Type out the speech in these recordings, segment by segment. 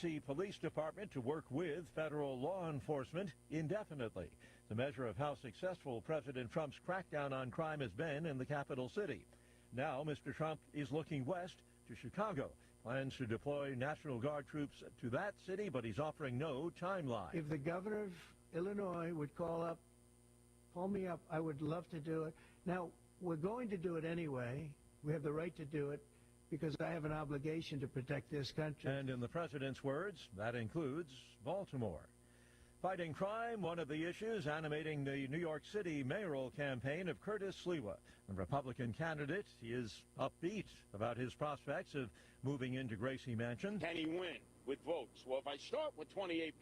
D.C. Police Department to work with federal law enforcement indefinitely. The measure of how successful President Trump's crackdown on crime has been in the capital city. Now, Mr. Trump is looking west to Chicago. Plans to deploy National Guard troops to that city, but he's offering no timeline. If the governor of Illinois would call me up, I would love to do it. Now, we're going to do it anyway. We have the right to do it because I have an obligation to protect this country. And in the president's words, that includes Baltimore. Fighting crime, one of the issues animating the New York City mayoral campaign of Curtis Sliwa. The Republican candidate is upbeat about his prospects of moving into Gracie Mansion. Can he win with votes? Well, if I start with 28%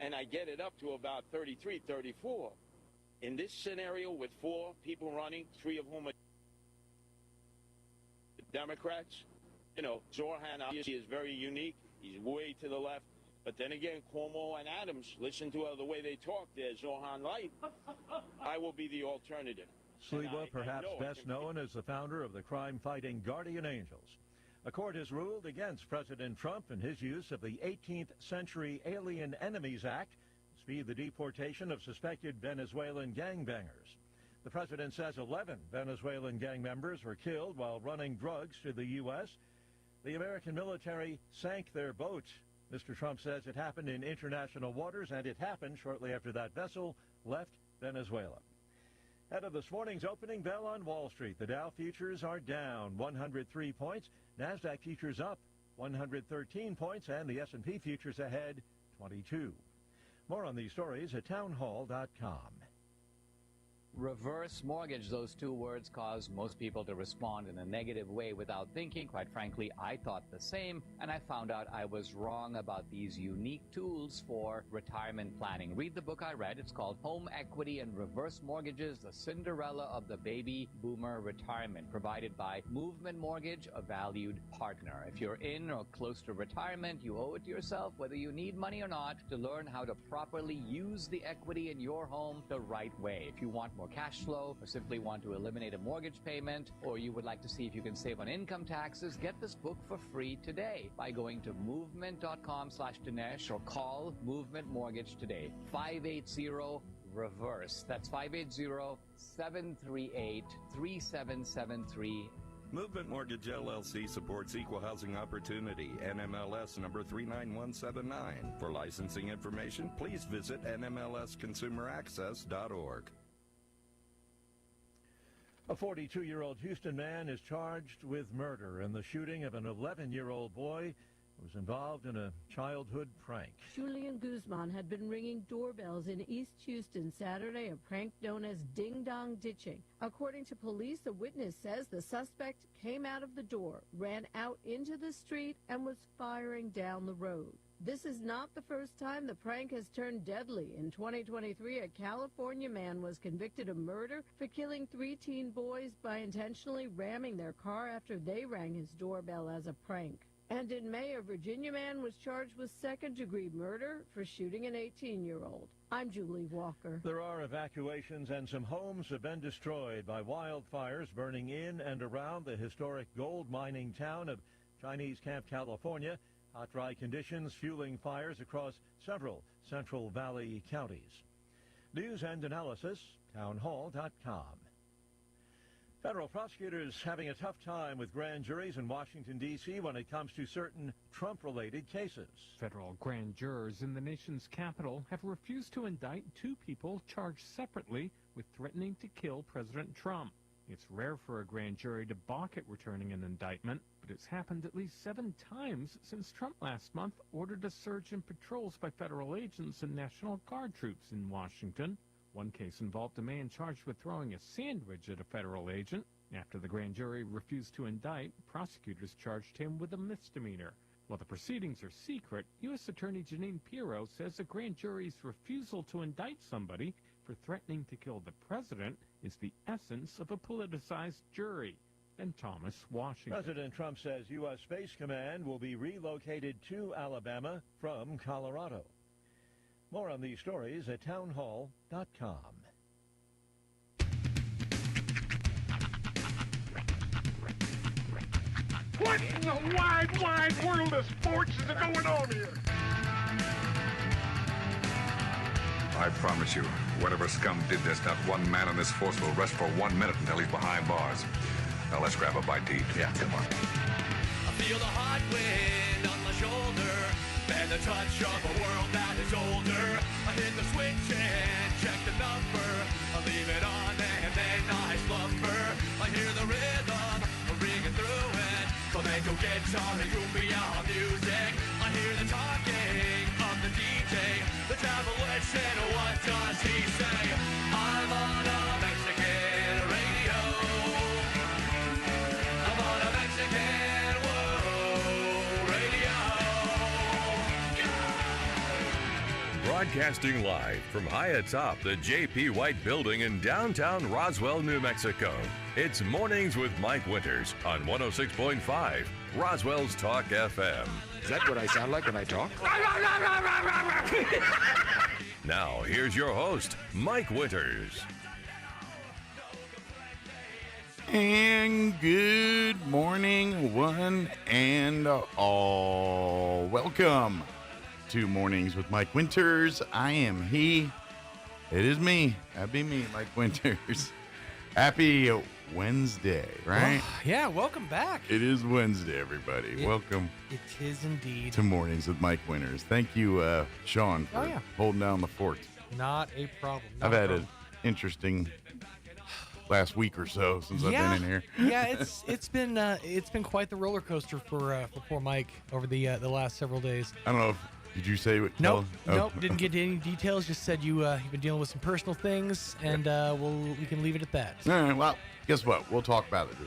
and I get it up to about 33, 34, in this scenario with 4 people running, 3 of whom are Democrats, you know, Zorhan obviously is very unique. He's way to the left. But then again, Cuomo and Adams, listen to the way they talk there, Zorhan Light. I will be the alternative. Sliwa, perhaps best known as the founder of the crime-fighting Guardian Angels. A court has ruled against President Trump and his use of the 18th Century Alien Enemies Act to speed the deportation of suspected Venezuelan gangbangers. The president says 11 Venezuelan gang members were killed while running drugs to the U.S. The American military sank their boat. Mr. Trump says it happened in international waters, and it happened shortly after that vessel left Venezuela. Ahead of this morning's opening bell on Wall Street, the Dow futures are down 103 points. NASDAQ futures up 113 points, and the S&P futures ahead 22. More on these stories at townhall.com. Reverse mortgage, those 2 words cause most people to respond in a negative way without thinking. Quite frankly, I thought the same, and I found out I was wrong about these unique tools for retirement planning. Read the book I read. It's called Home Equity and Reverse Mortgages, the Cinderella of the Baby Boomer Retirement, provided by Movement Mortgage, a valued partner. If you're in or close to retirement, you owe it to yourself, whether you need money or not, to learn how to properly use the equity in your home the right way. If you want more cash flow, or simply want to eliminate a mortgage payment, or you would like to see if you can save on income taxes, get this book for free today by going to movement.com/Dinesh or call Movement Mortgage today. 580-REVERSE. That's 580-738-3773. Movement Mortgage LLC supports equal housing opportunity, NMLS number 39179. For licensing information, please visit nmlsconsumeraccess.org. A 42-year-old Houston man is charged with murder in the shooting of an 11-year-old boy who was involved in a childhood prank. Julian Guzman had been ringing doorbells in East Houston Saturday, a prank known as ding-dong ditching. According to police, a witness says the suspect came out of the door, ran out into the street, and was firing down the road. This is not the first time the prank has turned deadly. In 2023, a California man was convicted of murder for killing 3 teen boys by intentionally ramming their car after they rang his doorbell as a prank. And in May, a Virginia man was charged with second-degree murder for shooting an 18-year-old. I'm Julie Walker. There are evacuations, and some homes have been destroyed by wildfires burning in and around the historic gold mining town of Chinese Camp, California. Hot, dry conditions fueling fires across several Central Valley counties. News and analysis, townhall.com. Federal prosecutors having a tough time with grand juries in Washington, D.C. when it comes to certain Trump-related cases. Federal grand jurors in the nation's capital have refused to indict 2 people charged separately with threatening to kill President Trump. It's rare for a grand jury to balk at returning an indictment, but it's happened at least 7 times since Trump last month ordered a surge in patrols by federal agents and National Guard troops in Washington. One case involved a man charged with throwing a sandwich at a federal agent. After the grand jury refused to indict, prosecutors charged him with a misdemeanor. While the proceedings are secret, U.S. Attorney Jeanine Pirro says a grand jury's refusal to indict somebody for threatening to kill the president is the essence of a politicized jury. And Thomas, Washington. President Trump says U.S. Space Command will be relocated to Alabama from Colorado. More on these stories at townhall.com. What in the wide, wide world of sports is going on here? I promise you, whatever scum did this, not one man on this force will rest for 1 minute until he's behind bars. Now let's grab a bite to eat. Yeah, come on. I feel the hot wind on my shoulder and the touch of a world that is older. I hit the switch and check the number. I leave it on and then I slumber. I hear the rhythm ringing through it. Flamenco guitar and cumbia music. I hear the talking of the DJ. The Travelician, what does he say? I'm on a Mexican radio. I'm on a Mexican radio. Broadcasting live from high atop the J.P. White Building in downtown Roswell, New Mexico. It's Mornings with Mike Winters on 106.5 Roswell's Talk FM. Is that what I sound like when I talk? Now, here's your host, Mike Winters. And good morning, one and all. Welcome to Mornings with Mike Winters. I am he. It is me. That'd be me, Mike Winters. Happy Wednesday, right? Yeah, welcome back. It is Wednesday, everybody. Welcome. It is indeed. To Mornings with Mike Winters. Thank you, Sean, for holding down the fort. Not a problem. I've had an interesting last week or so since I've been in here. Yeah, it's been quite the roller coaster for poor Mike over the last several days. I don't know if did you say what? Nope, didn't get any details. Just said you've been dealing with some personal things, and we can leave it at that. All right. Well, guess what? We'll talk about it.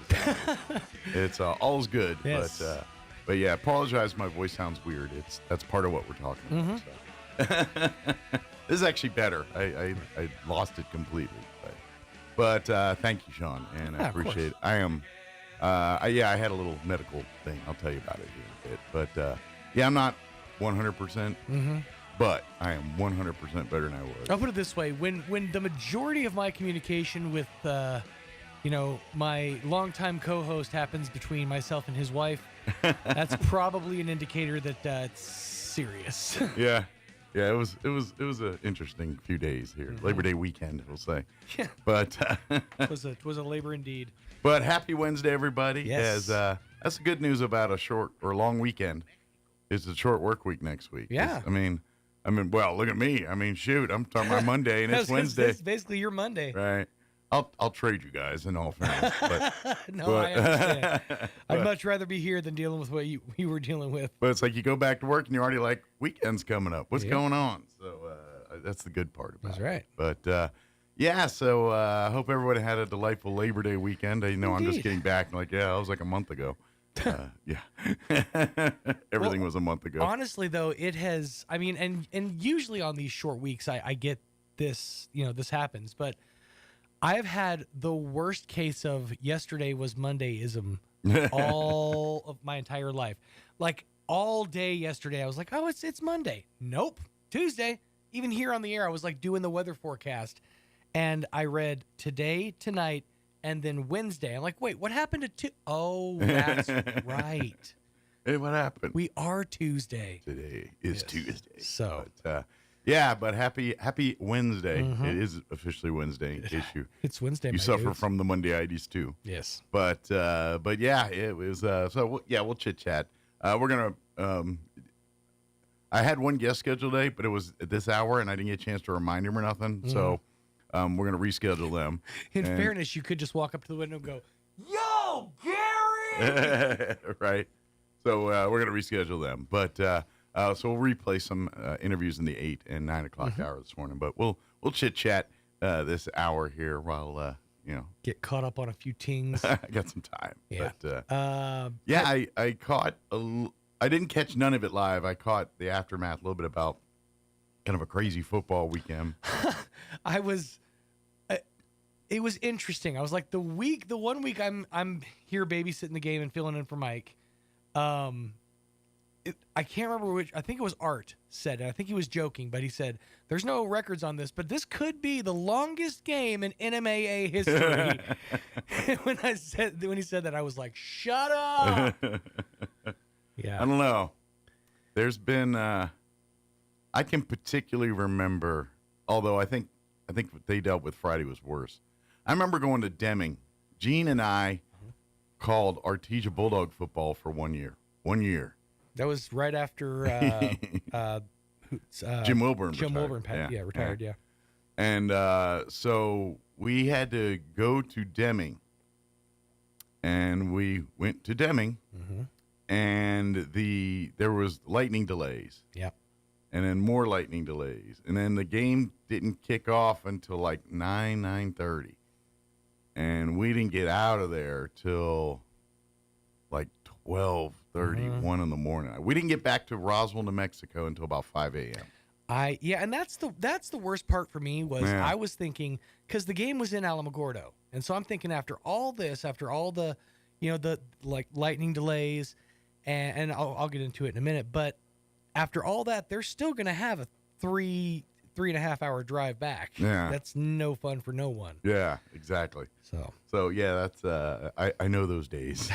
It's all's good. Yes. But yeah, apologize if my voice sounds weird. That's part of what we're talking about. So. This is actually better. I lost it completely. But thank you, Sean, and I appreciate it. I am. I had a little medical thing. I'll tell you about it here in a bit. But I'm not 100%, but I am 100% better than I was. I'll put it this way: when the majority of my communication with my longtime co-host happens between myself and his wife, that's probably an indicator that it's serious. Yeah, it was an interesting few days here. Labor Day weekend, we'll say. Yeah, but it was a labor indeed. But happy Wednesday, everybody! Yes, that's the good news about a short or long weekend. It's a short work week next week. Yeah, I mean, well, look at me. I mean, shoot, I'm talking about Monday and it's Wednesday. It's basically your Monday, right? I'll trade you guys in all fairness. But, I understand. I'd much rather be here than dealing with what you were dealing with. But it's like you go back to work and you're already like, weekend's coming up. What's going on? So that's the good part about it. That's right. But so I hope everybody had a delightful Labor Day weekend. I know I'm just getting back and that was like a month ago. Everything was a month ago. Honestly, though, it has. I mean, and usually on these short weeks, I get this. This happens, but I've had the worst case of yesterday was Mondayism all of my entire life. Like all day yesterday, I was like, oh, it's Monday. Nope, Tuesday. Even here on the air, I was like doing the weather forecast, and I read today, tonight, and then Wednesday. I'm like, wait, what happened to Oh, that's right. Hey, what happened? We are Tuesday. Today is Tuesday. So, but happy Wednesday. It is officially Wednesday in case it's Wednesday. You suffer from the Monday-itis too. Yes. But yeah, it was. We'll chit chat. We're gonna. I had one guest scheduled today, but it was at this hour, and I didn't get a chance to remind him or nothing. So. We're going to reschedule them. In fairness, you could just walk up to the window and go, "Yo, Gary!" Right. So we're going to reschedule them. But so we'll replay some interviews in the 8 and 9 o'clock hour this morning. But we'll chit-chat this hour here while, get caught up on a few things. I got some time. Yeah. But, I caught I didn't catch none of it live. I caught the aftermath a little bit about kind of a crazy football weekend. It was interesting. I was like the 1 week I'm here babysitting the game and filling in for Mike. I can't remember which. I think it was Art said it. I think he was joking, but he said there's no records on this, but this could be the longest game in NMAA history. when he said that, I was like, shut up. Yeah, I don't know. There's been, I can particularly remember, although I think what they dealt with Friday was worse. I remember going to Deming. Gene and I called Artesia Bulldog football for 1 year. 1 year. That was right after Jim Wilburn. Jim retired. Wilburn, retired. Yeah. And so we had to go to Deming, and we went to Deming, and there was lightning delays. Yeah. And then more lightning delays, and then the game didn't kick off until like 9:30, and we didn't get out of there till like 12:30, 1 in the morning. We didn't get back to Roswell, New Mexico until about 5 a.m. And that's the worst part for me was Man. I was thinking, because the game was in Alamogordo, and so I'm thinking after all the the like lightning delays, and I'll get into it in a minute, but after all that, they're still going to have a 3.5 hour drive back. Yeah. That's no fun for no one. Yeah, exactly. So yeah, that's I know those days.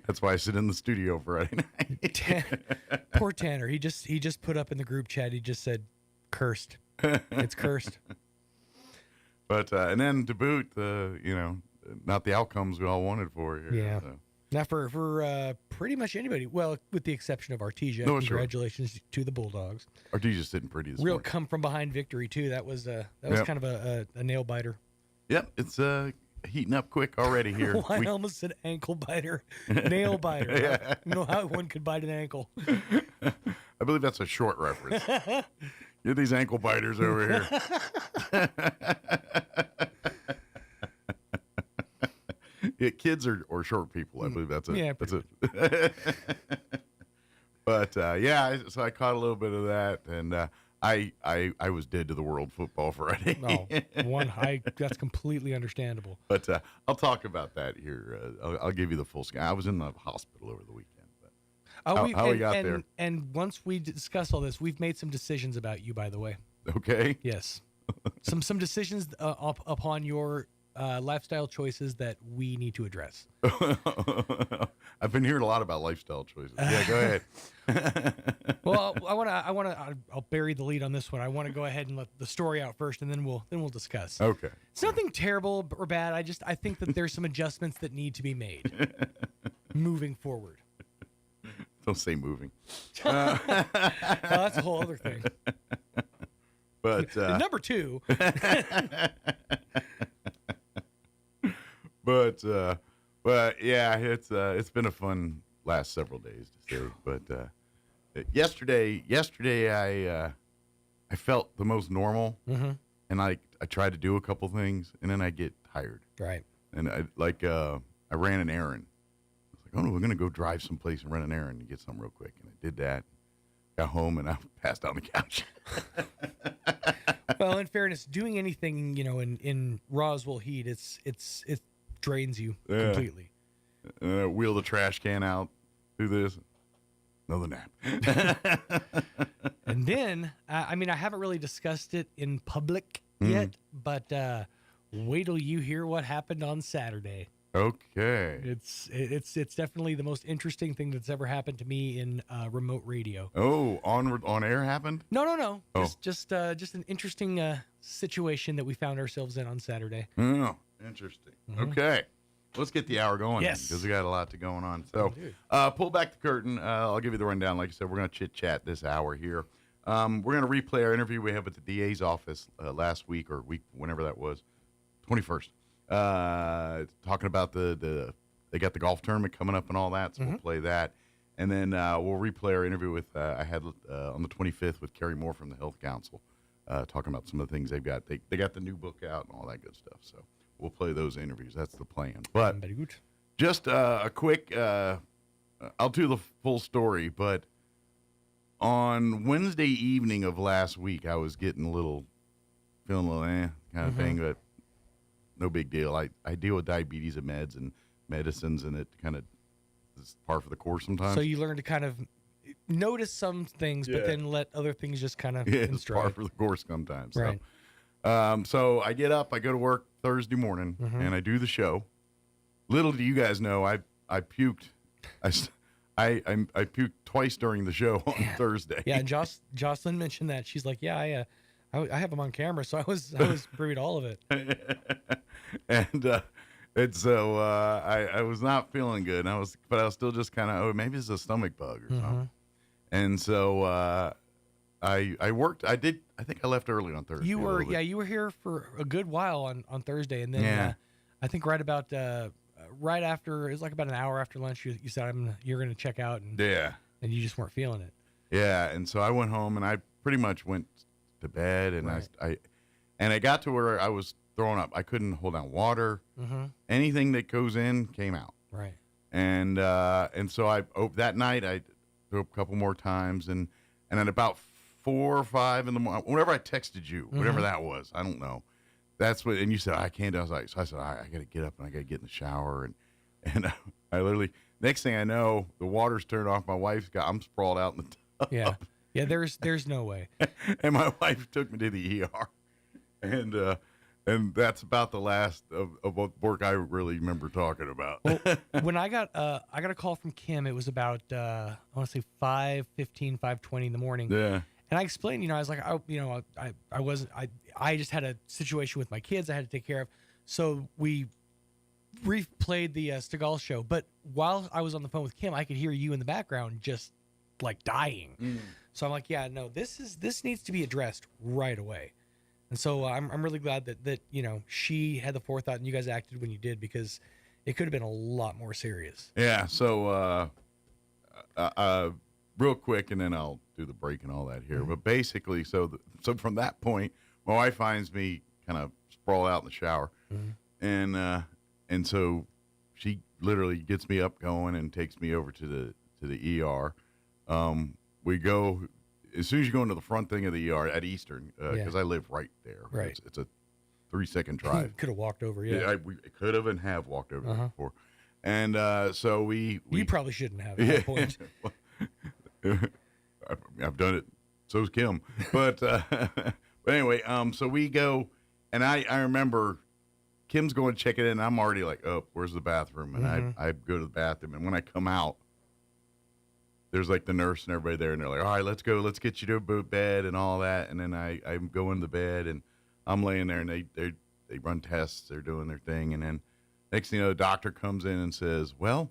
That's why I sit in the studio Friday night. Poor Tanner. He just put up in the group chat. He just said, "Cursed." It's cursed. But and then to boot, not the outcomes we all wanted for here. Yeah. So. Now for pretty much anybody, well, with the exception of Artesia. No, congratulations to the Bulldogs. Artesia's sitting pretty this Real morning. come from behind victory too. That was kind of a nail biter. Yep, it's heating up quick already here. Well, I almost said ankle biter, nail biter. Yeah. I don't know how one could bite an ankle. I believe that's a short reference. Get these ankle biters over here. Yeah, kids or short people. I believe that's it. Yeah, that's it. But so I caught a little bit of that, and I was dead to the world football Friday. That's completely understandable. But I'll talk about that here. I'll give you the full scan. I was in the hospital over the weekend. But how we got there. And once we discuss all this, we've made some decisions about you, by the way. Okay. Yes. some decisions upon your lifestyle choices that we need to address. I've been hearing a lot about lifestyle choices. Yeah, go ahead. Well, I'll bury the lead on this one. I want to go ahead and let the story out first, and then we'll discuss. Okay. It's nothing terrible or bad. I think that there's some adjustments that need to be made moving forward. Don't say moving. Well, that's a whole other thing. But number two. But yeah, it's been a fun last several days to say. But yesterday I felt the most normal, and I tried to do a couple things, and then I get tired. Right. And I ran an errand. I was like, oh no, we're gonna go drive someplace and run an errand and get something real quick, and I did that. Got home and I passed out on the couch. Well, in fairness, doing anything in Roswell heat, it drains you completely. Wheel the trash can out, do this, another nap. And then, I haven't really discussed it in public yet, but wait till you hear what happened on Saturday. Okay. It's definitely the most interesting thing that's ever happened to me in remote radio. Oh, on air happened? No. Oh. Just an interesting situation that we found ourselves in on Saturday. Oh, interesting. Okay. Let's get the hour going. Yes. Because we got a lot going on. So pull back the curtain. I'll give you the rundown. Like I said, we're going to chit-chat this hour here. We're going to replay our interview we had with the DA's office last week or week, whenever that was, 21st. Talking about they got the golf tournament coming up and all that, so we'll play that. And then we'll replay our interview with I had on the 25th with Kerry Moore from the Health Council, talking about some of the things they've got. They got the new book out and all that good stuff. So we'll play those interviews. That's the plan. But very good. Just a quick, I'll do the full story, but on Wednesday evening of last week, I was getting feeling a little kind of thing, but no big deal. I deal with diabetes and meds and medicines, and it kind of is par for the course sometimes. So you learn to kind of notice some things, but then let other things just kind of it's par for the course sometimes. Right. So I get up, I go to work Thursday morning, and I do the show. Little do you guys know, I puked. I puked twice during the show on Thursday. Yeah, and Jocelyn mentioned that. She's like, yeah, I have them on camera, so I was privy to all of it. And so I was not feeling good, and but I was still just kind of, maybe it's a stomach bug or something. And so I worked. I think I left early on Thursday. You were here for a good while on Thursday, and then I think right after, it was like about an hour after lunch, you said you're going to check out, and you just weren't feeling it. Yeah, and so I went home, and I pretty much went to bed, and I got to where I was throwing up. I couldn't hold down water. Anything that goes in came out. Right. And so that night I threw up a couple more times, and at about 4 or 5 in the morning, whenever I texted you, whatever that was, I don't know. That's what, and you said I can't. I was like, so I said I got to get up and I got to get in the shower, and I literally, next thing I know, the water's turned off. My wife's I'm sprawled out in the tub. Yeah. There's no way. And my wife took me to the ER, and that's about the last of what work I really remember talking about. Well, when I got a call from Kim, it was about I want to say 5:15, 5:20 in the morning. Yeah. And I explained, I was like, I just had a situation with my kids I had to take care of. So we replayed the Stegall show. But while I was on the phone with Kim, I could hear you in the background just like dying. So I'm like, yeah, no, this needs to be addressed right away. And so I'm really glad that she had the forethought and you guys acted when you did, because it could have been a lot more serious. Yeah. So real quick, and then I'll do the break and all that here. But basically, so from that point, my wife finds me kind of sprawled out in the shower, and so she literally gets me up going and takes me over to the ER. We go as soon as you go into the front thing of the ER at Eastern, because I live right there. Right. It's a 3-second drive. Could have walked over. We could have and have walked over there before. And so we you probably shouldn't have at that point. I've done it. So's Kim. But anyway, so we go, and I remember Kim's going to check it in, and I'm already like, oh, where's the bathroom? And I go to the bathroom, and when I come out, there's like the nurse and everybody there, and they're like, all right, let's go. Let's get you to bed and all that. And then I go into bed, and I'm laying there, and they run tests. They're doing their thing. And then next thing you know, the doctor comes in and says, well,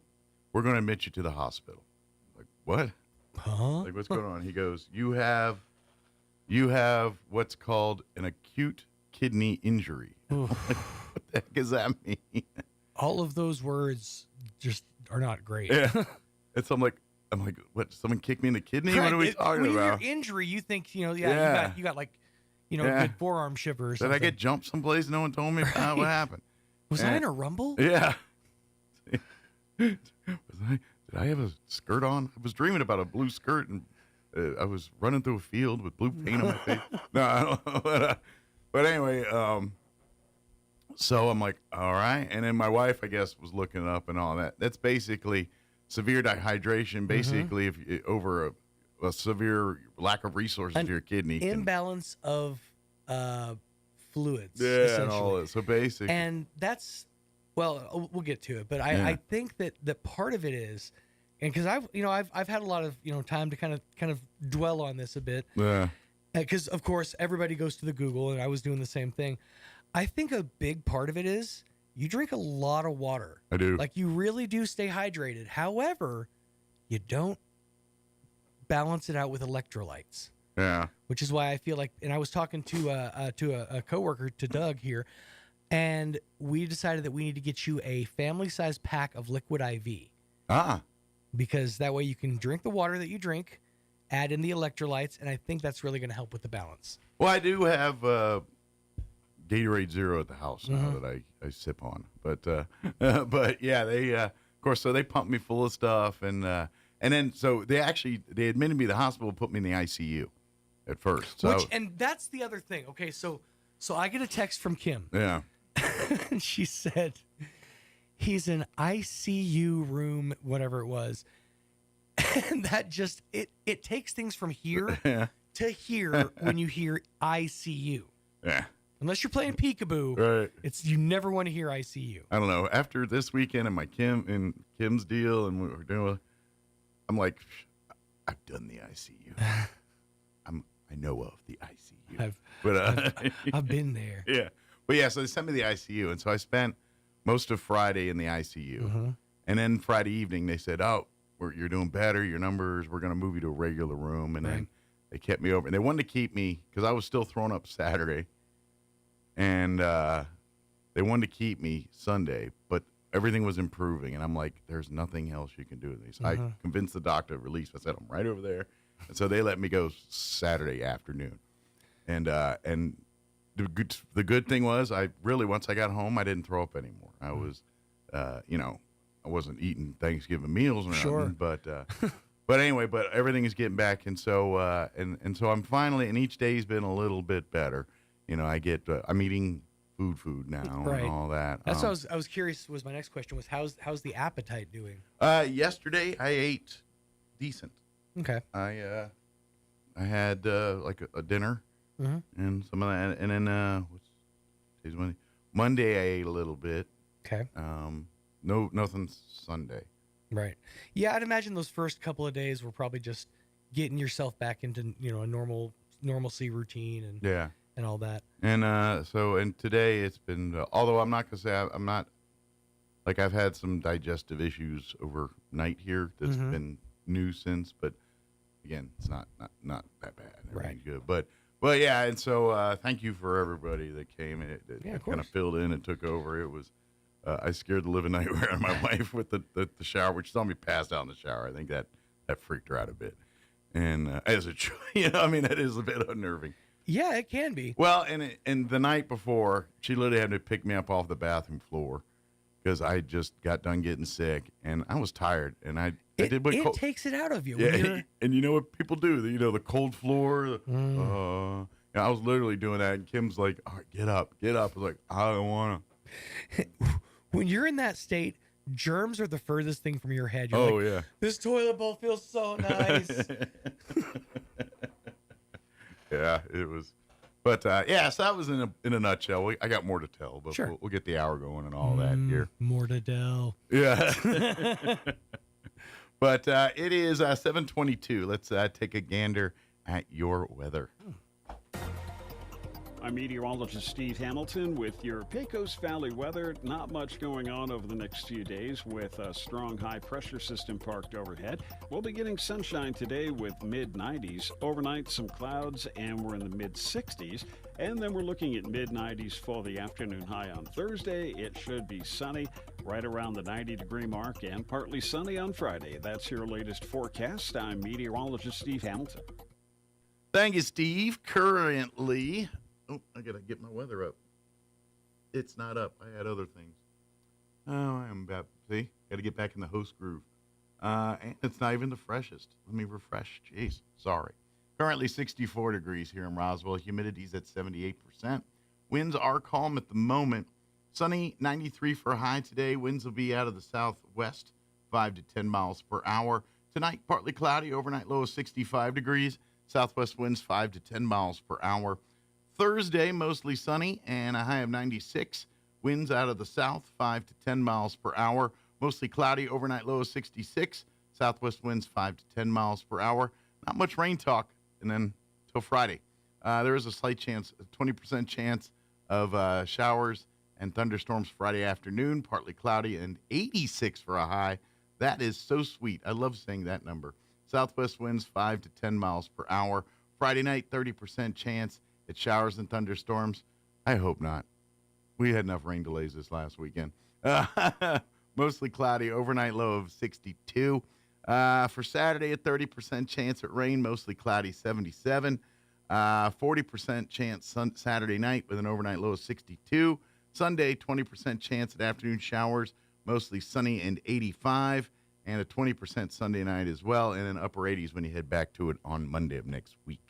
we're going to admit you to the hospital. Like, what? Like, what's going on? He goes, you have what's called an acute kidney injury. Like, what the heck does that mean? All of those words just are not great. Yeah. I'm like, what? Someone kicked me in the kidney? Right. What are we talking when about? When you hear injury, you think, you got like, good forearm shiver or something. Did I get jumped someplace? No one told me about what happened. Was I in a rumble? Yeah. Did I have a skirt on? I was dreaming about a blue skirt, and I was running through a field with blue paint on my face. No, I don't know. But anyway, so I'm like, all right. And then my wife, I guess, was looking up and all that. That's basically severe dehydration, basically, if over a severe lack of resources to your kidney. Imbalance of fluids. Yeah, and all that. So basically. And that's, well, we'll get to it. But I think that part of it is, and because I've had a lot of time to kind of dwell on this a bit. Yeah. Because of course everybody goes to the Google, and I was doing the same thing. I think a big part of it is you drink a lot of water. I do. Like, you really do stay hydrated. However, you don't balance it out with electrolytes. Yeah. Which is why I feel like, and I was talking to a coworker, to Doug here, and we decided that we need to get you a family-sized pack of liquid IV. Because that way you can drink the water that you drink, add in the electrolytes, and I think that's really going to help with the balance. Well, I do have Gatorade Zero at the house now that I sip on, but yeah, they of course, so they pumped me full of stuff, and then so they admitted me to the hospital, put me in the ICU at first. So and that's the other thing. Okay, so I get a text from Kim. Yeah. And she said he's in ICU room, whatever it was. And that just it takes things from here to here when you hear ICU. Yeah. Unless you're playing peekaboo, right? You never want to hear ICU. I don't know. After this weekend and Kim's deal, and we were doing, I'm like, I've done the ICU. I know of the ICU. I've been there. Yeah. But yeah, so they sent me the ICU, and so I spent most of Friday in the ICU. Mm-hmm. And then Friday evening, they said, "Oh, you're doing better. Your numbers. We're going to move you to a regular room." And then they kept me over, and they wanted to keep me because I was still throwing up Saturday, and they wanted to keep me Sunday, but everything was improving, and I'm like, "There's nothing else you can do with me." So I convinced the doctor to release. I said, "I'm right over there," and so they let me go Saturday afternoon, and the good thing was, I really, once I got home, I didn't throw up anymore. I was, I wasn't eating Thanksgiving meals or nothing, but anyway, but everything is getting back, and so so I'm finally, and each day's been a little bit better. I'm eating food now and all that. That's what I was curious. Was my next question was how's the appetite doing? Yesterday I ate decent. Okay. I had like a dinner. And some of that, and then today's Monday. Monday I ate a little bit. Okay. Nothing Sunday. Right. Yeah, I'd imagine those first couple of days were probably just getting yourself back into a normalcy routine and all that. And today it's been. Although I'm not gonna say I'm not. Like I've had some digestive issues overnight here that's been new since, but again, it's not that bad. Everything's good, but. Well, yeah, and so thank you for everybody that came. It kind of filled in and took over. It was I scared the living nightmare out of my wife with the shower, which saw me pass out in the shower. I think that freaked her out a bit. And as a that is a bit unnerving. Yeah, it can be. Well, and the night before, she literally had to pick me up off the bathroom floor because I just got done getting sick, and I was tired, and it takes it out of you. Yeah, and you know what people do? The cold floor. I was literally doing that, and Kim's like, "All right, get up." I was like, "I don't want to." When you're in that state, germs are the furthest thing from your head. You're yeah. This toilet bowl feels so nice. Yeah, it was. But, so that was in a nutshell. I got more to tell, but sure. we'll get the hour going and all that here. More to tell. Yeah. But it is 7:22. Let's take a gander at your weather. I'm meteorologist Steve Hamilton with your Pecos Valley weather. Not much going on over the next few days with a strong high-pressure system parked overhead. We'll be getting sunshine today with mid-90s. Overnight, some clouds, and we're in the mid-60s. And then we're looking at mid-90s for the afternoon high on Thursday. It should be sunny right around the 90-degree mark and partly sunny on Friday. That's your latest forecast. I'm meteorologist Steve Hamilton. Thank you, Steve. Currently... Oh, I got to get my weather up. It's not up. I had other things. Oh, I'm about, see? Got to get back in the host groove. And it's not even the freshest. Let me refresh. Jeez, sorry. Currently 64 degrees here in Roswell. Humidity's at 78%. Winds are calm at the moment. Sunny, 93 for a high today. Winds will be out of the southwest, 5 to 10 miles per hour. Tonight, partly cloudy. Overnight low of 65 degrees. Southwest winds 5 to 10 miles per hour. Thursday, mostly sunny and a high of 96. Winds out of the south, 5 to 10 miles per hour. Mostly cloudy, overnight low of 66. Southwest winds 5 to 10 miles per hour. Not much rain talk, and then till Friday. There is a slight chance, a 20% chance of showers and thunderstorms Friday afternoon. Partly cloudy and 86 for a high. That is so sweet. I love saying that number. Southwest winds 5 to 10 miles per hour. Friday night, 30% chance. It's showers and thunderstorms. I hope not. We had enough rain delays this last weekend. Mostly cloudy, overnight low of 62. For Saturday, a 30% chance at rain, mostly cloudy, 77. 40% chance Saturday night with an overnight low of 62. Sunday, 20% chance at afternoon showers, mostly sunny and 85. And a 20% Sunday night as well, and then upper 80s when you head back to it on Monday of next week.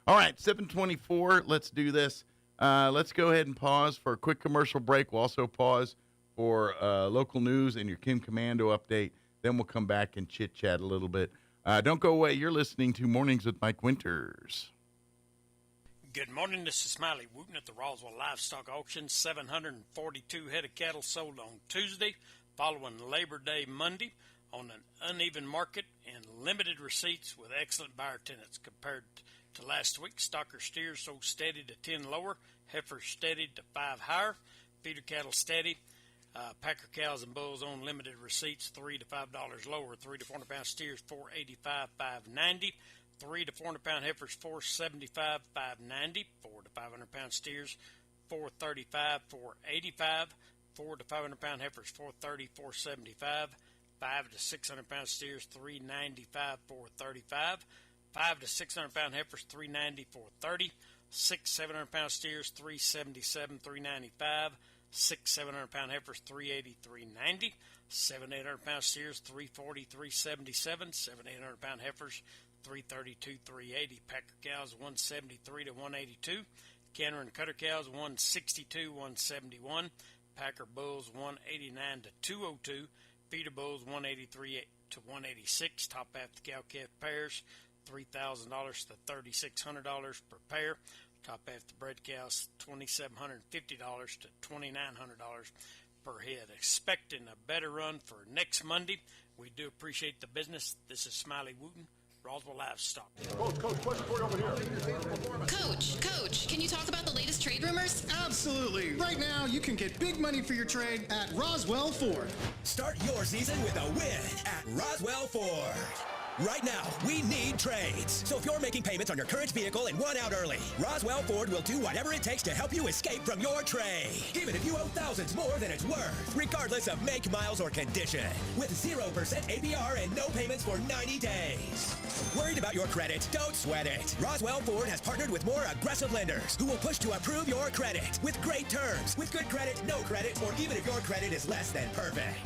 All right, 7:24. Let's do this. Let's go ahead and pause for a quick commercial break. We'll also pause for local news and your Kim Commando update. Then we'll come back and chit-chat a little bit. Don't go away. You're listening to Mornings with Mike Winters. Good morning. This is Smiley Wooten at the Roswell Livestock Auction. 742 head of cattle sold on Tuesday, following Labor Day Monday. on an uneven market and limited receipts with excellent buyer tenants. Compared to last week, stocker steers sold steady to 10 lower, heifers steady to 5 higher, feeder cattle steady. Packer cows and bulls on limited receipts, $3 to $5 lower. 3 to 400 pound steers, $485, $590. 3 to 400 pound heifers, $475, $590. 4 to 500 pound steers, $435, $485. 4 to 500 pound heifers, $430, $475. 5 to 600 pound steers, $395, $435. 5 to 600 pound heifers, $390, $430. 6 700 pound steers, $377, $395. 6 700 pound heifers, $380, $390. 7 800 pound steers, $340, $377. 7 800 pound heifers, $332, $380. Packer cows, $173 to $182. Canner and cutter cows, $162, $171. Packer bulls, $189 to $202. Feeder bulls, $183 to $186. Top half the cow-calf pairs, $3,000 to $3,600 per pair. Top half the bred cows, $2,750 to $2,900 per head. Expecting a better run for next Monday. We do appreciate the business. This is Smiley Wooten, Roswell Livestock. Coach, can you talk about the latest trade rumors? Absolutely. Right now, you can get big money for your trade at Roswell Ford. Start your season with a win at Roswell Ford. Right now, we need trades. So if you're making payments on your current vehicle and want out early, Roswell Ford will do whatever it takes to help you escape from your trade. Even if you owe thousands more than it's worth, regardless of make, miles, or condition. With 0% APR and no payments for 90 days. Worried about your credit? Don't sweat it. Roswell Ford has partnered with more aggressive lenders who will push to approve your credit with great terms, with good credit, no credit, or even if your credit is less than perfect.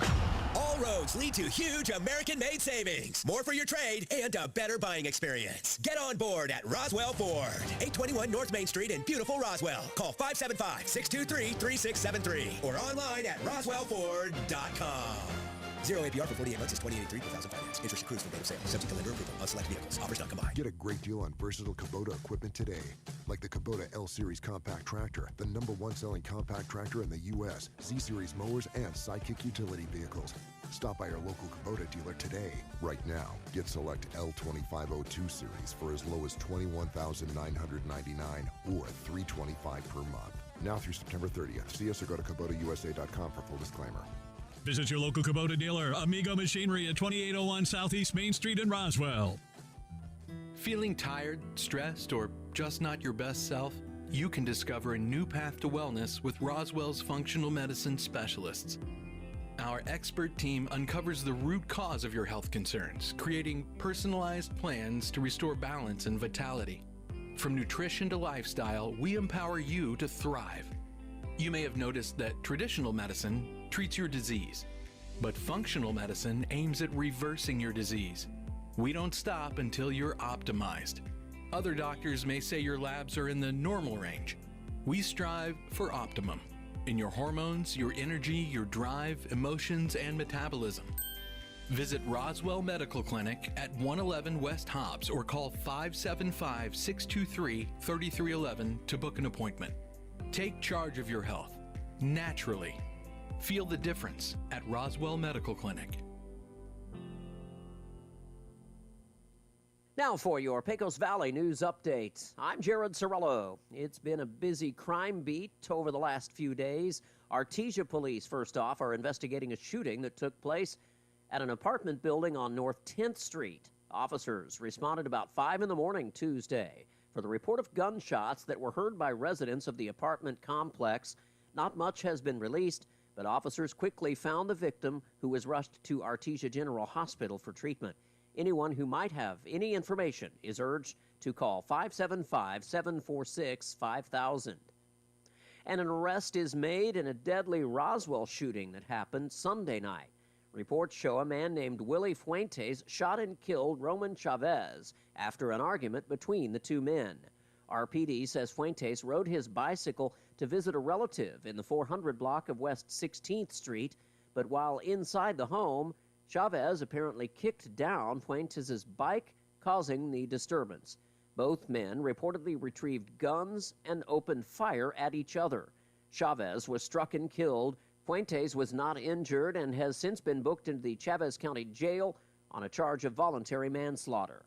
All roads lead to huge American-made savings. More for your trade and a better buying experience. Get on board at Roswell Ford. 821 North Main Street in beautiful Roswell. Call 575-623-3673 or online at roswellford.com. 0 APR for 48 months is $28.83 per thousand finance. Interest accrues from date of sale. Subject to lender approval on select vehicles. Offers not combined. Get a great deal on versatile Kubota equipment today. Like the Kubota L-Series compact tractor, the #1 selling compact tractor in the U.S., Z-Series mowers, and Sidekick utility vehicles. Stop by your local Kubota dealer today. Right now, get select L2502 series for as low as $21,999 or $325 per month. Now through September 30th. See us or go to KubotaUSA.com for full disclaimer. Visit your local Kubota dealer, Amigo Machinery at 2801 Southeast Main Street in Roswell. Feeling tired, stressed, or just not your best self? You can discover a new path to wellness with Roswell's functional medicine specialists. Our expert team uncovers the root cause of your health concerns, creating personalized plans to restore balance and vitality. From nutrition to lifestyle, we empower you to thrive. You may have noticed that traditional medicine treats your disease, but functional medicine aims at reversing your disease. We don't stop until you're optimized. Other doctors may say your labs are in the normal range. We strive for optimum in your hormones, your energy, your drive, emotions, and metabolism. Visit Roswell Medical Clinic at 111 West Hobbs or call 575-623-3311 to book an appointment. Take charge of your health naturally. Feel the difference at Roswell Medical Clinic. Now for your Pecos Valley News Update. I'm Jared Sorello. It's been a busy crime beat over the last few days. Artesia police, first off, are investigating a shooting that took place at an apartment building on North 10th Street. Officers responded about 5 in the morning Tuesday for the report of gunshots that were heard by residents of the apartment complex. Not much has been released, but officers quickly found the victim, who was rushed to Artesia General Hospital for treatment. Anyone who might have any information is urged to call 575-746-5000. And an arrest is made in a deadly Roswell shooting that happened Sunday night. Reports show a man named Willie Fuentes shot and killed Roman Chavez after an argument between the two men. RPD says Fuentes rode his bicycle to visit a relative in the 400 block of West 16th Street, but while inside the home, Chavez apparently kicked down Fuentes' bike, causing the disturbance. Both men reportedly retrieved guns and opened fire at each other. Chavez was struck and killed. Fuentes was not injured and has since been booked into the Chavez County Jail on a charge of voluntary manslaughter.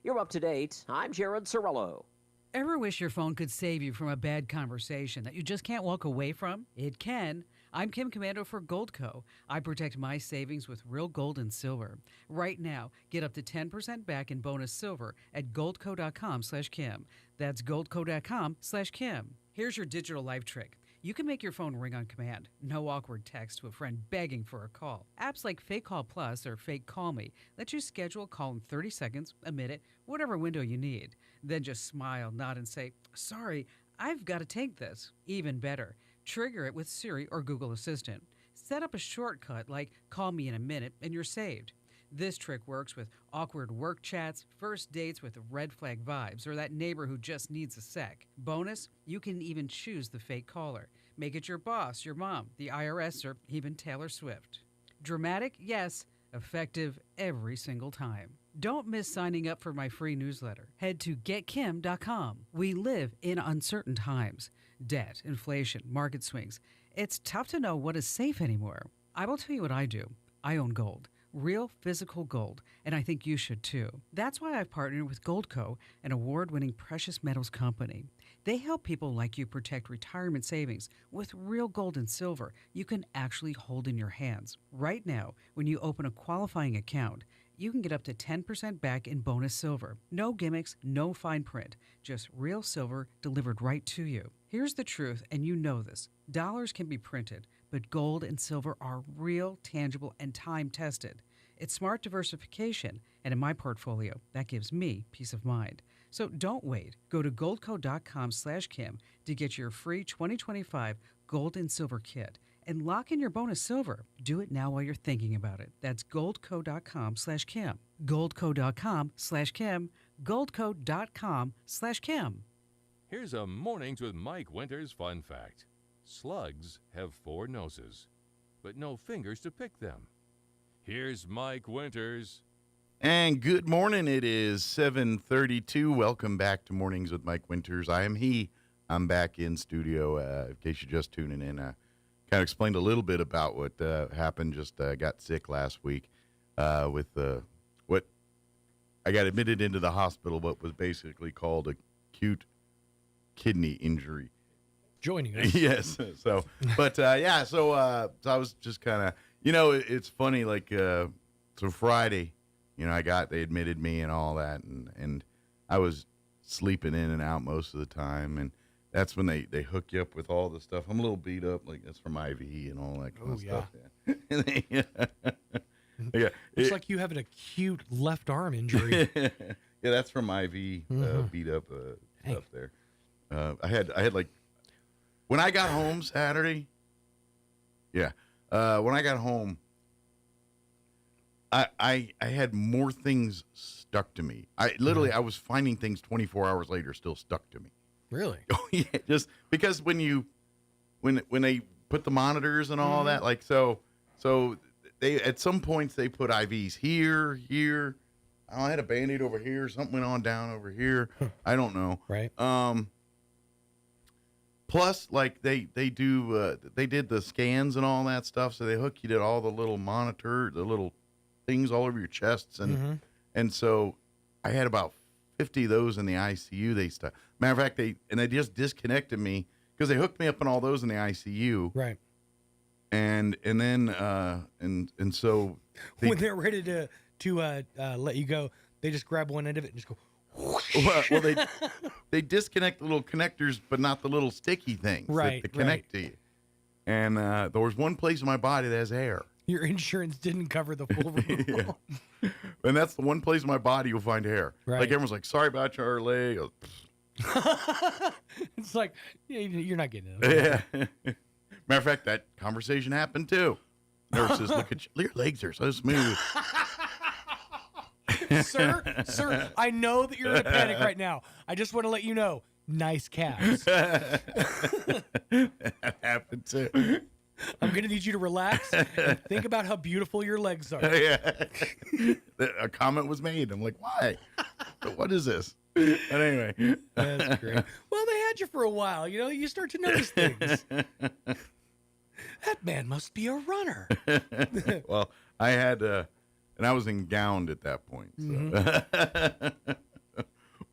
You're up to date. I'm Jared Cirillo. Ever wish your phone could save you from a bad conversation that you just can't walk away from? It can. I'm Kim Commando for Goldco. I protect my savings with real gold and silver. Right now, get up to 10% back in bonus silver at goldco.com/Kim. That's goldco.com/Kim. Here's your digital life trick. You can make your phone ring on command. No awkward text to a friend begging for a call. Apps like Fake Call Plus or Fake Call Me let you schedule a call in 30 seconds, a minute, whatever window you need. Then just smile, nod, and say, "Sorry, I've got to take this." Even better, trigger it with Siri or Google Assistant. Set up a shortcut like "Call me in a minute" and you're saved. This trick works with awkward work chats, first dates with red flag vibes, or that neighbor who just needs a sec. Bonus, you can even choose the fake caller. Make it your boss, your mom, the IRS, or even Taylor Swift. Dramatic? Yes. Effective every single time. Don't miss signing up for my free newsletter. Head to getkim.com. We live in uncertain times. Debt, inflation, market swings. It's tough to know what is safe anymore. I will tell you what I do. I own gold. Real physical gold, and I think you should too. That's why I've partnered with Goldco, an award-winning precious metals company. They help people like you protect retirement savings with real gold and silver you can actually hold in your hands. Right now, when you open a qualifying account, you can get up to 10% back in bonus silver. No gimmicks, no fine print, just real silver delivered right to you. Here's the truth, and you know this. Dollars can be printed, but gold and silver are real, tangible, and time-tested. It's smart diversification, and in my portfolio, that gives me peace of mind. So don't wait. Go to goldco.com/Kim to get your free 2025 gold and silver kit and lock in your bonus silver. Do it now while you're thinking about it. That's goldco.com/Kim. goldco.com/Kim. goldco.com/Kim. Here's a Mornings with Mike Winters fun fact. Slugs have 4 noses, but no fingers to pick them. Here's Mike Winters. And good morning. It is 7:32. Welcome back to Mornings with Mike Winters. I am he. I'm back in studio. In case you're just tuning in, kind of explained a little bit about what happened. Just got sick last week with what I got admitted into the hospital, what was basically called acute kidney injury. Joining us. Yes. So, but yeah, so I was just kind of, it's funny, like, so Friday, they admitted me and all that, and I was sleeping in and out most of the time, and that's when they hook you up with all the stuff. I'm a little beat up, like that's from IV and all that kind of stuff. Yeah. Yeah. It's like you have an acute left arm injury. Yeah, that's from IV beat up stuff there. I had like, when I got home Saturday, when I got home, I had more things stuck to me. I was finding things 24 hours later still stuck to me. Really? Oh yeah, just because when they put the monitors and all that, like so they at some points they put IVs here. I had a Band-Aid over here. Something went on down over here. I don't know. Right. Plus, like they did the scans and all that stuff, so they hook you to all the little the little things all over your chests, and so I had about 50 of those in the ICU. Matter of fact, they just disconnected me because they hooked me up on all those in the ICU. Right. And then so when they're ready to let you go, they just grab one end of it and just go. Well, they disconnect the little connectors, but not the little sticky things that connect to you. And there was one place in my body that has hair. Your insurance didn't cover the full removal. Yeah. And that's the one place in my body you'll find hair. Right. Like everyone's like, sorry about your leg. It's like, you're not getting it. Yeah. Matter of fact, that conversation happened too. Nurse says, look at your legs are so smooth. Sir, I know that you're in a panic right now. I just want to let you know, nice calves. That happened too. I'm going to need you to relax and think about how beautiful your legs are. Yeah. A comment was made. I'm like, why? What is this? But anyway. That's great. Well, they had you for a while. You start to notice things. That man must be a runner. Well, I had, and I was engowned at that point. So. Mm-hmm.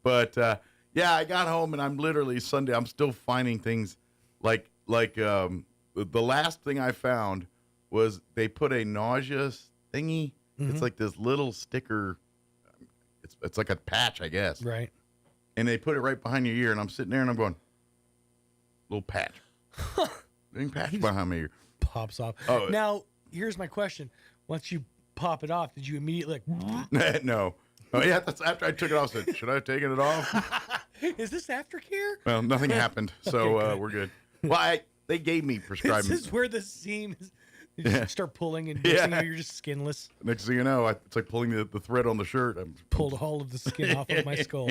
But yeah, I got home and I'm literally Sunday. I'm still finding things like the last thing I found was they put a nausea thingy. Mm-hmm. It's like this little sticker. It's like a patch, I guess. Right. And they put it right behind your ear, and I'm sitting there and I'm going, little patch. Little patch behind my ear. Pops off. Oh, now, here's my question. Once you pop it off, did you immediately No. Oh, yeah, that's after I took it off. I said, should I have taken it off? Is this aftercare? Well, nothing happened, so Okay, we're good. Well, they gave me prescribed. This is where the seam is. You just start pulling, and next thing you know, you're just skinless. Next thing you know, it's like pulling the thread on the shirt. Pulled all of the skin off of my skull.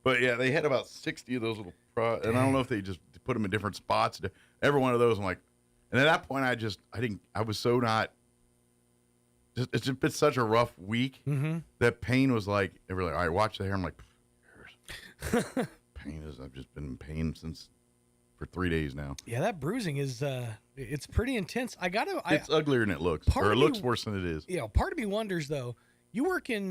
But yeah, they had about 60 of those little, and I don't know if they just put them in different spots. Every one of those, I'm like, and at that point, I was so not. It's just been such a rough week that pain was like, they were like, all right, watch the hair. I'm like, pain is, I've just been in pain for 3 days now. Yeah, that bruising is, it's pretty intense. It's uglier than it looks, or it looks worse than it is. Yeah, part of me wonders though, you work in,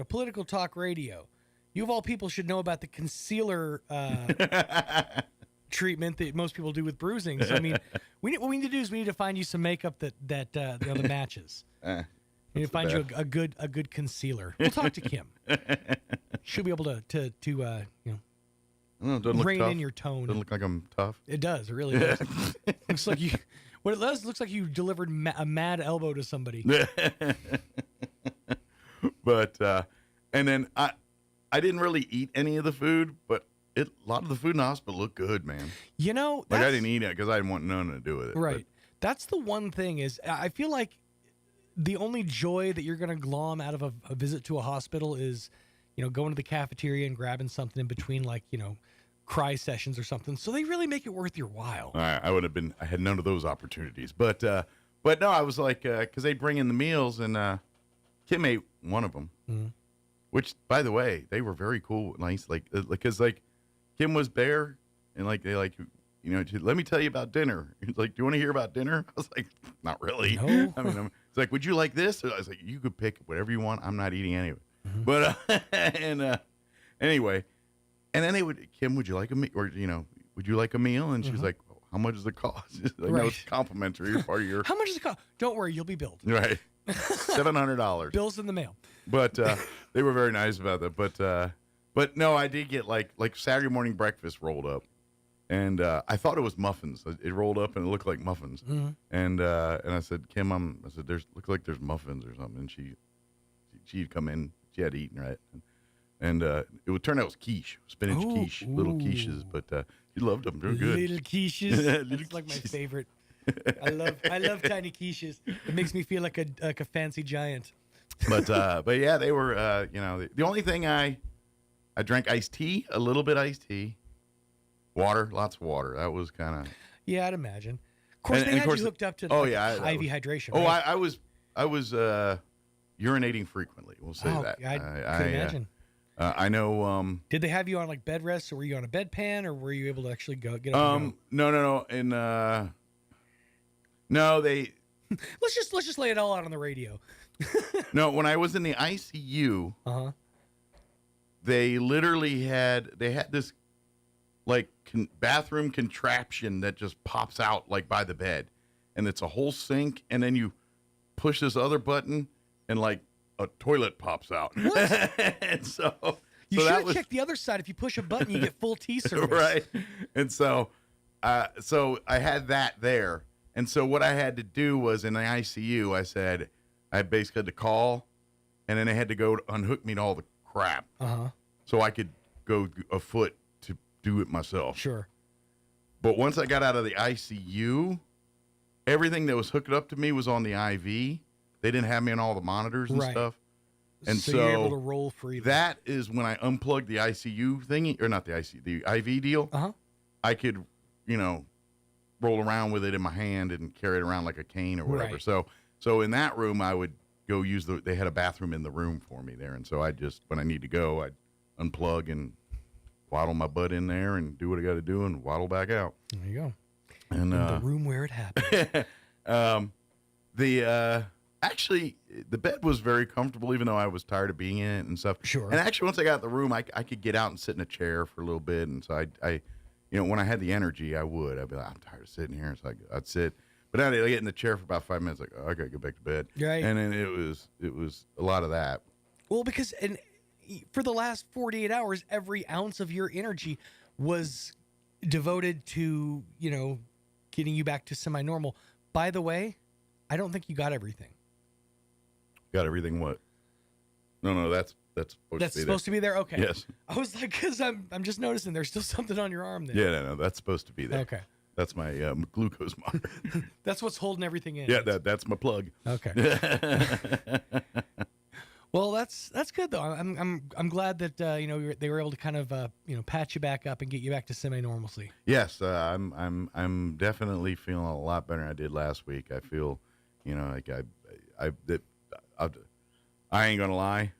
political talk radio. You of all people should know about the concealer, treatment that most people do with bruising. So I mean, what we need to do is we need to find you some makeup that matches. We need to find you a good concealer. We'll talk to Kim. She'll be able to rein in your tone. Doesn't look like I'm tough. It does. It really does. Looks like you. What it does looks like you delivered a mad elbow to somebody. But and then I didn't really eat any of the food, but a lot of the food in the hospital looked good, man. You know, like I didn't eat it because I didn't want nothing to do with it. Right. But That's the one thing is I feel like the only joy that you're going to glom out of a visit to a hospital is, going to the cafeteria and grabbing something in between, like, cry sessions or something. So they really make it worth your while. I had none of those opportunities, but no, I was like, because they bring in the meals and Kim ate one of them, which, by the way, they were very cool, nice, because Kim was there and let me tell you about dinner. He's like, do you want to hear about dinner? I was like, not really. No. I mean, it's like, would you like this? I was like, you could pick whatever you want. I'm not eating any of it. But anyway, and then Kim, would you like a meal? Or would you like a meal? And she was like, how much does it cost? Like, no, it's complimentary. You're part of your. How much does it cost? Don't worry, you'll be billed. Right, $700. Bills in the mail. But they were very nice about that. But no, I did get like Saturday morning breakfast rolled up. And I thought it was muffins. It rolled up and it looked like muffins. And I said, Kim, looks like there's muffins or something. And she'd come in. She had eaten, right? And it would turn out it was quiche, spinach quiche, little quiches. But she loved them. They're good. Little quiches. That's like my favorite. I love tiny quiches. It makes me feel like a fancy giant. But yeah, they were. The only thing I drank iced tea, a little bit iced tea. Water, lots of water. That was kind of. Yeah, I'd imagine. Of course, they had you hooked up to IV hydration. Oh, right? I was urinating frequently. We'll say that. I could imagine. I know. Did they have you on like bed rest, or were you on a bedpan, or were you able to actually get up? No. And no, they. let's just lay it all out on the radio. No, when I was in the ICU, they literally had this. Like bathroom contraption that just pops out like by the bed, and it's a whole sink, and then you push this other button, and like a toilet pops out. What? And so you should have checked the other side. If you push a button, you get full tea service. Right. And so I had that there, and so what I had to do was in the ICU, I basically had to call, and then they had to go to unhook me to all the crap, so I could go afoot to do it myself. Sure. But once I got out of the ICU, everything that was hooked up to me was on the IV. They didn't have me on all the monitors and stuff. And so you're able to roll freely. That is when I unplugged the ICU thingy, or not the ICU, the IV deal. I could, roll around with it in my hand and carry it around like a cane or whatever. Right. So in that room, I would go they had a bathroom in the room for me there. And so when I need to go, I'd unplug and waddle my butt in there and do what I got to do and waddle back out. There you go. And the room where it happened. Actually, the bed was very comfortable, even though I was tired of being in it and stuff. Sure. And actually, once I got in the room, I could get out and sit in a chair for a little bit. And so I when I had the energy, I would. I'd be like, I'm tired of sitting here. So I'd sit. But I'd get in the chair for about 5 minutes, like, oh, I got to go back to bed. Right. And then it was a lot of that. Well, because for the last 48 hours, every ounce of your energy was devoted to, getting you back to semi-normal. By the way, I don't think you got everything. Got everything what? No, that's supposed to be there? Okay. Yes. I was like, because I'm just noticing there's still something on your arm there. Yeah, no, that's supposed to be there. Okay. That's my glucose monitor. That's what's holding everything in. Yeah, that's my plug. Okay. Well, that's good though. I'm glad that they were able to kind of patch you back up and get you back to semi-normalcy. Yes, I'm definitely feeling a lot better than I did last week. I feel, like I ain't gonna lie.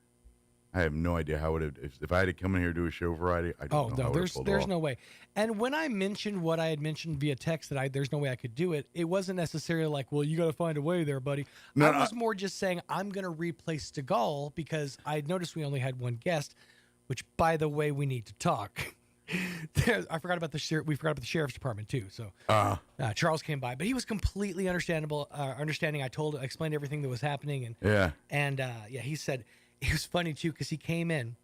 I have no idea how if I had to come in here to do a show Friday. I don't know. Oh, there's no way. And when I mentioned what I had mentioned via text that there's no way I could do it, it wasn't necessarily like, well, you got to find a way there, buddy. No, I was more just saying I'm going to replace DeGaulle because I noticed we only had one guest, which, by the way, we need to talk. I forgot about we forgot about the sheriff's department too. So Charles came by, but he was completely understanding. I explained everything that was happening, and he said. It was funny, too, because he came in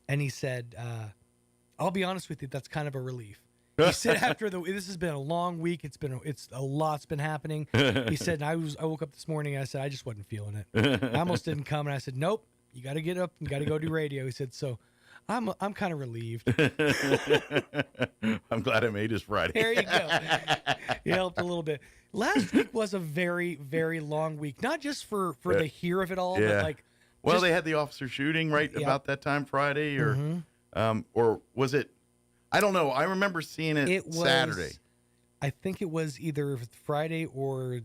and he said, I'll be honest with you, that's kind of a relief. He said this has been a long week. It's a lot's been happening. He said, and I woke up this morning and I said, I just wasn't feeling it. I almost didn't come. And I said, nope, you got to get up and got to go do radio. He said, so I'm kind of relieved. I'm glad I made this Friday. There you go. You helped a little bit. Last week was a very, very long week, not just for the hear of it all, but like, well, they had the officer shooting about that time Friday, or was it? I don't know. I remember seeing it Saturday. I think it was either Friday or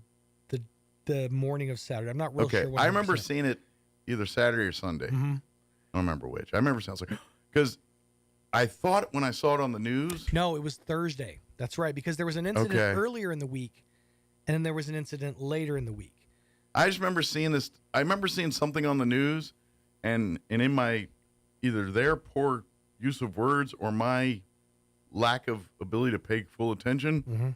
the morning of Saturday. I'm not real sure. I remember seeing it either Saturday or Sunday. Mm-hmm. I don't remember which. I remember sounds like because I thought when I saw it on the news. No, it was Thursday. That's right, because there was an incident earlier in the week, and then there was an incident later in the week. I just remember seeing this. I remember seeing something on the news, and in my either their poor use of words or my lack of ability to pay full attention,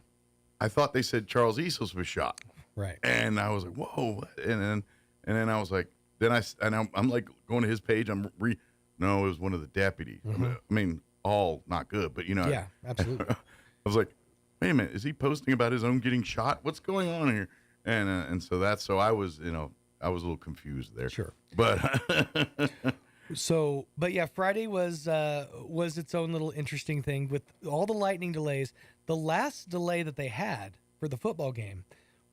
I thought they said Charles Easels was shot. Right. And I was like, whoa. What? And then I was like, I'm like going to his page. No, it was one of the deputies. I mean, all not good, but Yeah, absolutely. I was like, wait a minute, is he posting about his own getting shot? What's going on here? And so I was, I was a little confused there. Sure. But but yeah, Friday was its own little interesting thing with all the lightning delays. The last delay that they had for the football game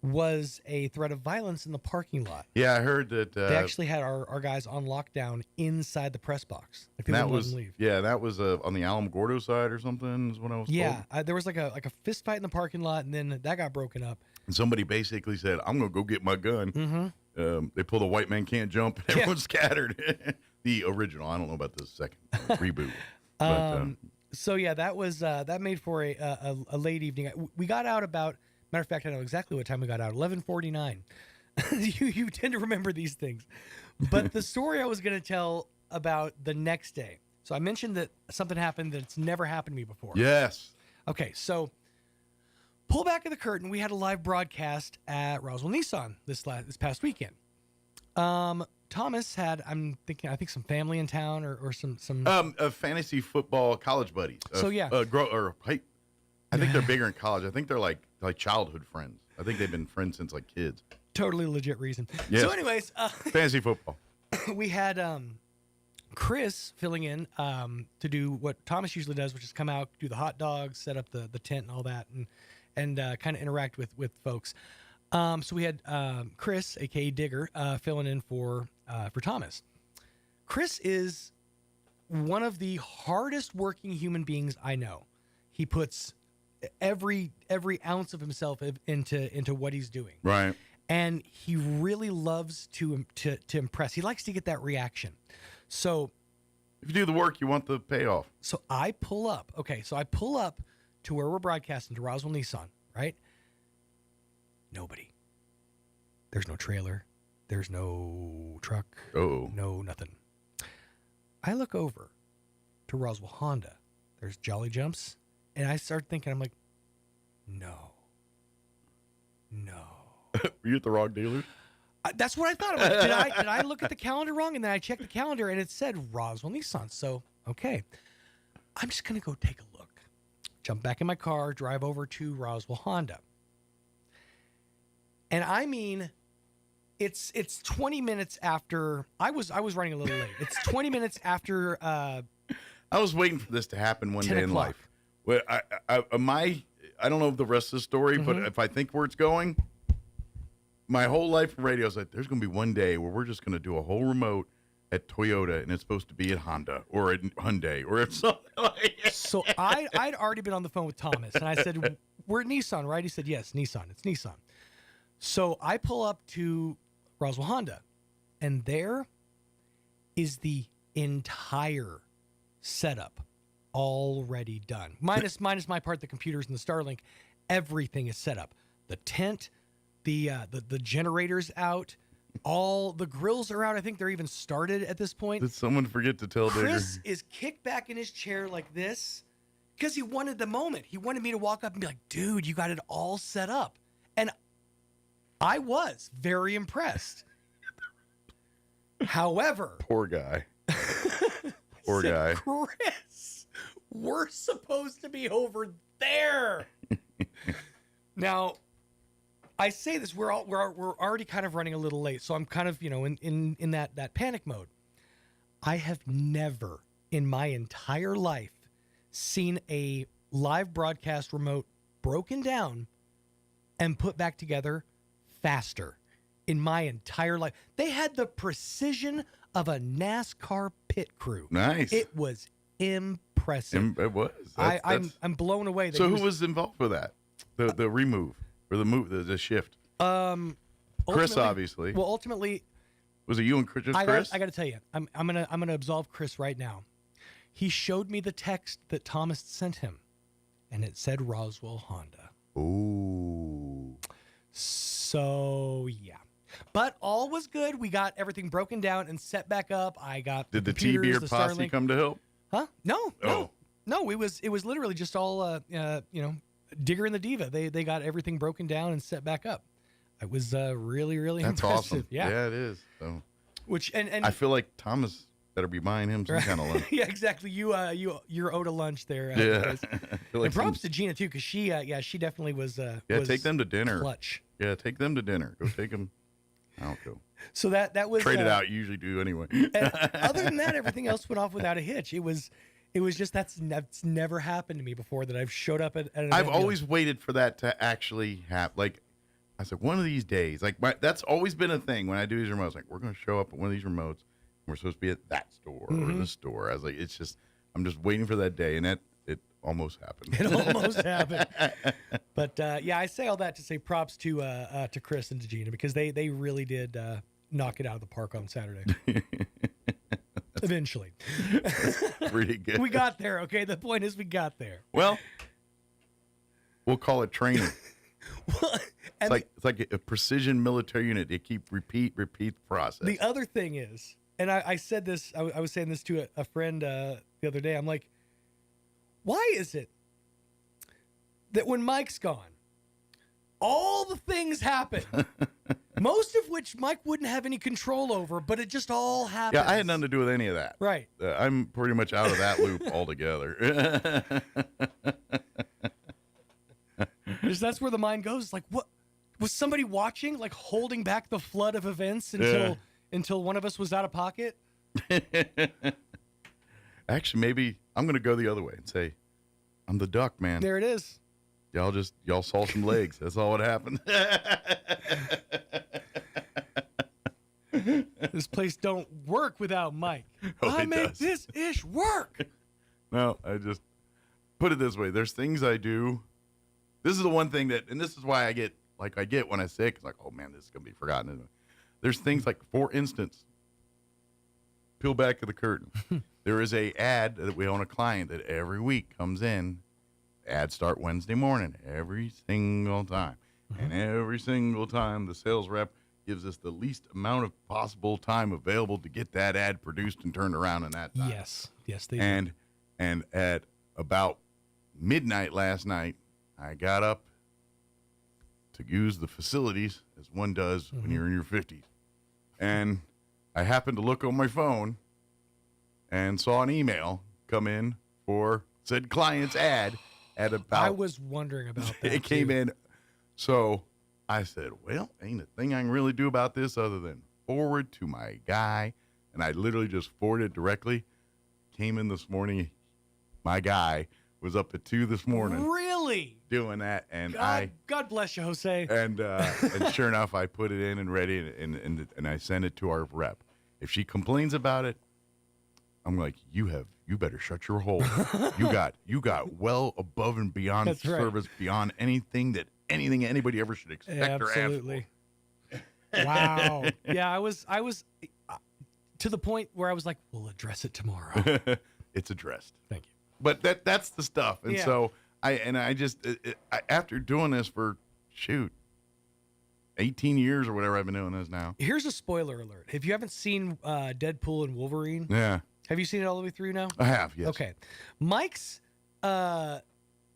was a threat of violence in the parking lot. Yeah, I heard that they actually had our guys on lockdown inside the press box. Like they wouldn't let them leave. Yeah, that was on the Alamogordo side or something is what I was told. There was like a fist fight in the parking lot, and then that got broken up. And somebody basically said, I'm going to go get my gun. They pulled a white man can't jump, and everyone's scattered. The original. I don't know about the second reboot. So, yeah, that was that made for a late evening. We got out about, matter of fact, I know exactly what time we got out, 11:49. You tend to remember these things. But the story I was going to tell about the next day. So I mentioned that something happened that's never happened to me before. Yes. Okay, so pull back of the curtain. We had a live broadcast at Roswell Nissan this past weekend. Thomas had, I think some family in town or some fantasy football college buddies. I think they're bigger in college. I think they're like childhood friends. I think they've been friends since like kids. Totally legit reason. Yes. So anyways, fantasy football. We had Chris filling in to do what Thomas usually does, which is come out, do the hot dogs, set up the tent and all that, and kind of interact with folks. So we had Chris, aka Digger, filling in for Thomas. Chris is one of the hardest working human beings I know. He puts every ounce of himself into what he's doing. Right. And he really loves to impress. He likes to get that reaction. So if you do the work, you want the payoff. So I pull up. Okay, so I pull up to where we're broadcasting to Roswell Nissan. right? Nobody. There's no trailer. There's no truck. Oh. No nothing. I look over to Roswell Honda. There's Jolly Jumps. And I start thinking, I'm like, no. Were you at the wrong dealer? That's what I thought. I'm like, did I look at the calendar wrong? And then I checked the calendar and it said Roswell Nissan. So, okay. I'm just going to go take a look. Jump back in my car, drive over to Roswell Honda. And I mean, it's 20 minutes after I was running a little late. It's 20 minutes after I was waiting for this to happen one 10 day in o'clock. life. Well, I don't know the rest of the story, but if I think where it's going, my whole life in radio is like, there's going to be one day where we're just going to do a whole remote at Toyota, and it's supposed to be at Honda or at Hyundai or at something like that. So I'd already been on the phone with Thomas, and I said, we're at Nissan, right? He said, yes, Nissan. It's Nissan. So I pull up to Roswell Honda, and there is the entire setup already done. Minus my part, the computers and the Starlink. Everything is set up. The tent, the generators out, all the grills are out. I think they're even started at this point. Did someone forget to tell Digger? Chris is kicked back in his chair like this because he wanted the moment. He wanted me to walk up and be like, dude, you got it all set up. And I was very impressed. However, Poor guy. Poor guy. Chris, we're supposed to be over there. Now, I say this, we're already kind of running a little late, so I'm kind of, in that panic mode. I have never in my entire life seen a live broadcast remote broken down and put back together faster in my entire life. They had the precision of a NASCAR pit crew. Nice. It was impressive. It was. I'm blown away. So who was involved with that? The remove or the move, the shift? Chris, obviously. Well, ultimately, was it you and Chris? Chris? I got to tell you, I'm gonna absolve Chris right now. He showed me the text that Thomas sent him, and it said Roswell Honda. Ooh. So yeah, but all was good. We got everything broken down and set back up. I got Did the TB or posse Starlink. come to help? Huh? No. It was literally just all Digger and the Diva. They got everything broken down and set back up. It was really That's impressive. awesome. Yeah, it is. So. Which and I feel like Thomas better be buying him some kind of lunch. Yeah, exactly. You're owed a lunch there. Yeah. And props to Gina too, because she definitely was. Was take them to dinner. Clutch. Yeah, take them to dinner. Go take them. I'll go. So that was trade it out. You usually do anyway. Other than that, everything else went off without a hitch. It was just that's never happened to me before that I've showed up at an I've event always waited for that to actually happen. Like I said, one of these days, that's always been a thing when I do these remotes. Like we're going to show up at one of these remotes. We're supposed to be at that store or this store. I was like, I'm just waiting for that day, and it almost happened. It almost happened. But I say all that to say props to Chris and to Gina because they really did knock it out of the park on Saturday. Eventually. Pretty good. We got there, okay? The point is we got there. Well, we'll call it training. It's like a precision military unit. They keep repeat the process. The other thing is, and I said this, I was saying this to a friend the other day. I'm like, why is it that when Mike's gone, all the things happen, most of which Mike wouldn't have any control over, but it just all happens? Yeah, I had nothing to do with any of that. Right. I'm pretty much out of that loop altogether. That's where the mind goes. Like, what was somebody watching? Like holding back the flood of events until one of us was out of pocket? Actually, maybe I'm going to go the other way and say, I'm the duck, man. There it is. Y'all saw some legs. That's all what happened. This place don't work without Mike. I make this ish work. No, I just put it this way. There's things I do. This is the one thing and this is why I get when I say it, 'cause like, oh man, this is going to be forgotten. There's things like, for instance, peel back of the curtain. There is a ad that we own a client that every week comes in ads start Wednesday morning every single time. And every single time the sales rep gives us the least amount of possible time available to get that ad produced and turned around in that time. Yes, they do. And at about midnight last night, I got up to use the facilities, as one does when you're in your 50s. And I happened to look on my phone and saw an email come in for said client's ad at about... I was wondering about that, It came in. So I said, well, ain't a thing I can really do about this other than forward to my guy. And I literally just forwarded directly. Came in this morning. My guy was up at 2 this morning. Really? Doing that. And God bless you, Jose. And sure enough, I put it in and ready, and I sent it to our rep. If she complains about it, I'm like, you better shut your hole. You got well above and beyond service, beyond anything anybody ever should expect or ask for. Wow. Yeah, I was to the point where I was like, we'll address it tomorrow. It's addressed. Thank you. But that's the stuff. And so I just after doing this for 18 years or whatever I've been doing this now. Here's a spoiler alert. If you haven't seen Deadpool and Wolverine, have you seen it all the way through now? I have, yes. Okay. Mike's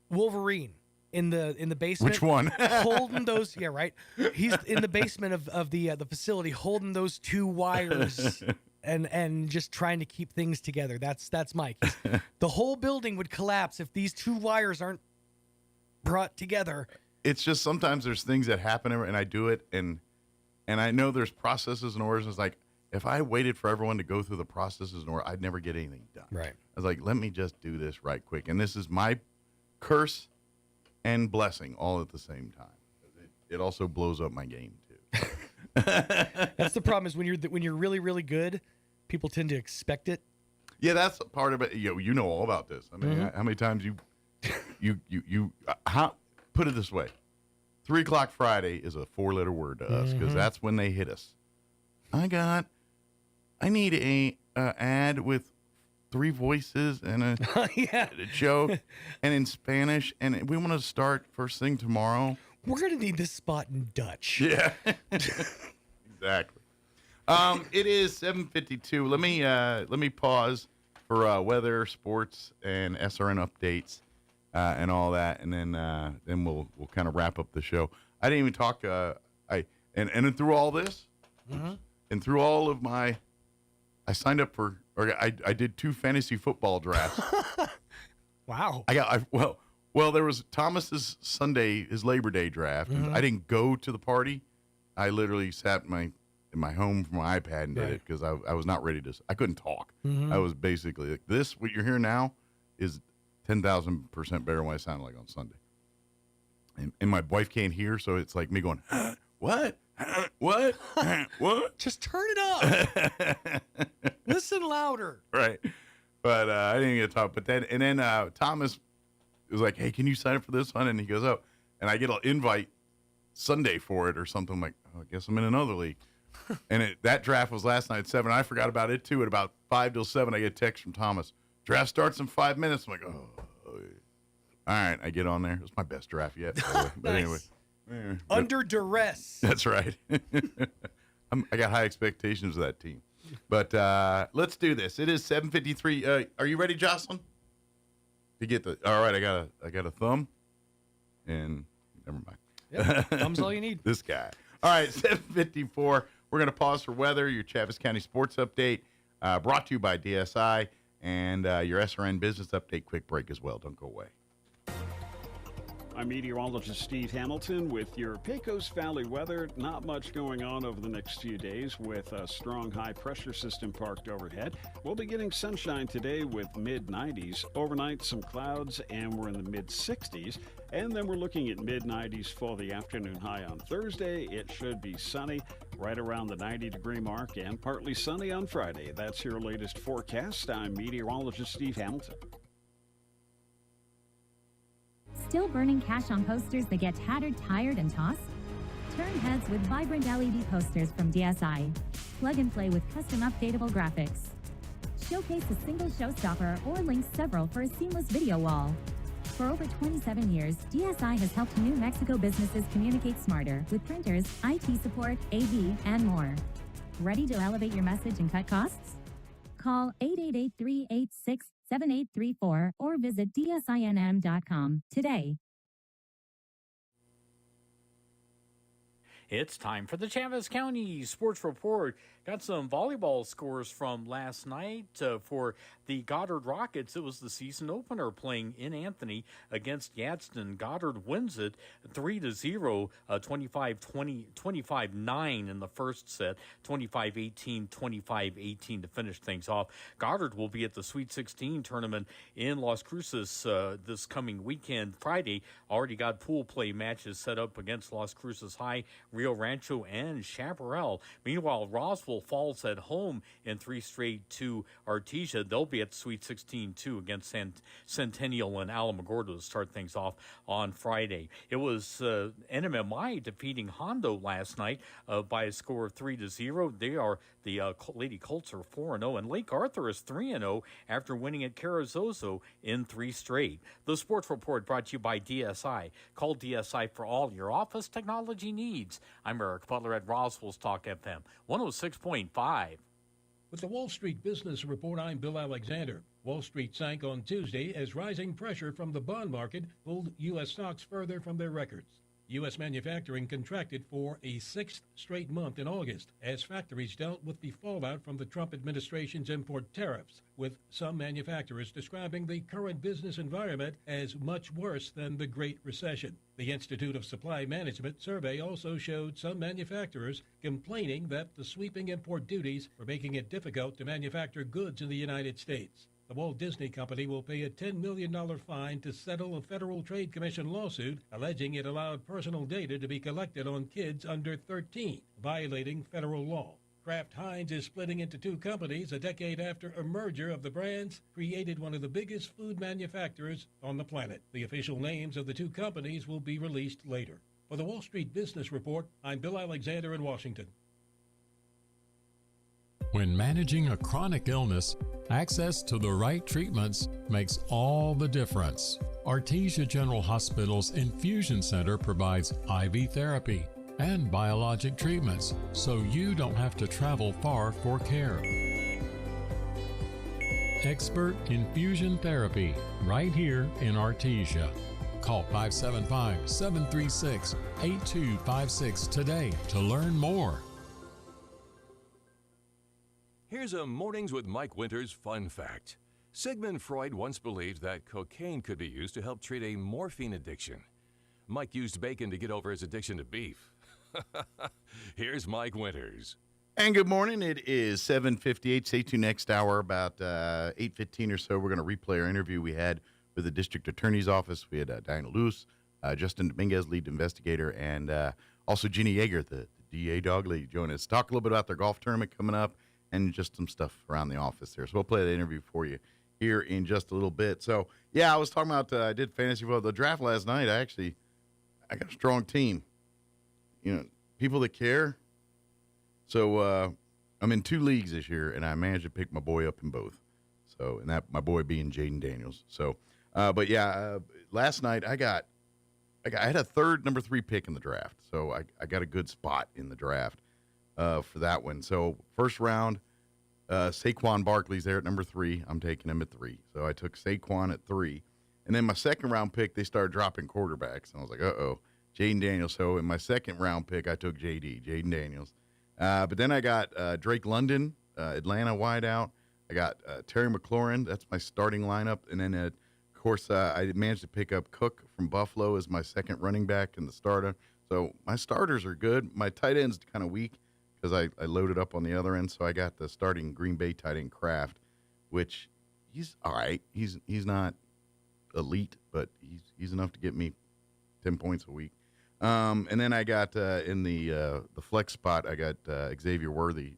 Wolverine in the basement. Which one? Holding those, yeah, right. He's in the basement of the facility, holding those 2 wires and just trying to keep things together. That's Mike. The whole building would collapse if these 2 wires aren't brought together. It's just sometimes there's things that happen and I do it and I know there's processes and orders. It's like if I waited for everyone to go through the processes and orders, I'd never get anything done. Right. I was like, let me just do this right quick. And this is my curse and blessing all at the same time. It also blows up my game too. That's the problem is when you're really, really good, people tend to expect it. Yeah, that's part of it. You know all about this. I mean, how many times how put it this way, 3 o'clock Friday is a 4-letter word to us because that's when they hit us. I need a ad with 3 voices and a joke and in Spanish, and we want to start first thing tomorrow. We're gonna need this spot in Dutch. Yeah, exactly. It is 7:52. Let me pause for weather, sports, and SRN updates and all that, and then we'll kind of wrap up the show. I didn't even talk. And through all this, and through all of my, I signed up for. Or I did 2 fantasy football drafts. Wow. Well, there was Thomas's Sunday, his Labor Day draft. I didn't go to the party. I literally sat in my home from my iPad and did it because I was not ready to. I couldn't talk. I was basically like, this. What you're hearing now is 10,000% better than what I sounded like on Sunday. And my wife can't hear, so it's like me going, what? What? What? Just turn it up. Listen louder. Right. But I didn't get to talk. But then Thomas was like, hey, can you sign up for this one? And he goes, oh. And I get an invite Sunday for it or something. I'm like, oh, I guess I'm in another league. And that draft was last night at 7. I forgot about it, too. At about 5 till 7, I get a text from Thomas. Draft starts in 5 minutes. I'm like, oh. All right. I get on there. It was my best draft yet. But nice. Anyway. Under duress. That's right. I got high expectations of that team. But let's do this. It is 7:53. Are you ready, Jocelyn? To get the all right, I got a thumb. And never mind. Yep, thumb's all you need. This guy. All right, 7:54. We're going to pause for weather, your Chavis County sports update, brought to you by DSI, and your SRN business update. Quick break as well. Don't go away. I'm meteorologist Steve Hamilton with your Pecos Valley weather. Not much going on over the next few days with a strong high-pressure system parked overhead. We'll be getting sunshine today with mid-90s. Overnight, some clouds, and we're in the mid-60s. And then we're looking at mid-90s for the afternoon high on Thursday. It should be sunny right around the 90-degree mark and partly sunny on Friday. That's your latest forecast. I'm meteorologist Steve Hamilton. Still burning cash on posters that get tattered, tired, and tossed? Turn heads with vibrant LED posters from DSI. Plug and play with custom updatable graphics. Showcase a single showstopper or link several for a seamless video wall. For over 27 years, DSI has helped New Mexico businesses communicate smarter with printers, IT support, AV, and more. Ready to elevate your message and cut costs? Call 888-386-7834 or visit dsinm.com today. It's time for the Chaves County Sports Report. Got some volleyball scores from last night for the Goddard Rockets. It was the season opener playing in Anthony against Gadsden. Goddard wins it 3-0, 25-9 in the first set, 25-18, 25-18 to finish things off. Goddard will be at the Sweet 16 tournament in Las Cruces this coming weekend, Friday. Already got pool play matches set up against Las Cruces High, Rio Rancho, and Chaparral. Meanwhile, Roswell falls at home in 3 straight to Artesia. They'll be at Sweet 16 too against Centennial and Alamogordo to start things off on Friday. It was NMMI defeating Hondo last night by a score of 3-0. They are the Lady Colts are 4-0, and Lake Arthur is 3-0 after winning at Carrizozo in 3 straight. The Sports Report brought to you by DSI. Call DSI for all your office technology needs. I'm Eric Butler at Roswell's Talk FM 106.5. With the Wall Street Business Report, I'm Bill Alexander. Wall Street sank on Tuesday as rising pressure from the bond market pulled U.S. stocks further from their records. U.S. manufacturing contracted for a 6th straight month in August as factories dealt with the fallout from the Trump administration's import tariffs, with some manufacturers describing the current business environment as much worse than the Great Recession. The Institute of Supply Management survey also showed some manufacturers complaining that the sweeping import duties were making it difficult to manufacture goods in the United States. The Walt Disney Company will pay a $10 million fine to settle a Federal Trade Commission lawsuit alleging it allowed personal data to be collected on kids under 13, violating federal law. Kraft Heinz is splitting into 2 companies a decade after a merger of the brands created one of the biggest food manufacturers on the planet. The official names of the 2 companies will be released later. For the Wall Street Business Report, I'm Bill Alexander in Washington. When managing a chronic illness, access to the right treatments makes all the difference. Artesia General Hospital's Infusion Center provides IV therapy and biologic treatments, so you don't have to travel far for care. Expert infusion therapy right here in Artesia. Call 575-736-8256 today to learn more. Here's a Mornings with Mike Winters fun fact. Sigmund Freud once believed that cocaine could be used to help treat a morphine addiction. Mike used bacon to get over his addiction to beef. Here's Mike Winters. And good morning. It is 7:58. Stay tuned next hour about 8:15 or so. We're going to replay our interview we had with the district attorney's office. We had Diana Luce, Justin Dominguez, lead investigator, and also Ginny Yeager, the DA dog lady, join us. Talk a little bit about their golf tournament coming up and just some stuff around the office there. So we'll play that interview for you here in just a little bit. So, yeah, I was talking about I did fantasy football. The draft last night, I got a strong team. You know, people that care. So I'm in 2 leagues this year, and I managed to pick my boy up in both. So, and that my boy being Jaden Daniels. So, but yeah, last night I had a number 3 pick in the draft. So I got a good spot in the draft for that one. So first round, Saquon Barkley's there at number 3. I'm taking him at 3. So I took Saquon at 3. And then my second round pick, they started dropping quarterbacks. And I was like, uh-oh, Jaden Daniels. So in my second round pick, I took Jaden Daniels. But then I got Drake London, Atlanta wideout. I got Terry McLaurin. That's my starting lineup. And then, of course, I managed to pick up Cook from Buffalo as my second running back in the starter. So my starters are good. My tight end's kind of weak because I loaded up on the other end. So I got the starting Green Bay tight end Kraft, which he's all right. He's not elite, but he's enough to get me 10 points a week. And then I got in the flex spot, I got Xavier Worthy,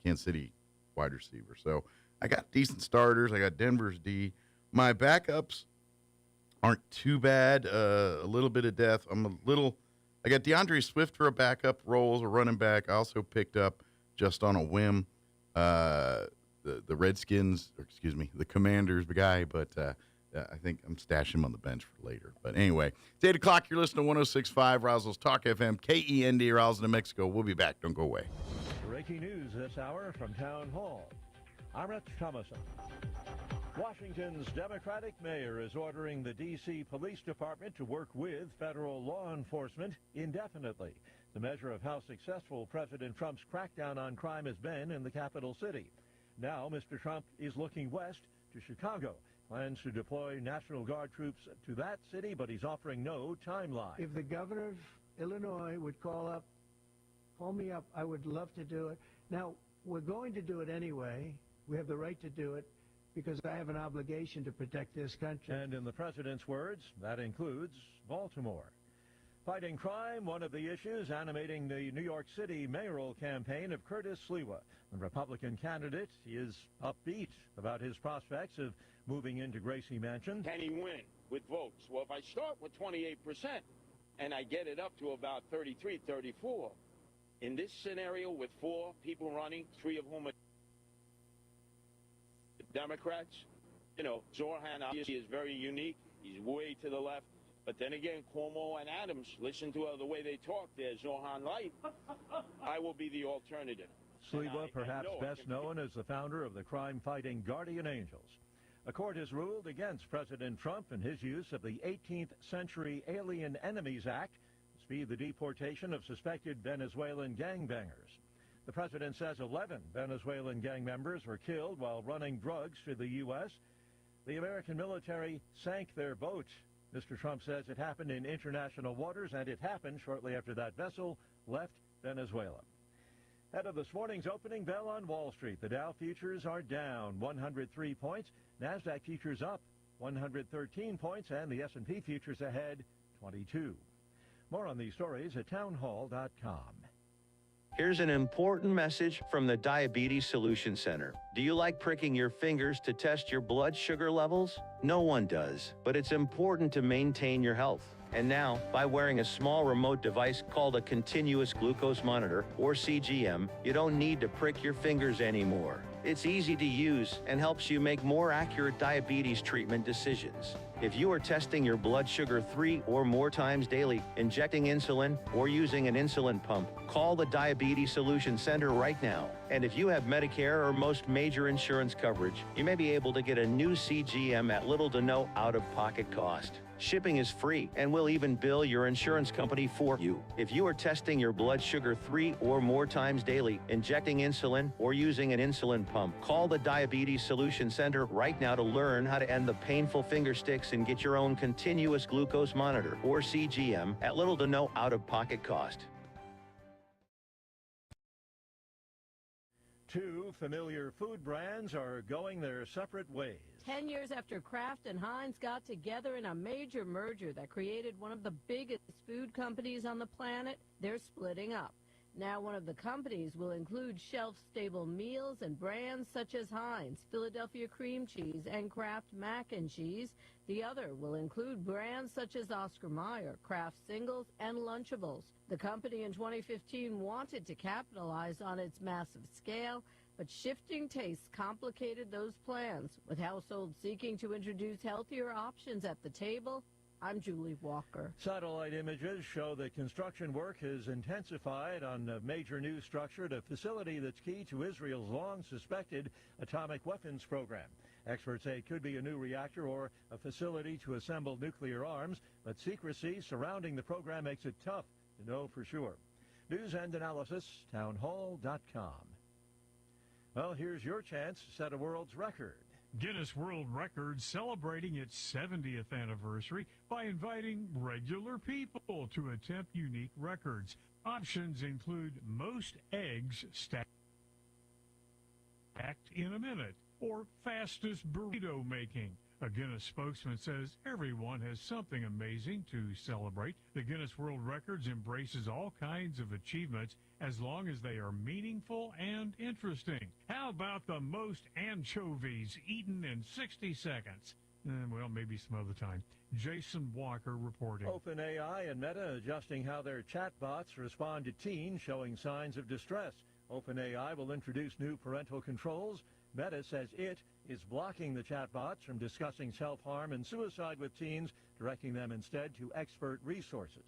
Kansas City wide receiver. So I got decent starters. I got Denver's D. My backups aren't too bad. A little bit of depth. I got DeAndre Swift for a backup role as a running back. I also picked up just on a whim the Redskins, or excuse me, the Commanders, the guy, but I think I'm stashing him on the bench for later. But anyway, it's 8 o'clock. You're listening to 106.5 Roswell's Talk FM, KEND, Roswell, New Mexico. We'll be back. Don't go away. Breaking news this hour from Town Hall. I'm Rich Thomason. Washington's Democratic mayor is ordering the D.C. Police Department to work with federal law enforcement indefinitely. The measure of how successful President Trump's crackdown on crime has been in the capital city. Now, Mr. Trump is looking west to Chicago. Plans to deploy National Guard troops to that city, but he's offering no timeline. If the governor of Illinois would call me up, I would love to do it. Now, we're going to do it anyway. We have the right to do it because I have an obligation to protect this country. And in the president's words, that includes Baltimore. Fighting crime, one of the issues animating the New York City mayoral campaign of Curtis Sliwa. The Republican candidate is upbeat about his prospects of moving into Gracie Mansion. Can he win with votes? Well, if I start with 28% and I get it up to about 33, 34, in this scenario with 4 people running, 3 of whom are Democrats, you know, Zorhan obviously is very unique. He's way to the left. But then again, Cuomo and Adams, listen to the way they talk there, Zorhan Light. I will be the alternative. Sliwa, perhaps best known as the founder of the crime-fighting Guardian Angels. A court has ruled against President Trump and his use of the 18th Century Alien Enemies Act to speed the deportation of suspected Venezuelan gangbangers. The president says 11 Venezuelan gang members were killed while running drugs through the U.S. The American military sank their boat. Mr. Trump says it happened in international waters, and it happened shortly after that vessel left Venezuela. Ahead of this morning's opening bell on Wall Street, the Dow futures are down 103 points. NASDAQ futures up 113 points, and the S&P futures ahead 22. More on these stories at townhall.com. Here's an important message from the Diabetes Solution Center. Do you like pricking your fingers to test your blood sugar levels? No one does, but it's important to maintain your health. And now, by wearing a small remote device called a continuous glucose monitor, or CGM, you don't need to prick your fingers anymore. It's easy to use and helps you make more accurate diabetes treatment decisions. If you are testing your blood sugar 3 or more times daily, injecting insulin, or using an insulin pump, call the Diabetes Solution Center right now. And if you have Medicare or most major insurance coverage, you may be able to get a new CGM at little to no out-of-pocket cost. Shipping is free, and we'll even bill your insurance company for you. If you are testing your blood sugar 3 or more times daily, injecting insulin, or using an insulin pump, call the Diabetes Solution Center right now to learn how to end the painful finger sticks and get your own continuous glucose monitor, or CGM, at little to no out-of-pocket cost. Two familiar food brands are going their separate ways. 10 years after Kraft and Heinz got together in a major merger that created one of the biggest food companies on the planet, they're splitting up. Now one of the companies will include shelf-stable meals and brands such as Heinz, Philadelphia cream cheese, and Kraft mac and cheese. The other will include brands such as Oscar Mayer, Kraft Singles, and Lunchables. The company in 2015 wanted to capitalize on its massive scale, but shifting tastes complicated those plans. With households seeking to introduce healthier options at the table, I'm Julie Walker. Satellite images show that construction work has intensified on a major new structure at a facility that's key to Israel's long-suspected atomic weapons program. Experts say it could be a new reactor or a facility to assemble nuclear arms, but secrecy surrounding the program makes it tough to know for sure. News and analysis, townhall.com. Well, here's your chance to set a world's record. Guinness World Records celebrating its 70th anniversary by inviting regular people to attempt unique records. Options include most eggs stacked in a minute or fastest burrito making. A Guinness spokesman says everyone has something amazing to celebrate. The Guinness World Records embraces all kinds of achievements as long as they are meaningful and interesting. How about the most anchovies eaten in 60 seconds? Well, maybe some other time. Jason Walker reporting. OpenAI and Meta adjusting how their chatbots respond to teens showing signs of distress. OpenAI will introduce new parental controls Meta says it is blocking the chatbots from discussing self-harm and suicide with teens, directing them instead to expert resources.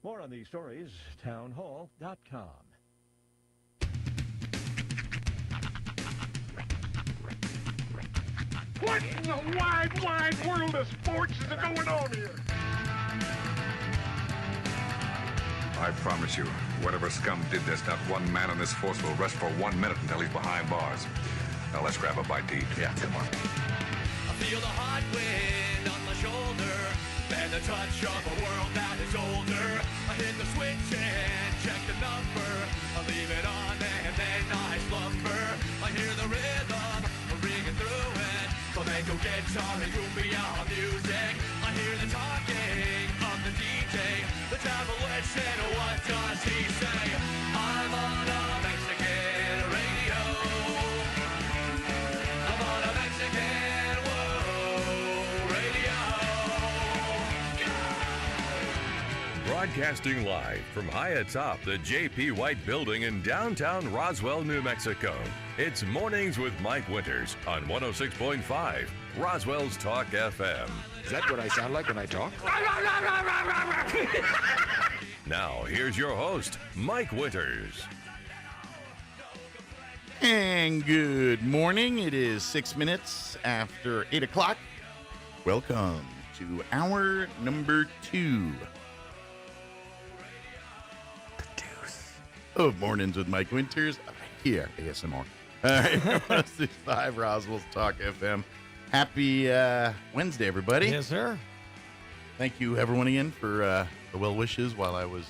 More on these stories, townhall.com. What in the wide, wide world of sports is going on here? I promise you, whatever scum did this, not one man in this force will rest for 1 minute until he's behind bars. Now let's grab a bite to eat. Yeah, come on. I feel the hot wind on my shoulder and the touch of a world that is older. I hit the switch and check the number. I leave it on and then I slumber. I hear the rhythm ringing through it. Flamenco guitar and cumbia music. I hear the talking of the DJ. The demolition, what does he say? I'm on a Mexican radio. I'm on a Mexican radio. Broadcasting live from high atop the J.P. White Building in downtown Roswell, New Mexico. It's Mornings with Mike Winters on 106.5 Roswell's Talk FM. Is that what I sound like when I talk? Now, here's your host, Mike Winters. And good morning. It is 6 minutes after 8 o'clock. Welcome to hour number 2 of Mornings with Mike Winters. Here, ASMR. All right, 106.5 Roswell's Talk FM. Happy Wednesday, everybody. Yes, sir. Thank you, everyone, again, for the well wishes while I was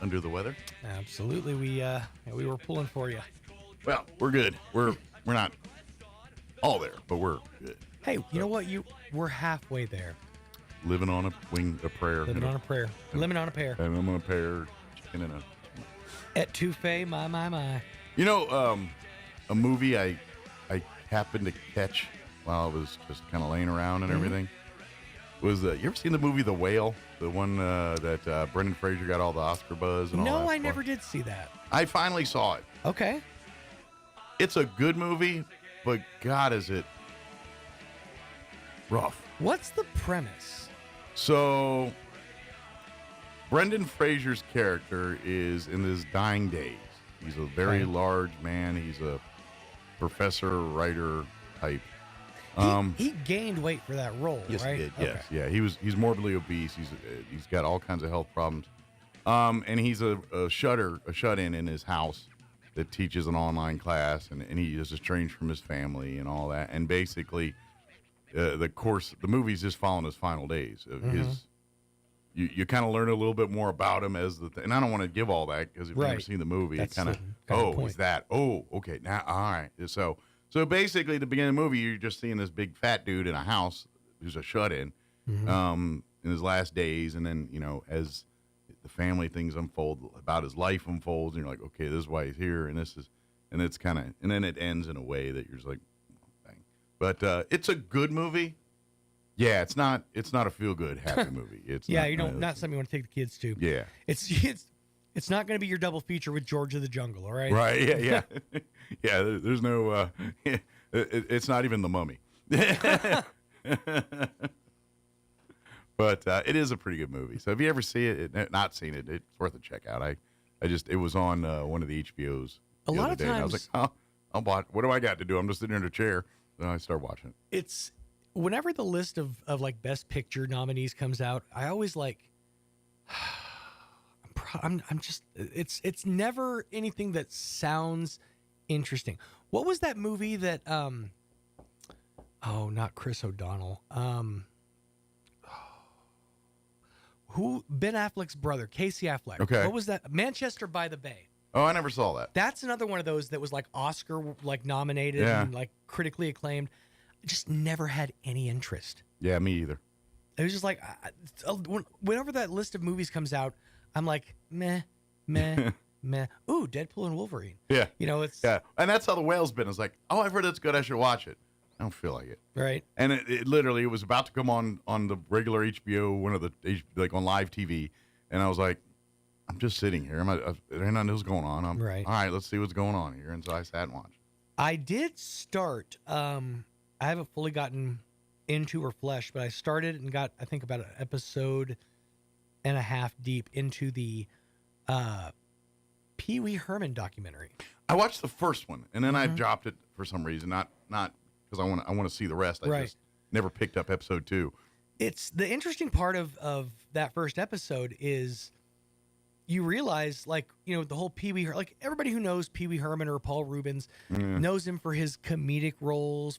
under the weather. Absolutely. We were pulling for you. Well, we're good. We're not all there, but we're good. Hey, you know what? We're halfway there. Living on a wing, a prayer. Living on a prayer. Living on a pear. And I'm on a pear, chicken and a... Etouffee, my. You know, a movie I happened to catch while I was just kind of laying around and everything was, you ever seen the movie The Whale? The one that Brendan Fraser got all the Oscar buzz and all that? No, I never did see that. I finally saw it. Okay. It's a good movie, but God, is it rough. What's the premise? So, Brendan Fraser's character is in his dying days. He's a very large man. He's a professor, writer type. He gained weight for that role, yes, right? He did. Yes, yeah. He's morbidly obese. He's got all kinds of health problems. And he's a shut-in in his house that teaches an online class, and he is estranged from his family and all that. And basically, the movie's just following his final days of his. You kind of learn a little bit more about him as and I don't want to give all that because if you've never seen the movie, it kind of is that okay now all right so basically at the beginning of the movie you're just seeing this big fat dude in a house who's a shut-in in his last days, and then as the family things unfold about his life unfolds, and you're like, okay, this is why he's here, and it's kind of, and then it ends in a way that you're just like, dang. But it's a good movie. Yeah, it's not a feel-good happy movie. It's not something you want to take the kids to. Yeah, it's not going to be your double feature with George of the Jungle, all right? Right. Yeah. Yeah. There's no. It's not even The Mummy. But it is a pretty good movie. So if you ever see it, not seen it, it's worth a check out. It was on one of the HBOs the other day, and I was like, oh, I'll watch. What do I got to do? I'm just sitting in a chair. Then I start watching it. It's. Whenever the list of like Best Picture nominees comes out, I always like. I'm just. It's never anything that sounds interesting. What was that movie that? Oh, not Chris O'Donnell. Who? Ben Affleck's brother, Casey Affleck. Okay. What was that? Manchester by the Bay. Oh, I never saw that. That's another one of those that was like Oscar nominated and like critically acclaimed. Just never had any interest. Yeah, me either. It was just like, whenever that list of movies comes out, I'm like, meh. Ooh, Deadpool and Wolverine. Yeah. It's... Yeah, and that's how The Whale's been. It's like, oh, I've heard it's good. I should watch it. I don't feel like it. Right. And it literally, it was about to come on the regular HBO, one of the, like on live TV, and I was like, I'm just sitting here. There ain't nothing else going on. Right. All right, let's see what's going on here. And so I sat and watched. I did start. I haven't fully gotten into or fleshed, but I started and got, I think, about an episode and a half deep into the Pee Wee Herman documentary. I watched the first one, and then I dropped it for some reason. Not because I want to see the rest. I just never picked up episode 2. It's the interesting part of that first episode is you realize, like, you know, the whole Pee Wee, like everybody who knows Pee Wee Herman or Paul Reubens knows him for his comedic roles,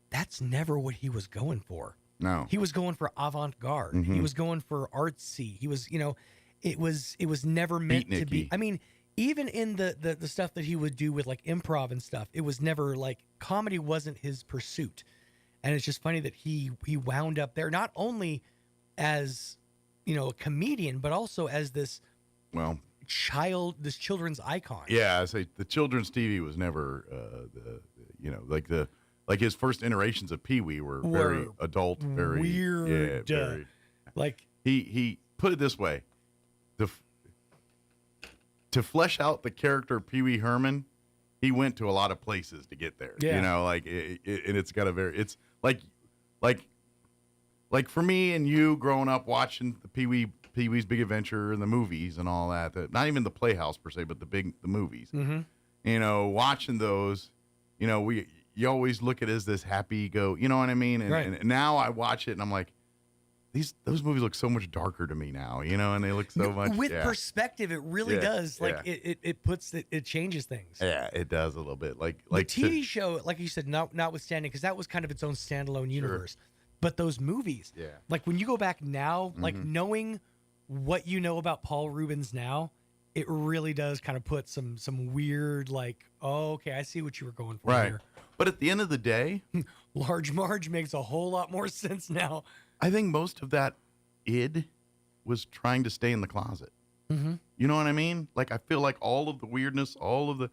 that's never what he was going for. No. He was going for avant-garde. He was going for artsy. He was, you know, it was never meant to be. I mean, even in the stuff that he would do with like improv and stuff, it was never like, comedy wasn't his pursuit. And it's just funny that he wound up there, not only as, you know, a comedian, but also as this children's icon. Yeah, I say the children's TV was never like his first iterations of Pee Wee were very adult, very weird. Yeah, very, like he put it this way, to flesh out the character Pee Wee Herman, he went to a lot of places to get there. Yeah. You know, like and it's got it's like for me and you growing up watching the Pee Wee's Big Adventure and the movies and all that, not even the Playhouse per se, but the movies. You know, watching those, you know, you always look at it as this happy go, you know what I mean? And now I watch it and I'm like, those movies look so much darker to me now, you know, and they look so much with perspective. It really does. Like it changes things. Yeah, it does a little bit. Like the TV show, like you said, notwithstanding, because that was kind of its own standalone universe. But those movies, like when you go back now, like knowing what you know about Paul Reubens now, it really does kind of put some weird, like, oh, okay, I see what you were going for here. But at the end of the day, Large Marge makes a whole lot more sense now. I think most of that id was trying to stay in the closet. You know what I mean? Like, I feel like all of the weirdness, all of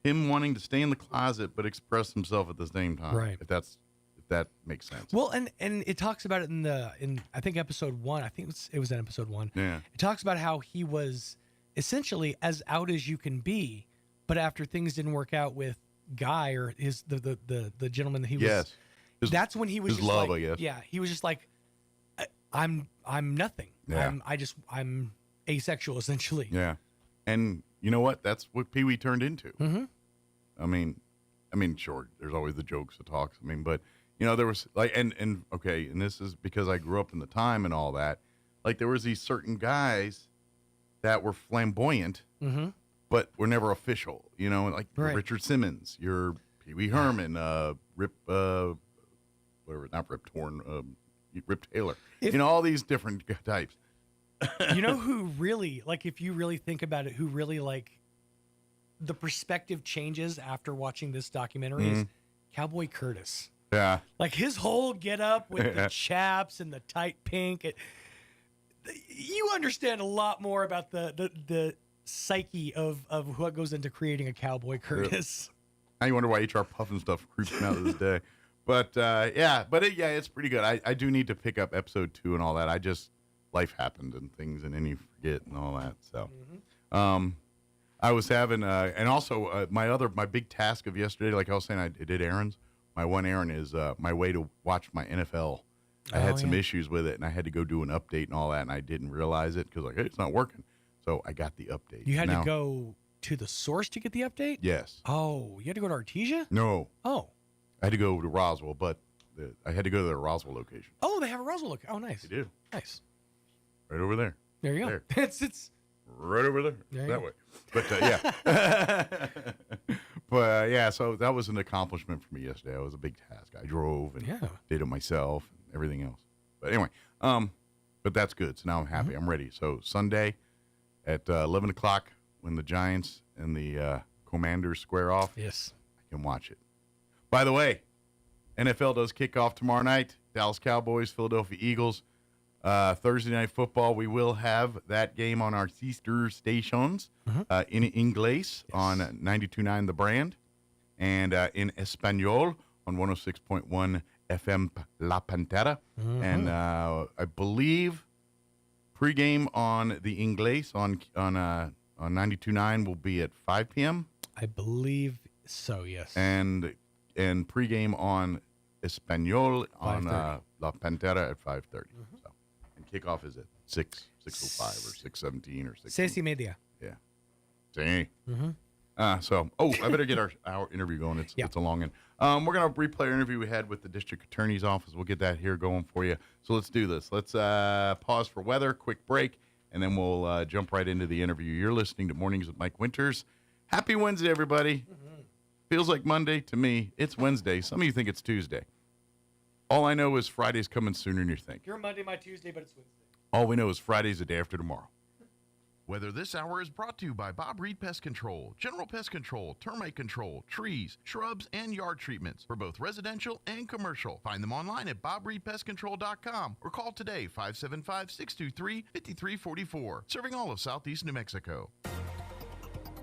him wanting to stay in the closet but express himself at the same time. Right. If that makes sense. Well, and it talks about it in I think episode 1. I think it was in episode 1. Yeah. It talks about how he was essentially as out as you can be, but after things didn't work out with Guy or the gentleman that he was. That's when he was his just love, like, I guess. Yeah, he was just like, I'm nothing. Yeah. I'm asexual essentially. Yeah. And you know what? That's what Pee Wee turned into. I mean, sure, there's always the jokes, the talks. I mean, but you know, there was like, and okay, and this is because I grew up in the time and all that. Like, there was these certain guys that were flamboyant, but were never official. You know, like Richard Simmons, your Pee Wee Herman, Rip Taylor. You know, all these different types. You know who really, like, if you really think about it, who really, like, the perspective changes after watching this documentary is Cowboy Curtis. Yeah. Like, his whole get up with the chaps and the tight pink. You understand a lot more about the psyche of what goes into creating a Cowboy Curtis. Now you wonder why HR Puffin stuff creeps me out to this day. But it's pretty good. I do need to pick up episode 2 and all that. Life happened and things, and then you forget and all that. So, I was having, and also my big task of yesterday, like I was saying, I did errands. My one errand is my way to watch my NFL. I had some issues with it, and I had to go do an update and all that, and I didn't realize it because, like, hey, it's not working. So I got the update. You had to go to the source to get the update? Yes. Oh, you had to go to Artesia? No. Oh. I had to go to Roswell, but I had to go to the Roswell location. Oh, they have a Roswell location. Oh, nice. They do. Nice. Right over there. There you go. It's right over there. That way. But yeah. So that was an accomplishment for me yesterday. It was a big task. I drove and did it myself and everything else. But anyway, but that's good. So now I'm happy. I'm ready. So Sunday at 11 o'clock when the Giants and the Commanders square off, yes, I can watch it. By the way, NFL does kick off tomorrow night. Dallas Cowboys, Philadelphia Eagles. Thursday Night Football, we will have that game on our sister stations in Inglés on 92.9 The Brand and in Espanol on 106.1 FM La Pantera. And I believe pregame on the Inglés on 92.9 will be at 5 p.m. I believe So, yes. And pregame on Espanol on La Pantera at 5:30. So, and kickoff is at 6:05 or 6:17 or 6. 6:30. Yeah. See. I better get our interview going. It's a long one. We're going to replay our interview we had with the district attorney's office. We'll get that here going for you. So let's do this. Let's pause for weather, quick break, and then we'll jump right into the interview. You're listening to Mornings with Mike Winters. Happy Wednesday, everybody. Feels like Monday to me. It's Wednesday. Some of you think it's Tuesday. All I know is Friday's coming sooner than you think. You're Monday, my Tuesday, but it's Wednesday. All we know is Friday's the day after tomorrow. Weather this hour is brought to you by Bob Reed Pest Control. General pest control, termite control, trees, shrubs, and yard treatments for both residential and commercial. Find them online at bobreedpestcontrol.com or call today 575-623-5344. Serving all of southeast New Mexico.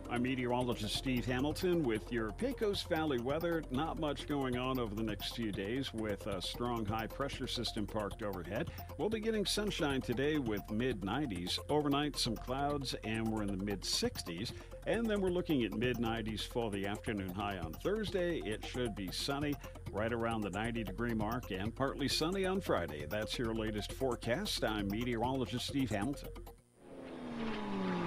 I'm meteorologist Steve Hamilton with your Pecos Valley weather. Not much going on over the next few days with a strong high pressure system parked overhead. We'll be getting sunshine today with mid-90s. Overnight, some clouds, and we're in the mid-60s. And then we're looking at mid-90s for the afternoon high on Thursday. It should be sunny right around the 90-degree mark and partly sunny on Friday. That's your latest forecast. I'm meteorologist Steve Hamilton.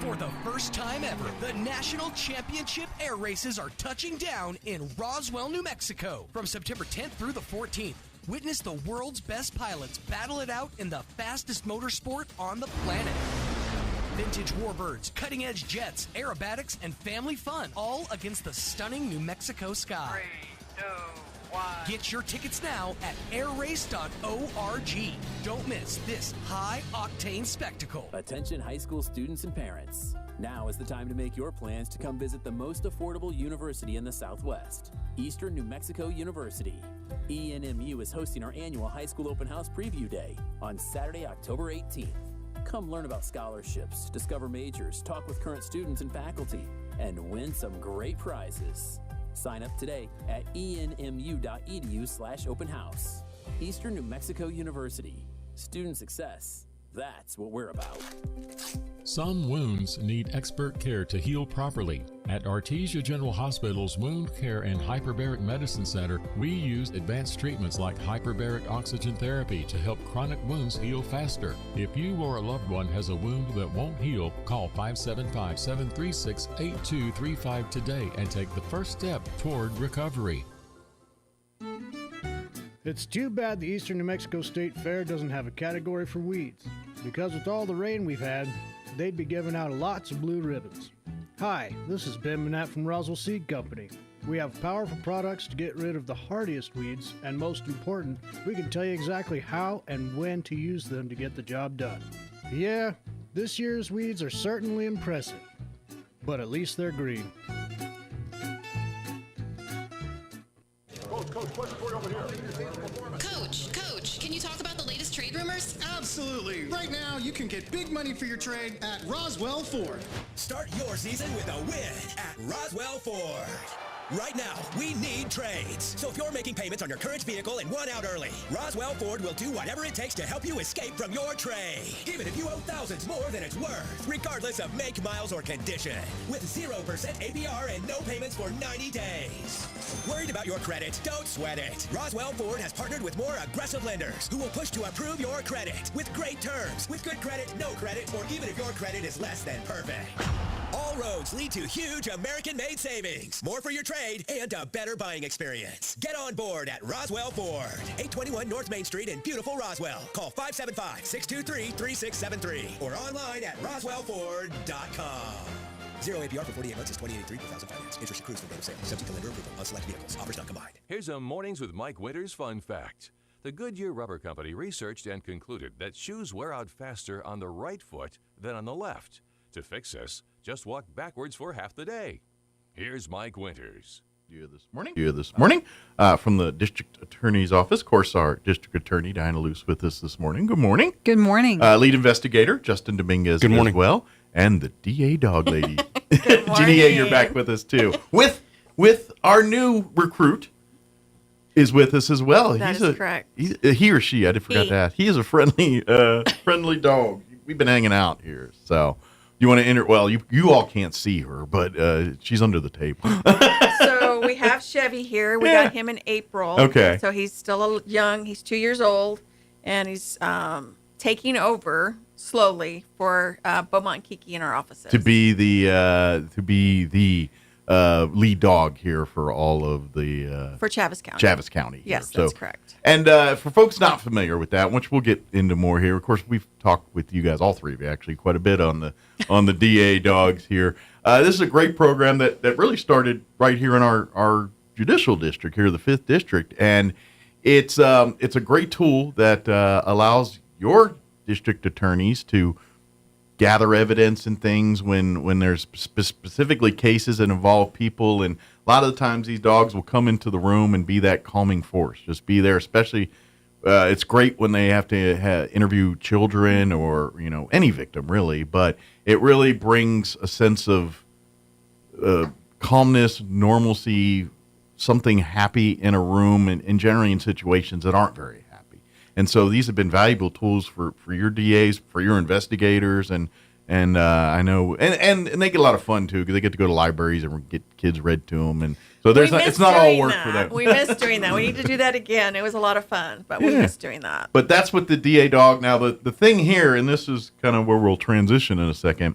For the first time ever, the National Championship Air Races are touching down in Roswell, New Mexico. From September 10th through the 14th, witness the world's best pilots battle it out in the fastest motorsport on the planet. Vintage warbirds, cutting-edge jets, aerobatics, and family fun, all against the stunning New Mexico sky. 3, 2, 1. Get your tickets now at airrace.org. Don't miss this high-octane spectacle. Attention high school students and parents. Now is the time to make your plans to come visit the most affordable university in the Southwest, Eastern New Mexico University. ENMU is hosting our annual high school open house preview day on Saturday, October 18th. Come learn about scholarships, discover majors, talk with current students and faculty, and win some great prizes. Sign up today at enmu.edu/open house. Eastern New Mexico University. Student success. That's what we're about. Some wounds need expert care to heal properly. At Artesia General Hospital's Wound Care and Hyperbaric Medicine Center, we use advanced treatments like hyperbaric oxygen therapy to help chronic wounds heal faster. If you or a loved one has a wound that won't heal, call 575-736-8235 today and take the first step toward recovery. It's too bad the Eastern New Mexico State Fair doesn't have a category for weeds, because with all the rain we've had, they'd be giving out lots of blue ribbons. Hi, this is Ben Manette from Roswell Seed Company. We have powerful products to get rid of the hardiest weeds, and most important, we can tell you exactly how and when to use them to get the job done. Yeah, this year's weeds are certainly impressive, but at least they're green. Coach, can you talk about the latest trade rumors? Absolutely. Right now, you can get big money for your trade at Roswell Ford. Start your season with a win at Roswell Ford. Right now, we need trades. So if you're making payments on your current vehicle and want out early, Roswell Ford will do whatever it takes to help you escape from your trade. Even if you owe thousands more than it's worth, regardless of make, miles, or condition. With 0% APR and no payments for 90 days. Worried about your credit? Don't sweat it. Roswell Ford has partnered with more aggressive lenders who will push to approve your credit with great terms, with good credit, no credit, or even if your credit is less than perfect. All roads lead to huge American-made savings, more for your trade, and a better buying experience. Get on board at Roswell Ford, 821 North Main Street in beautiful Roswell. Call 575-623-3673 or online at roswellford.com. 0 APR for 48 months is $28.83 per thousand finance. Interest accrues for date of sale. Subject to lender approval on select vehicles. Offers not combined. Here's a Mornings with Mike Winters fun fact. The Goodyear Rubber Company researched and concluded that shoes wear out faster on the right foot than on the left. To fix this, just walk backwards for half the day. Here's Mike Winters. Here this morning from the district attorney's office. Of course, our district attorney, Diana Luce, with us this morning. Good morning. Good morning. Lead investigator, Justin Dominguez. Good morning. As well. And the DA dog lady. Jeannie, you're back with us, too. With our new recruit is with us as well. That is correct. He or she, I forgot that. He is a friendly dog. We've been hanging out here, so... You want to enter? Well, you all can't see her, but she's under the table. So we Chevy here. We got him in April. Okay. So he's still young. He's 2 years old, and he's taking over slowly for Beaumont Kiki in our offices. To be the lead dog here for all of the for Chaves County. Chaves County. Yes, here. that's correct. And for folks not familiar with that, which we'll get into more here. Of course, we've talked with you guys, all three of you, actually, quite a bit on the DA dogs here. This is a great program that really started right here in our judicial district here, the 5th District, and it's a great tool that allows your district attorneys to gather evidence and things when there's specifically cases that involve people. And a lot of the times these dogs will come into the room and be that calming force, just be there. Especially it's great when they have to interview children or, any victim really, but it really brings a sense of calmness, normalcy, something happy in a room, and generally in situations that aren't very happy. And so these have been valuable tools for your DAs, for your investigators, and I know, and they get a lot of fun too, because they get to go to libraries and get kids read to them, and so it's not all work for them. We miss doing that. We need to do that again. It was a lot of fun, but we miss doing that. But that's what the DA dog. Now the thing here, and this is kind of where we'll transition in a second.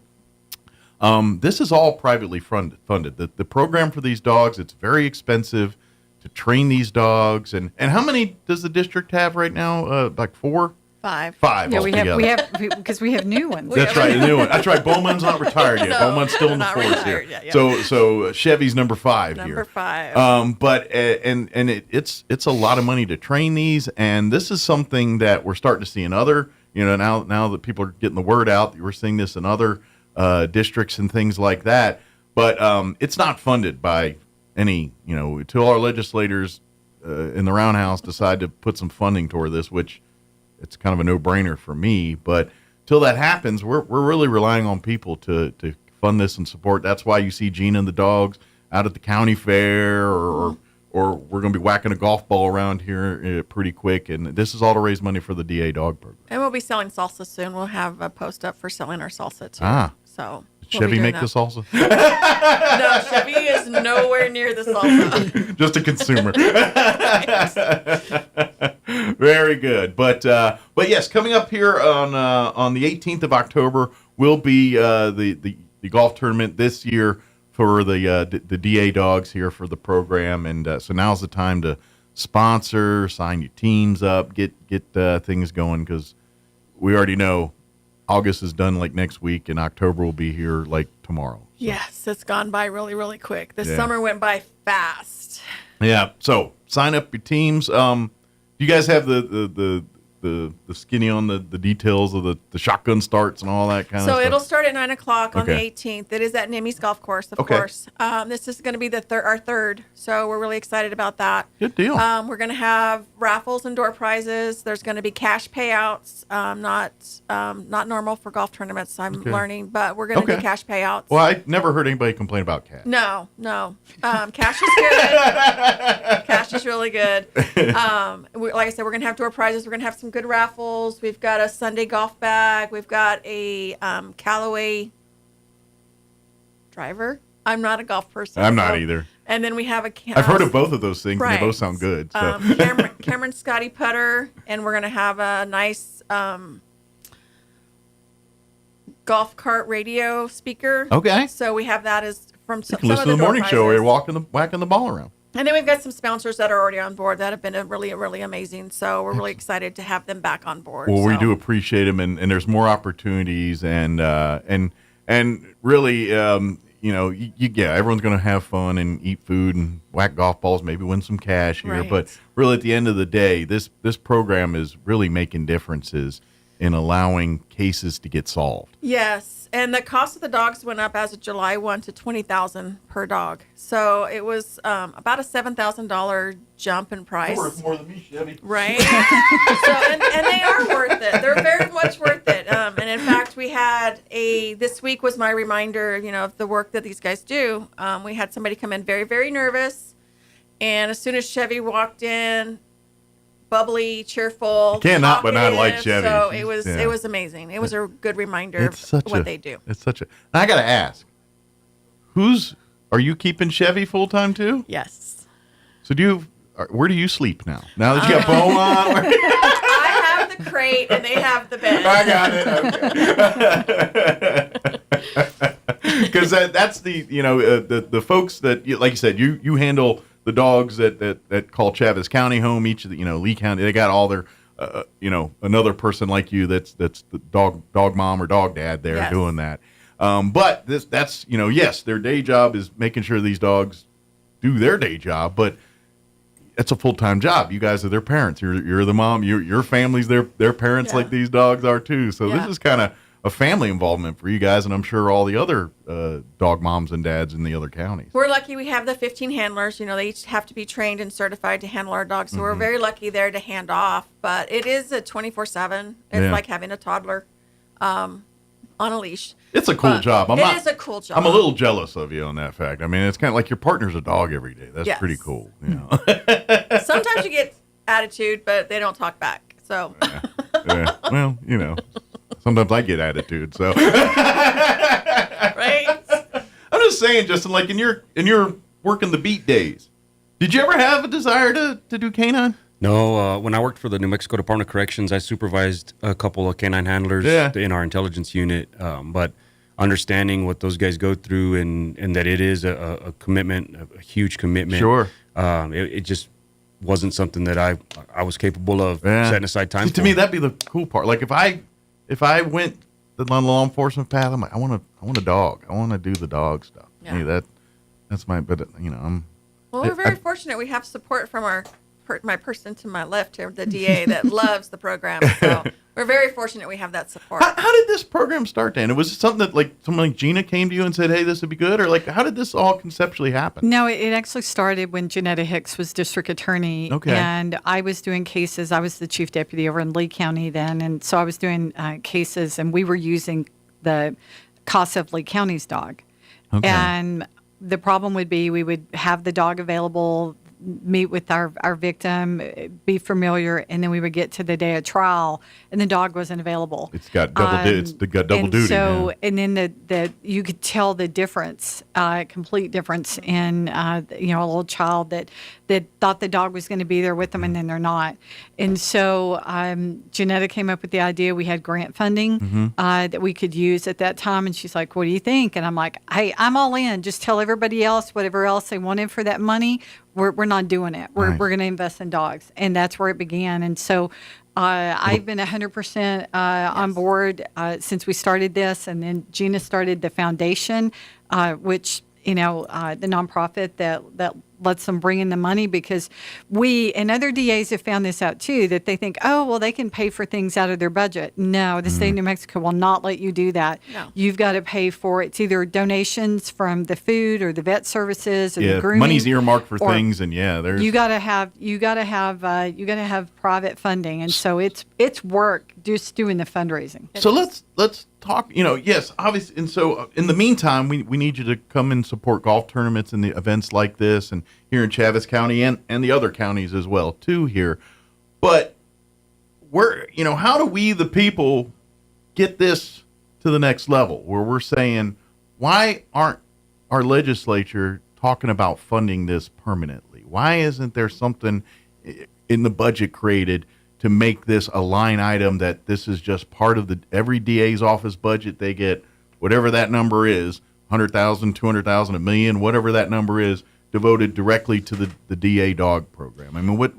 This is all privately funded. The program for these dogs, it's very expensive to train these dogs. And how many does the district have right now? Like 4? 5. 5 Yeah, altogether. we have because we have new ones. That's right, the new one. That's right. Bowman's not retired yet. No, Bowman's still in the not force here. retired yet, yeah. So Chevy's number 5 here. Number 5. But it's a lot of money to train these, and this is something that we're starting to see in other. Now that people are getting the word out, we're seeing this in other districts and things like that. But it's not funded by any. Until our legislators in the roundhouse decide to put some funding toward this, which. It's kind of a no-brainer for me, but till that happens, we're really relying on people to fund this and support. That's why you see Gina and the dogs out at the county fair, or we're going to be whacking a golf ball around here pretty quick. And this is all to raise money for the DA dog program. And we'll be selling salsa soon. We'll have a post up for selling our salsa too. So Did Chevy make the salsa? No, Chevy is nowhere near the salsa. Just a consumer. Very good. But yes, coming up here on the 18th of October will be the golf tournament this year for the DA dogs here for the program. And so now's the time to sponsor, sign your teams up, get things going, because we already know August is done like next week, and October will be here like tomorrow. So. Yes, it's gone by really, really quick. The summer went by fast. Yeah, so sign up your teams. Do you guys have the skinny on the details of the shotgun starts and all that kind of stuff? So it'll start at 9 o'clock on the 18th. It is at Nimmy's Golf Course, of course. This is going to be our third, so we're really excited about that. Good deal. We're going to have raffles and door prizes. There's going to be cash payouts, not normal for golf tournaments, I'm learning, but we're going to do cash payouts. Well, I never heard anybody complain about cash. No. Cash is good. Cash is really good. Like I said, we're going to have door prizes. We're going to have some good raffles. We've got a Sunday golf bag. We've got a Callaway driver. I'm not a golf person. I'm not either. And then we have a I've heard of both of those things, right. and they both sound good. So. Cameron Scotty putter, and we're going to have a nice golf cart radio speaker. Okay. So we have that as from you can listen to the morning show where you're whacking the ball around. And then we've got some sponsors that are already on board that have been really, really amazing. So we're really excited to have them back on board. Well, we do appreciate them, and there's more opportunities, and really, everyone's going to have fun and eat food and whack golf balls, maybe win some cash here. Right. But really, at the end of the day, this program is really making differences in allowing cases to get solved. Yes. And the cost of the dogs went up as of July 1 to $20,000 per dog. So it was about a $7,000 jump in price. Worth more than me, Chevy. Right. And they are worth it. They're very much worth it. And in fact, we had this week was my reminder, of the work that these guys do. We had somebody come in very, very nervous. And as soon as Chevy walked in, bubbly, cheerful. You cannot but not like Chevy. So it was amazing. It was a good reminder of what they do. It's such a. I got to ask, are you keeping Chevy full time too? Yes. So where do you sleep now? Now that you got Bo on? I have the crate and they have the bed. I got it. Okay. Because that's the folks that, like you said, you handle the dogs that call Chaves County home. Each of the Lee County, they got all their another person like you that's the dog mom or dog dad there doing that. But that's yes, their day job is making sure these dogs do their day job, but it's a full-time job. You guys are their parents. You're the mom. Your family's their parents, like these dogs are too. So this is kind of a family involvement for you guys, and I'm sure all the other dog moms and dads in the other counties. We're lucky we have the 15 handlers. They each have to be trained and certified to handle our dogs. So we're very lucky there to hand off. But it is a 24/7. It's like having a toddler on a leash. It's a cool job. It is a cool job. I'm a little jealous of you on that fact. I mean, it's kind of like your partner's a dog every day. That's pretty cool. Sometimes you get attitude, but they don't talk back. So. Yeah. Well, sometimes I get attitude. So. Right. I'm just saying, Justin. Like in your working the beat days, did you ever have a desire to do canine? No, when I worked for the New Mexico Department of Corrections, I supervised a couple of canine handlers in our intelligence unit. But understanding what those guys go through and that it is a commitment, a huge commitment. Sure. It just wasn't something that I was capable of setting aside time for. To me, that'd be the cool part. Like if I went the law enforcement path, I'm like, I want a dog. I want to do the dog stuff. Yeah. Hey, that's my. But I'm. Well, we're very fortunate. We have support from my person to my left here, the DA, that loves the program. So we're very fortunate we have that support. How did this program start, Dan? Was it something that someone like Gina came to you and said, hey, this would be good? Or how did this all conceptually happen? No, it actually started when Janetta Hicks was district attorney. Okay. And I was doing cases. I was the chief deputy over in Lee County then. And so I was doing cases, and we were using the CASA of Lee County's dog. Okay. And the problem would be we would have the dog available, meet with our victim, be familiar, and then we would get to the day of trial, and the dog wasn't available. It's got double duty. So, and then the you could tell the difference, complete difference in a little child that thought the dog was going to be there with them, and then they're not. And so Janetta came up with the idea. We had grant funding that we could use at that time, and she's like, "What do you think?" And I'm like, "Hey, I'm all in. Just tell everybody else whatever else they wanted for that money. We're not doing it. We're going to invest in dogs," and that's where it began. And so I've been 100% on board since we started this, and then Gina started the foundation, which the nonprofit that lets them bring in the money, because we and other DAs have found this out too, that they think, oh, well, they can pay for things out of their budget. No, the state of New Mexico will not let you do that. No. You've got to pay for it's either donations from the food or the vet services or the grooming. Money's earmarked for things, and there's you got to have private funding, and so it's work just doing the fundraising. So let's talk. Yes, obviously. And so in the meantime, we need you to come and support golf tournaments and the events like this, and here in Chaves County and the other counties as well too here. But how do we, the people, get this to the next level where we're saying, why aren't our legislature talking about funding this permanently? Why isn't there something in the budget created to make this a line item that this is just part of every DA's office budget? They get whatever that number is, 100,000, 200,000, $1 million, whatever that number is, devoted directly to the DA dog program. I mean, what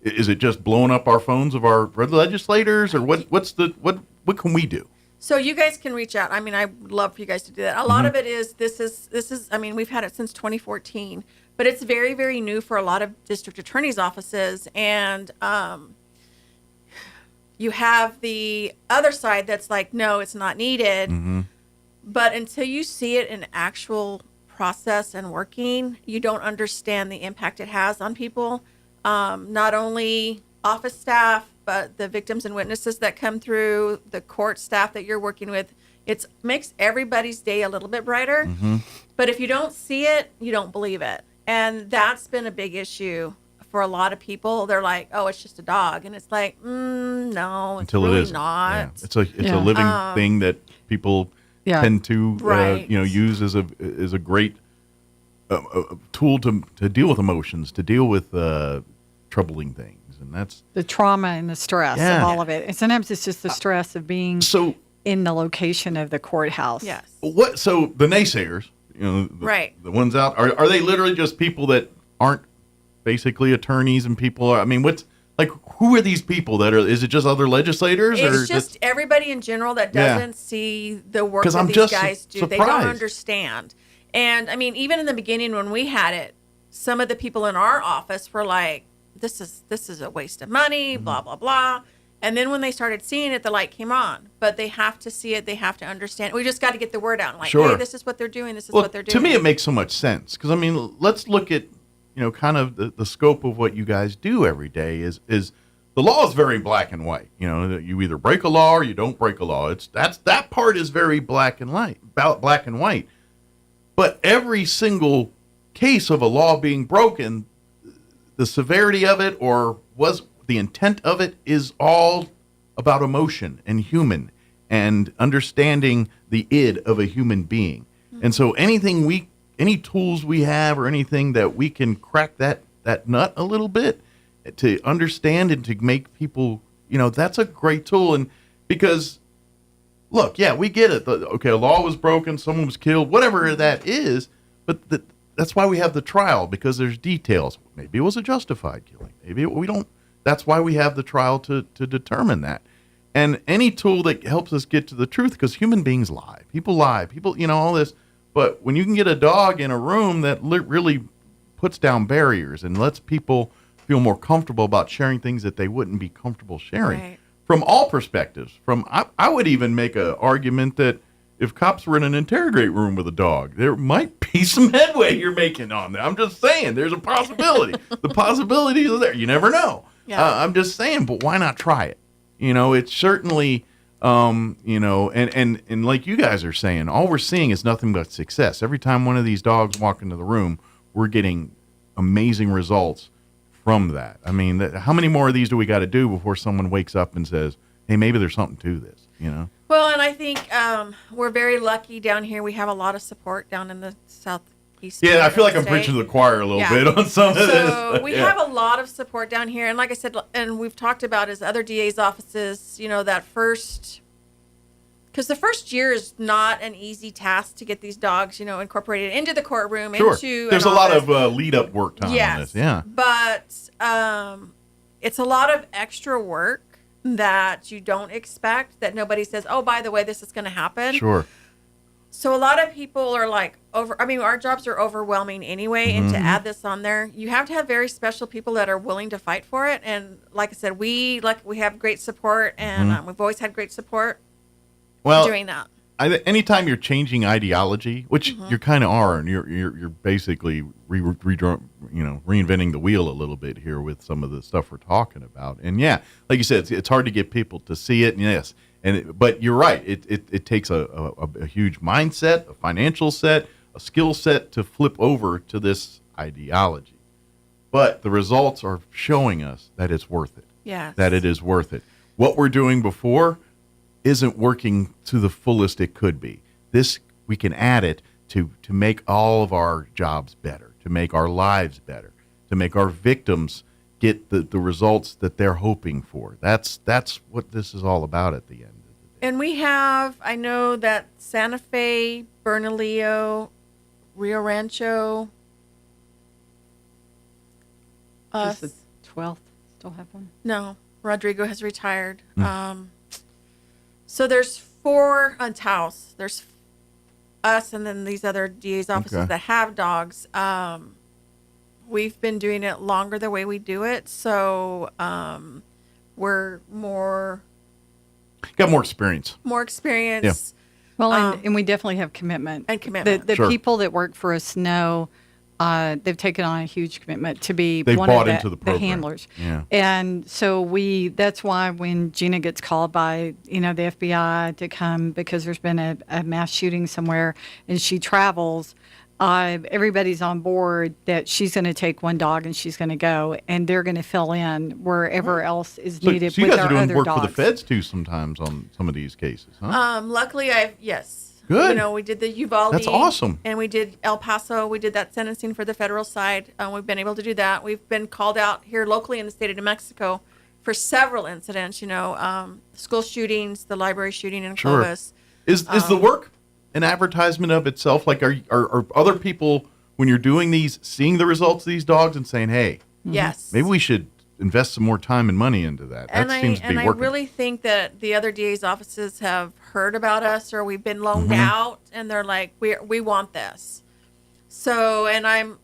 is it? Just blowing up our phones of our legislators, or what can we do? So you guys can reach out. I mean, I would love for you guys to do that. A lot of it is this is. I mean, we've had it since 2014, but it's very, very new for a lot of district attorneys' offices, and you have the other side that's like, no, it's not needed. But until you see it in actual process and working, you don't understand the impact it has on people, not only office staff, but the victims and witnesses that come through, the court staff that you're working with. It makes everybody's day a little bit brighter. But if you don't see it, you don't believe it. And that's been a big issue for a lot of people. They're like, oh, it's just a dog. And it's like, no, it's until really it is not. Yeah. It's a living thing that people tend to use as a great tool to deal with emotions, to deal with troubling things, and that's the trauma and the stress of all of it. And sometimes it's just the stress of being in the location of the courthouse. Yes. What? So the naysayers, the ones out, are they literally just people that aren't basically attorneys and people? I mean, who are these people that are? Is it just other legislators? It's just everybody in general that doesn't see the work that these guys do. Surprised. They don't understand. And I mean, even in the beginning when we had it, some of the people in our office were like, "This is a waste of money," blah blah blah. And then when they started seeing it, the light came on. But they have to see it. They have to understand. We just got to get the word out. Like, hey, this is what they're doing. This is what they're doing. To me, it makes so much sense because I mean, let's look at kind of the scope of what you guys do every day is the law is very black and white. You either break a law or you don't break a law. That part is very black and white. But every single case of a law being broken, the severity of it or was the intent of it is all about emotion and human and understanding the id of a human being. And so any tools we have or anything that we can crack that nut a little bit to understand and to make people, that's a great tool. And because, look, yeah, we get it. A law was broken, someone was killed, whatever that is, but that's why we have the trial, because there's details. Maybe it was a justified killing. Maybe we don't. That's why we have the trial to determine that. And any tool that helps us get to the truth, because human beings lie. People, all this. But when you can get a dog in a room that really puts down barriers and lets people feel more comfortable about sharing things that they wouldn't be comfortable sharing from all perspectives. I would even make an argument that if cops were in an interrogate room with a dog, there might be some headway you're making on that. I'm just saying, there's a possibility. The possibilities are there. You never know. Yeah. I'm just saying, but why not try it? It's certainly, and like you guys are saying, all we're seeing is nothing but success. Every time one of these dogs walk into the room, we're getting amazing results from that. I mean, how many more of these do we got to do before someone wakes up and says, hey, maybe there's something to this, Well, and I think we're very lucky down here. We have a lot of support down in the southeast. Yeah, I feel like I'm preaching to the choir a little bit on some of this. So we have a lot of support down here. And like I said, and we've talked about as other DA's offices, that first, because the first year is not an easy task to get these dogs, incorporated into the courtroom. Sure. There's a lot of lead-up work time on this. Yeah. But it's a lot of extra work that you don't expect, that nobody says, oh, by the way, this is going to happen. Sure. So a lot of people are like, our jobs are overwhelming anyway. And to add this on there, you have to have very special people that are willing to fight for it. And like I said, we have great support, and we've always had great support doing that. Anytime you're changing ideology, which you kind of are, and you're basically reinventing the wheel a little bit here with some of the stuff we're talking about. And yeah, like you said, it's hard to get people to see it. And yes. But you're right. It takes a huge mindset, a financial set, a skill set to flip over to this ideology. But the results are showing us that it's worth it. Yeah. That it is worth it. What we're doing before isn't working to the fullest it could be. This, we can add it to make all of our jobs better, to make our lives better, to make our victims get the results that they're hoping for. That's what this is all about at the end of the day. And we have, I know that Santa Fe, Bernalillo, Rio Rancho. Is the 12th still have one? No, Rodrigo has retired. So there's 4 on Taos. There's us and then these other DA's offices that have dogs. We've been doing it longer the way we do it, so we're got more experience. More experience. Yeah. Well, and we definitely have commitment. And commitment. The people that work for us know they've taken on a huge commitment to be They've one bought of into the program. handlers. Yeah. And so that's why when Gina gets called by, the FBI to come because there's been a mass shooting somewhere and she travels, everybody's on board that she's going to take one dog and she's going to go, and they're going to fill in wherever else is needed. So you with guys our are doing other work dogs. for the feds too sometimes on some of these cases, huh? Luckily, yes. Good. You know, we did the Uvalde. That's awesome. And we did El Paso. We did that sentencing for the federal side. We've been able to do that. We've been called out here locally in the state of New Mexico for several incidents, you know, school shootings, the library shooting in Clovis. Is the work an advertisement of itself? Like, are other people, when you're doing these, seeing the results of these dogs and saying, hey, yes, maybe we should invest some more time and money into that? That seems to be working. I really think that the other DA's offices have heard about us, or we've been loaned Mm-hmm. out, and they're like, we want this. So, and I'm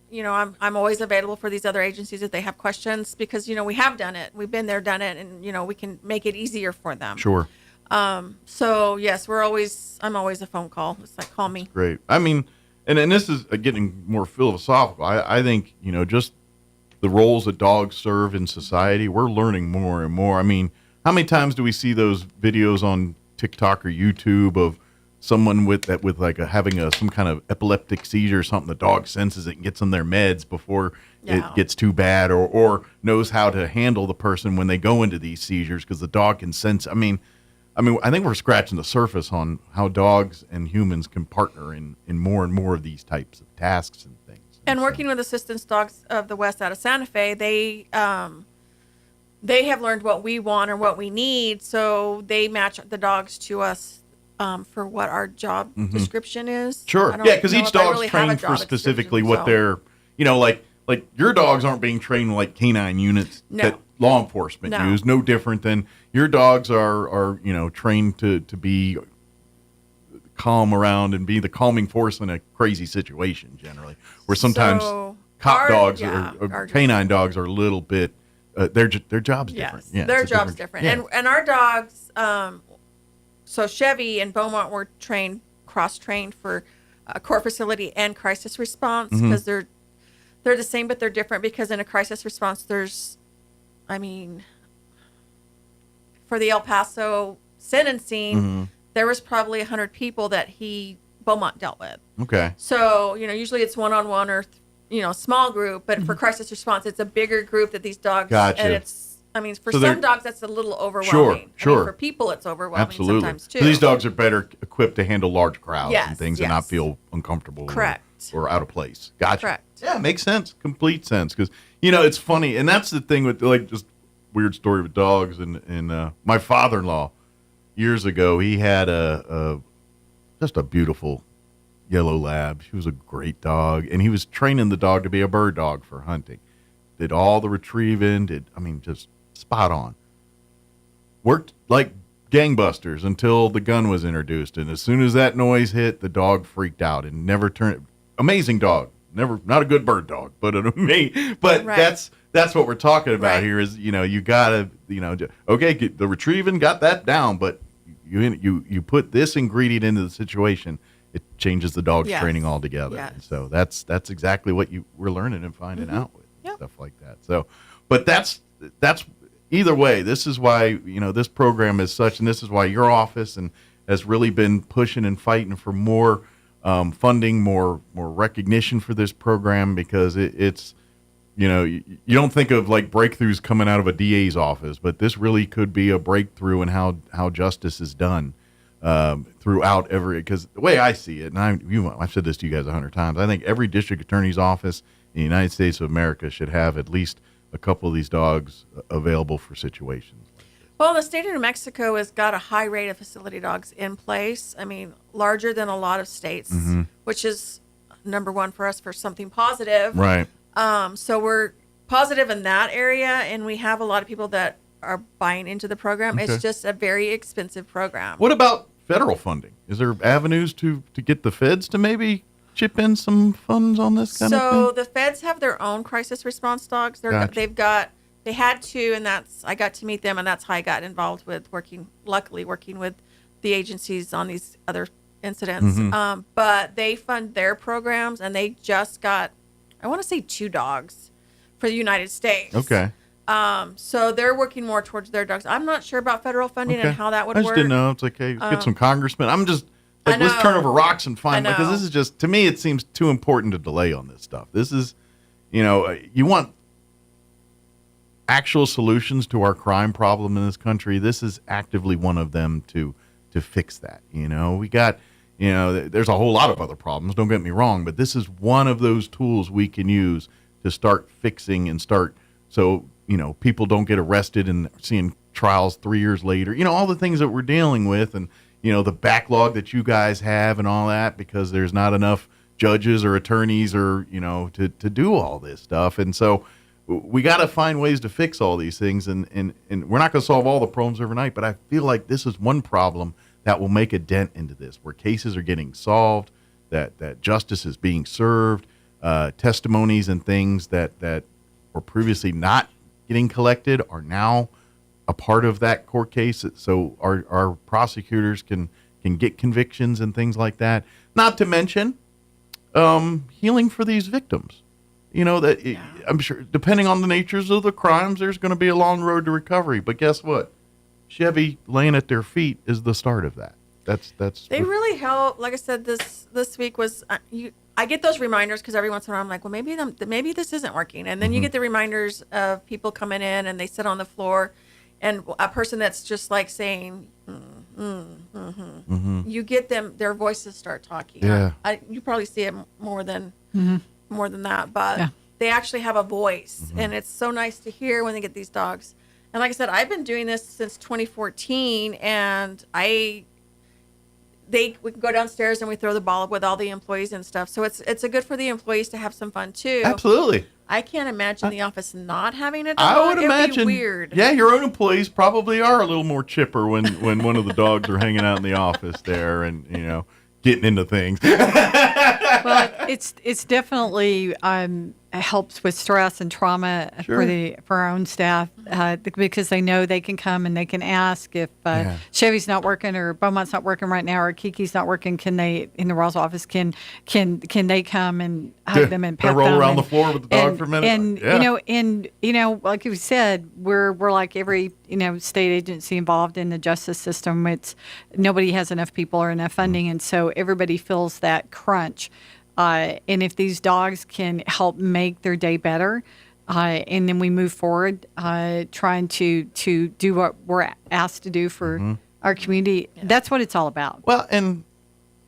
always available for these other agencies if they have questions, because, you know, we have done it. We've been there, done it, and, you know, we can make it easier for them. Sure. So yes, I'm always a phone call. It's like, call me. Great. I mean, and this is getting more philosophical. I think, you know, just the roles that dogs serve in society, we're learning more and more. I mean, how many times do we see those videos on TikTok or YouTube of someone with like having some kind of epileptic seizure or something? The dog senses it and gets on their meds before it gets too bad, or knows how to handle the person when they go into these seizures because the dog can sense. I mean, I think we're scratching the surface on how dogs and humans can partner in more and more of these types of tasks and things. And working with Assistance Dogs of the West out of Santa Fe, they have learned what we want or what we need, so they match the dogs to us for what our job description is. Sure. Yeah, because each dog's trained for specifically what they're, you know, like your dogs aren't being trained like canine units that law enforcement use. No different than your dogs are you know, trained to be calm around and be the calming force in a crazy situation generally. Where sometimes cop dogs or canine dogs are a little bit their job's different. Yeah, their job's different. Yeah. And our dogs, so Chevy and Beaumont were cross-trained for court facility and crisis response, because they're the same, but they're different, because in a crisis response, there's, I mean, for the El Paso sentencing, there was probably 100 people that Beaumont dealt with. Okay. So, you know, usually it's one-on-one or, you know, small group, but for crisis response, it's a bigger group that these dogs, Gotcha. and it's, I mean, for So some dogs, that's a little overwhelming. Sure. I mean, for people, it's overwhelming sometimes too. So these dogs are better equipped to handle large crowds Yes, and things and not feel uncomfortable or out of place. Gotcha. Correct. Yeah, makes sense. Complete sense. Because, you know, it's funny. And that's the thing with, like, just weird story with dogs. And my father-in-law, years ago, he had just a beautiful yellow lab. She was a great dog. And he was training the dog to be a bird dog for hunting. Did all the retrieving, just spot on. Worked like gangbusters until the gun was introduced. And as soon as that noise hit, the dog freaked out and never turned. Amazing dog. Not a good bird dog, but right. That's what we're talking about here is, you know, you gotta, you know, okay, get the retrieving, got that down, but you put this ingredient into the situation, it changes the dog's training altogether. Yes. And so that's exactly what we're learning and finding out with stuff like that. So, but that's either way, this is why, you know, this program is such, and this is why your office has really been pushing and fighting for more funding, more recognition for this program, because it's, you know, you don't think of like breakthroughs coming out of a DA's office, but this really could be a breakthrough in how justice is done throughout because the way I see it, and I've said this to you guys 100 times, I think every district attorney's office in the United States of America should have at least a couple of these dogs available for situations. Well, the state of New Mexico has got a high rate of facility dogs in place. I mean, larger than a lot of states, which is number one for us for something positive. Right. So we're positive in that area, and we have a lot of people that are buying into the program. Okay. It's just a very expensive program. What about federal funding? Is there avenues to get the feds to maybe chip in some funds on this kind of thing? So the feds have their own crisis response dogs. Gotcha. They had two, and I got to meet them, and that's how I got involved with working with the agencies on these other incidents. But they fund their programs, and they just got, I want to say 2 dogs for the United States. Okay. So they're working more towards their dogs. I'm not sure about federal funding and how that would work. I just didn't know. It's like, hey, get some congressmen. I'm just like, let's turn over rocks and find, because this is just, to me, it seems too important to delay on this stuff. This is, you know, you want actual solutions to our crime problem in this country. This is actively one of them to fix that. You know, we got, You know, there's a whole lot of other problems, don't get me wrong, but this is one of those tools we can use to start fixing and start so, you know, people don't get arrested and seeing trials 3 years later. You know, all the things that we're dealing with, and, you know, the backlog that you guys have and all that, because there's not enough judges or attorneys or, you know, to do all this stuff. And so we got to find ways to fix all these things. And we're not going to solve all the problems overnight, but I feel like this is one problem that will make a dent into this, where cases are getting solved, that justice is being served, testimonies and things that were previously not getting collected are now a part of that court case. So our prosecutors can get convictions and things like that. Not to mention healing for these victims. You know, that I'm sure, depending on the natures of the crimes, there's going to be a long road to recovery. But guess what? Chevy laying at their feet is the start of that. That's They really help. Like I said, this week was I get those reminders because every once in a while I'm like, well, maybe this isn't working, and then you get the reminders of people coming in and they sit on the floor, and a person that's just like saying, you get them, their voices start talking. Yeah. You probably see it more than that, but they actually have a voice, and it's so nice to hear when they get these dogs. And like I said, I've been doing this since 2014, and we can go downstairs and we throw the ball up with all the employees and stuff. So it's a good for the employees to have some fun too. Absolutely. I can't imagine the office not having a dog. I would imagine. It'd be weird. Yeah, your own employees probably are a little more chipper when one of the dogs are hanging out in the office there and, you know, getting into things. Well, it's definitely helps with stress and trauma for our own staff because they know they can come and they can ask if Chevy's not working or Beaumont's not working right now or Kiki's not working. Can they in the Roswell office? Can they come and hug them and pet them? Roll around the floor with the dog for a minute. And you know, like you said, we're like every state agency involved in the justice system. Nobody has enough people or enough funding, and so everybody feels that crunch. And if these dogs can help make their day better, and then we move forward, trying to do what we're asked to do for our community, that's what it's all about. Well, and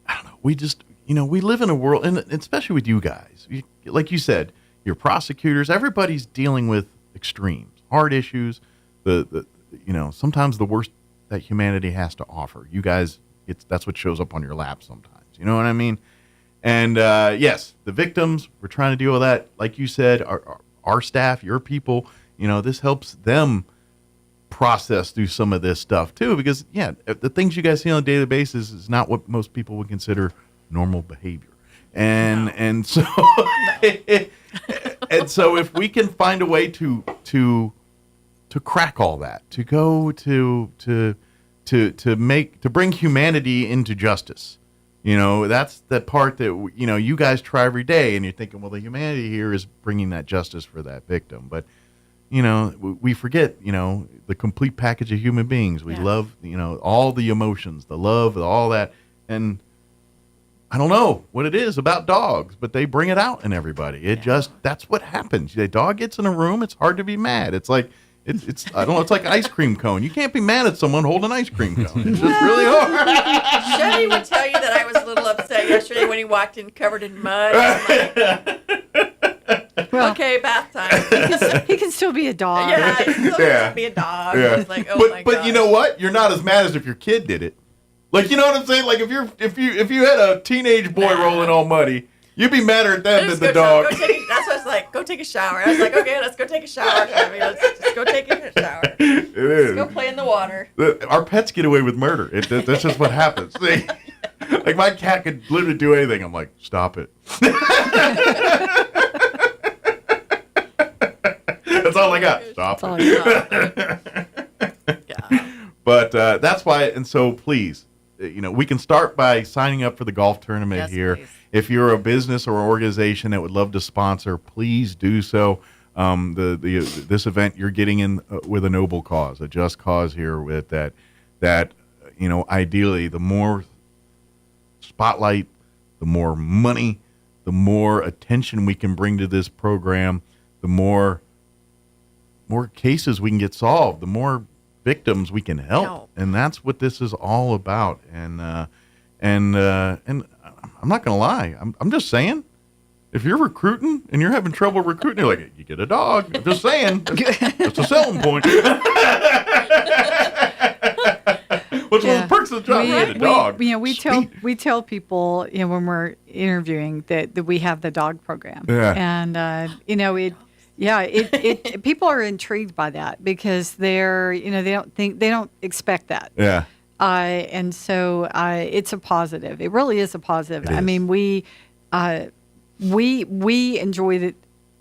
I don't know, we just, we live in a world, and especially with you guys, like you said, your prosecutors, everybody's dealing with extremes, hard issues, sometimes the worst that humanity has to offer. You guys, that's what shows up on your lap sometimes. You know what I mean? And yes, the victims, we're trying to deal with that. Like you said, our staff, your people, this helps them process through some of this stuff too. Because the things you guys see on a daily basis is not what most people would consider normal behavior. And so and so if we can find a way to crack all that, to go to bring humanity into justice. That's the part that, you guys try every day, and you're thinking, well, the humanity here is bringing that justice for that victim. But, we forget, the complete package of human beings. We love, all the emotions, the love, all that. And I don't know what it is about dogs, but they bring it out in everybody. That's what happens. The dog gets in a room, it's hard to be mad. It's like, it's I don't know, it's like an ice cream cone. You can't be mad at someone holding an ice cream cone. It's just really hard. Chevy would tell you that I was a little upset yesterday when he walked in covered in mud. Okay, bath time. He can still be a dog. Yeah, he can still be a dog. Yeah. It's like, oh my but you know what? You're not as mad as if your kid did it. Like, you know what I'm saying? Like, if you had a teenage boy rolling all muddy, you'd be madder at them than the dog. That's what I was like. Go take a shower. I was like, okay, let's go take a shower. Let's just go take a shower. It is. Let's go play in the water. Our pets get away with murder. That's just what happens. Like, my cat could literally do anything. I'm like, stop it. That's all I got. Stop it. But that's why, and so please, we can start by signing up for the golf tournament here. Please. If you're a business or organization that would love to sponsor, please do so. This event you're getting in with a noble cause, a just cause here with that ideally the more spotlight, the more money, the more attention we can bring to this program, the more cases we can get solved, the more victims we can help. And that's what this is all about. And And I'm not going to lie. I'm just saying, if you're recruiting and you're having trouble recruiting, you're like, you get a dog. I'm just saying. That's a selling point. What's one of the perks of the job? You get a dog. We tell people, when we're interviewing that we have the dog program. Yeah. And people are intrigued by that because they don't expect that. Yeah. And so it's a positive. It really is a positive. I mean, we enjoy the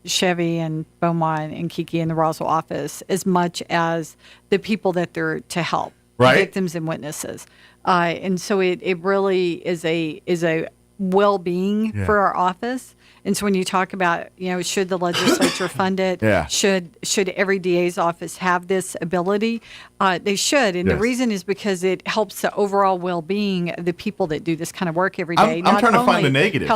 Chevy and Beaumont and Kiki in the Roswell office as much as the people that they're to help, right? Victims and witnesses. And so it really is a well-being for our office. And so when you talk about, should the legislature fund it? Yeah. Should every DA's office have this ability? They should. And the reason is because it helps the overall well-being of the people that do this kind of work every day. I'm trying to find the negative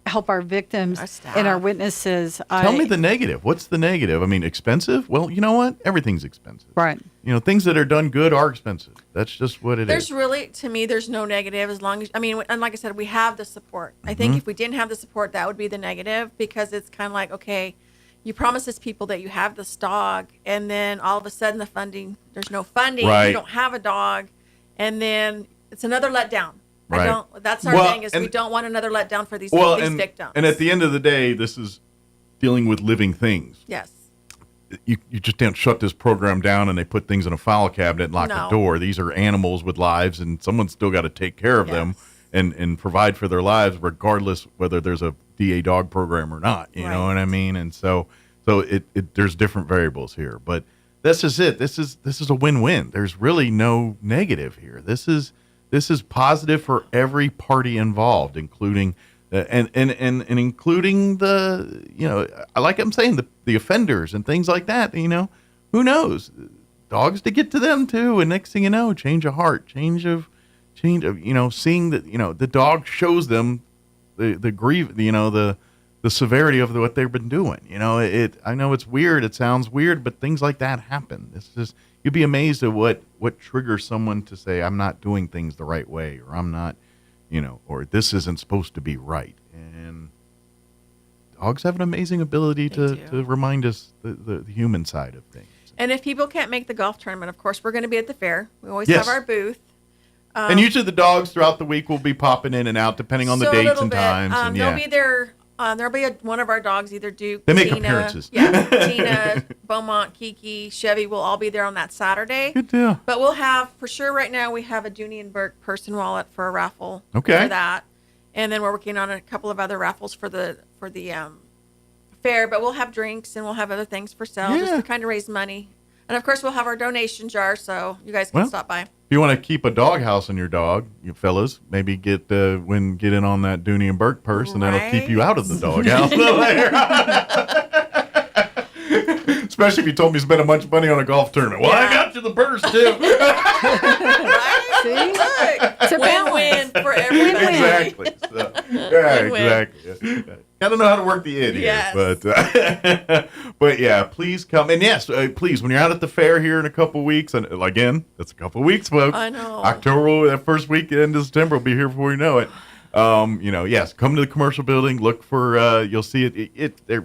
help our victims and our witnesses. Tell me the negative. What's the negative? I mean, expensive? Well, you know what? Everything's expensive. Right. Things that are done good are expensive. That's just what it is. There's really, to me, there's no negative as long as, and like I said, we have the support. I think if we didn't have the support, that would be the negative because it's kind of like, okay, you promise these people that you have this dog, and then all of a sudden there's no funding. Right. You don't have a dog, and then it's another letdown. Right. That's our thing is we don't want another letdown for these victims. And at the end of the day, this is dealing with living things. Yes. You just don't shut this program down and they put things in a file cabinet and lock the door. These are animals with lives, and someone's still got to take care of them and provide for their lives, regardless whether there's a DA dog program or not. You know what I mean? And so there's different variables here, but this is it. This is a win-win. There's really no negative here. This is positive for every party involved, including. And including the, like I'm saying, the offenders and things like that, who knows? Dogs to get to them too. And next thing you know, change of heart, change of, seeing that, the dog shows them the grief, the severity of what they've been doing. I know it's weird. It sounds weird, but things like that happen. It's just, you'd be amazed at what triggers someone to say, I'm not doing things the right way, or I'm not, or this isn't supposed to be right. And dogs have an amazing ability to remind us the human side of things. And if people can't make the golf tournament, of course, we're going to be at the fair. We always have our booth. And usually the dogs throughout the week will be popping in and out depending on the dates and times. They'll be there. There'll be one of our dogs, either Duke, they make Tina, appearances. Yeah, Tina, Beaumont, Kiki, Chevy will all be there on that Saturday. Good deal. But we'll have, for sure right now, we have a Dooney and Burke person wallet for a raffle for that. And then we're working on a couple of other raffles for the fair. But we'll have drinks and we'll have other things for sale just to kind of raise money. And, of course, we'll have our donation jar so you guys can stop by. If you want to keep a doghouse on your dog, you fellas, maybe get in on that Dooney and Burke purse, and that'll keep you out of the doghouse. Especially if you told me to spend a bunch of money on a golf tournament. Well, I got you the purse too. See? It's a win-win for everybody. Exactly. So, exactly. I don't know how to work the id here, but yeah, please come. And yes, please, when you're out at the fair here in a couple weeks, and again, that's a couple weeks, folks. I know. October, that first weekend of September will be here before you know it. Yes, come to the commercial building. Look for, you'll see it. They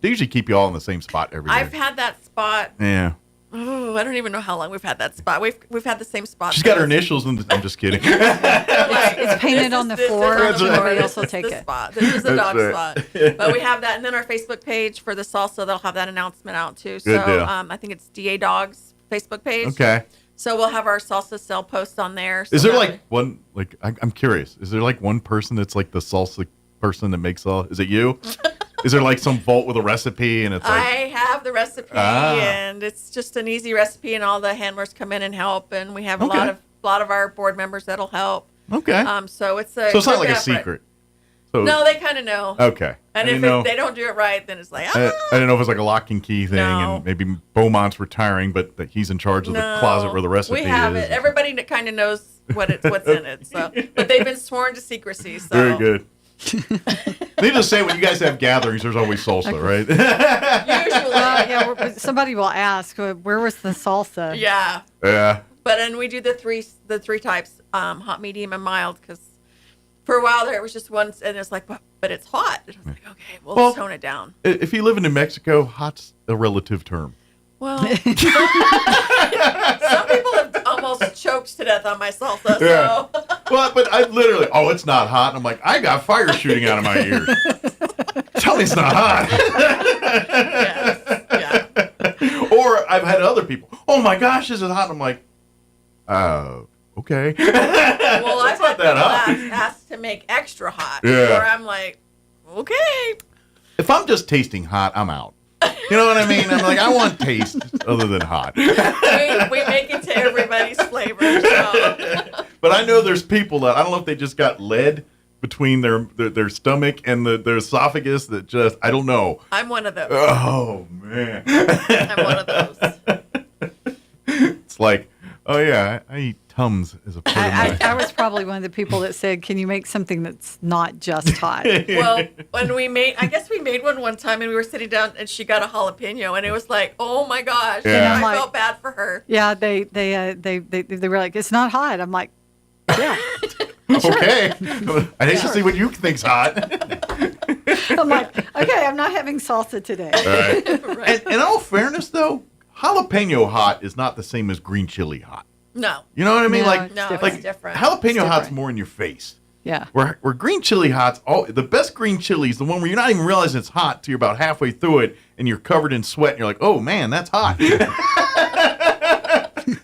usually keep you all in the same spot every year. I've had that spot. Yeah. Oh, I don't even know how long we've had that spot. We've had the same spot. She's got her initials in I'm just kidding. It's painted on the floor. Somebody else will take it. This is the dog spot. But we have that. And then our Facebook page for the salsa, they'll have that announcement out too. Good deal. I think it's DA Dogs Facebook page. Okay. So we'll have our salsa sale post on there. So is there I'm curious, is there one person that's like the salsa person that makes all, is it you? Is there some vault with a recipe and it's I have the recipe and it's just an easy recipe and all the handlers come in and help and we have a lot of our board members that'll help. Okay. So it's not like a secret. So, no, they kind of know. Okay. And if they don't do it right, then it's like, I didn't know if it was like a lock and key thing and maybe Beaumont's retiring, but that he's in charge of the closet where the recipe is. We have it. Everybody kind of knows what's in it. So, but they've been sworn to secrecy. So. Very good. Needless to say, when you guys have gatherings, there's always salsa, right? Usually. Somebody will ask, where was the salsa? Yeah. Yeah. But then we do the three types: hot, medium, and mild, because for a while there it was just one, and it's like, but it's hot. And I was like, okay, we'll tone it down. If you live in New Mexico, hot's a relative term. Well, some people have almost choked to death on my salsa. Yeah. So. Well, but I literally, it's not hot. And I'm like, I got fire shooting out of my ears. Tell me it's not hot. Yes. Yeah. Or I've had other people, oh my gosh, this is hot. And I'm like, okay. Well, I've had that people hot. asked to make extra hot. Yeah. Where I'm like, okay. If I'm just tasting hot, I'm out. You know what I mean? I'm like, I want taste other than hot. We make it to everybody's flavor. So. But I know there's people that, I don't know if they just got lead between their stomach and their esophagus that just, I don't know. I'm one of those. Oh, man. I'm one of those. It's like, oh, yeah, I eat Tums as a part of my... I was probably one of the people that said, can you make something that's not just hot? Well, when I guess we made one time, and we were sitting down, and she got a jalapeno, and it was like, oh my gosh, Yeah. I felt bad for her. Yeah, they were like, it's not hot. I'm like, yeah. Okay. I hate to see what you think's hot. I'm like, okay, I'm not having salsa today. Right. And in all fairness, though, jalapeno hot is not the same as green chili hot. No. You know what I mean? No, Like, it's different. Jalapeno hot's more in your face. Yeah. Where green chili hot's the best green chili is the one where you're not even realizing it's hot till you're about halfway through it and you're covered in sweat and you're like, oh man, that's hot.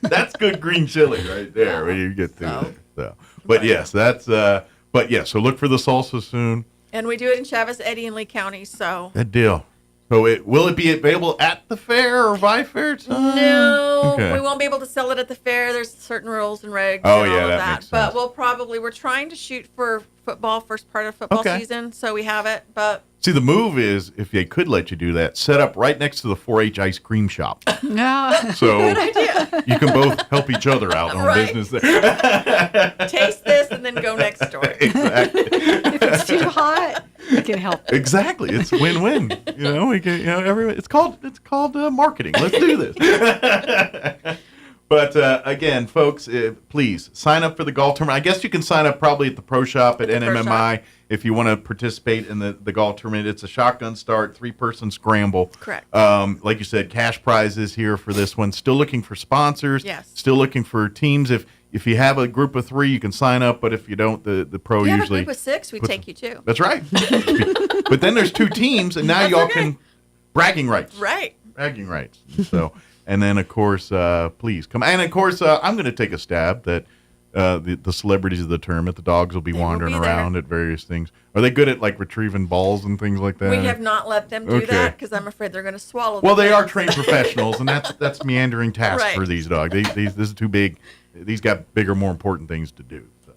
That's good green chili right there when you get through it. So, but yes, so look for the salsa soon. And we do it in Chavez, Eddy, and Lee County, so. Good deal. So will it be available at the fair or by fair time? No, Okay. we won't be able to sell it at the fair. There's certain rules and regs Oh, and all yeah, of that that. makes But sense. we're trying to shoot for football, first part of football Okay. season, so we have it. But See, the move is, if they could let you do that, set up right next to the 4-H ice cream shop. No. So good idea. you can both help each other out on Right. business there. Taste this and then go next door. Exactly. If it's too hot, we can help. Exactly. It's win-win. We can, it's called marketing. Let's do this. But again, folks, please sign up for the golf tournament. I guess you can sign up probably at the pro shop at NMMI if you want to participate in the golf tournament. It's a shotgun start, 3-person scramble. Correct. Like you said, cash prizes here for this one. Still looking for sponsors. Yes. Still looking for teams. If you have a group of 3, you can sign up. But if you don't, the pro If you usually. have a group of 6, we take you too. That's right. But then there's 2 teams, and now y'all can bragging rights. Right. Bragging rights. So, and then of course, please come. And of course, I'm going to take a stab that the celebrities of the tournament, the dogs will be wandering around at various things. Are they good at like retrieving balls and things like that? We have not let them do that because I'm afraid they're going to swallow. Well, they are things. trained professionals, and that's meandering task Right. for these dogs. This is too big. These got bigger, more important things to do. So.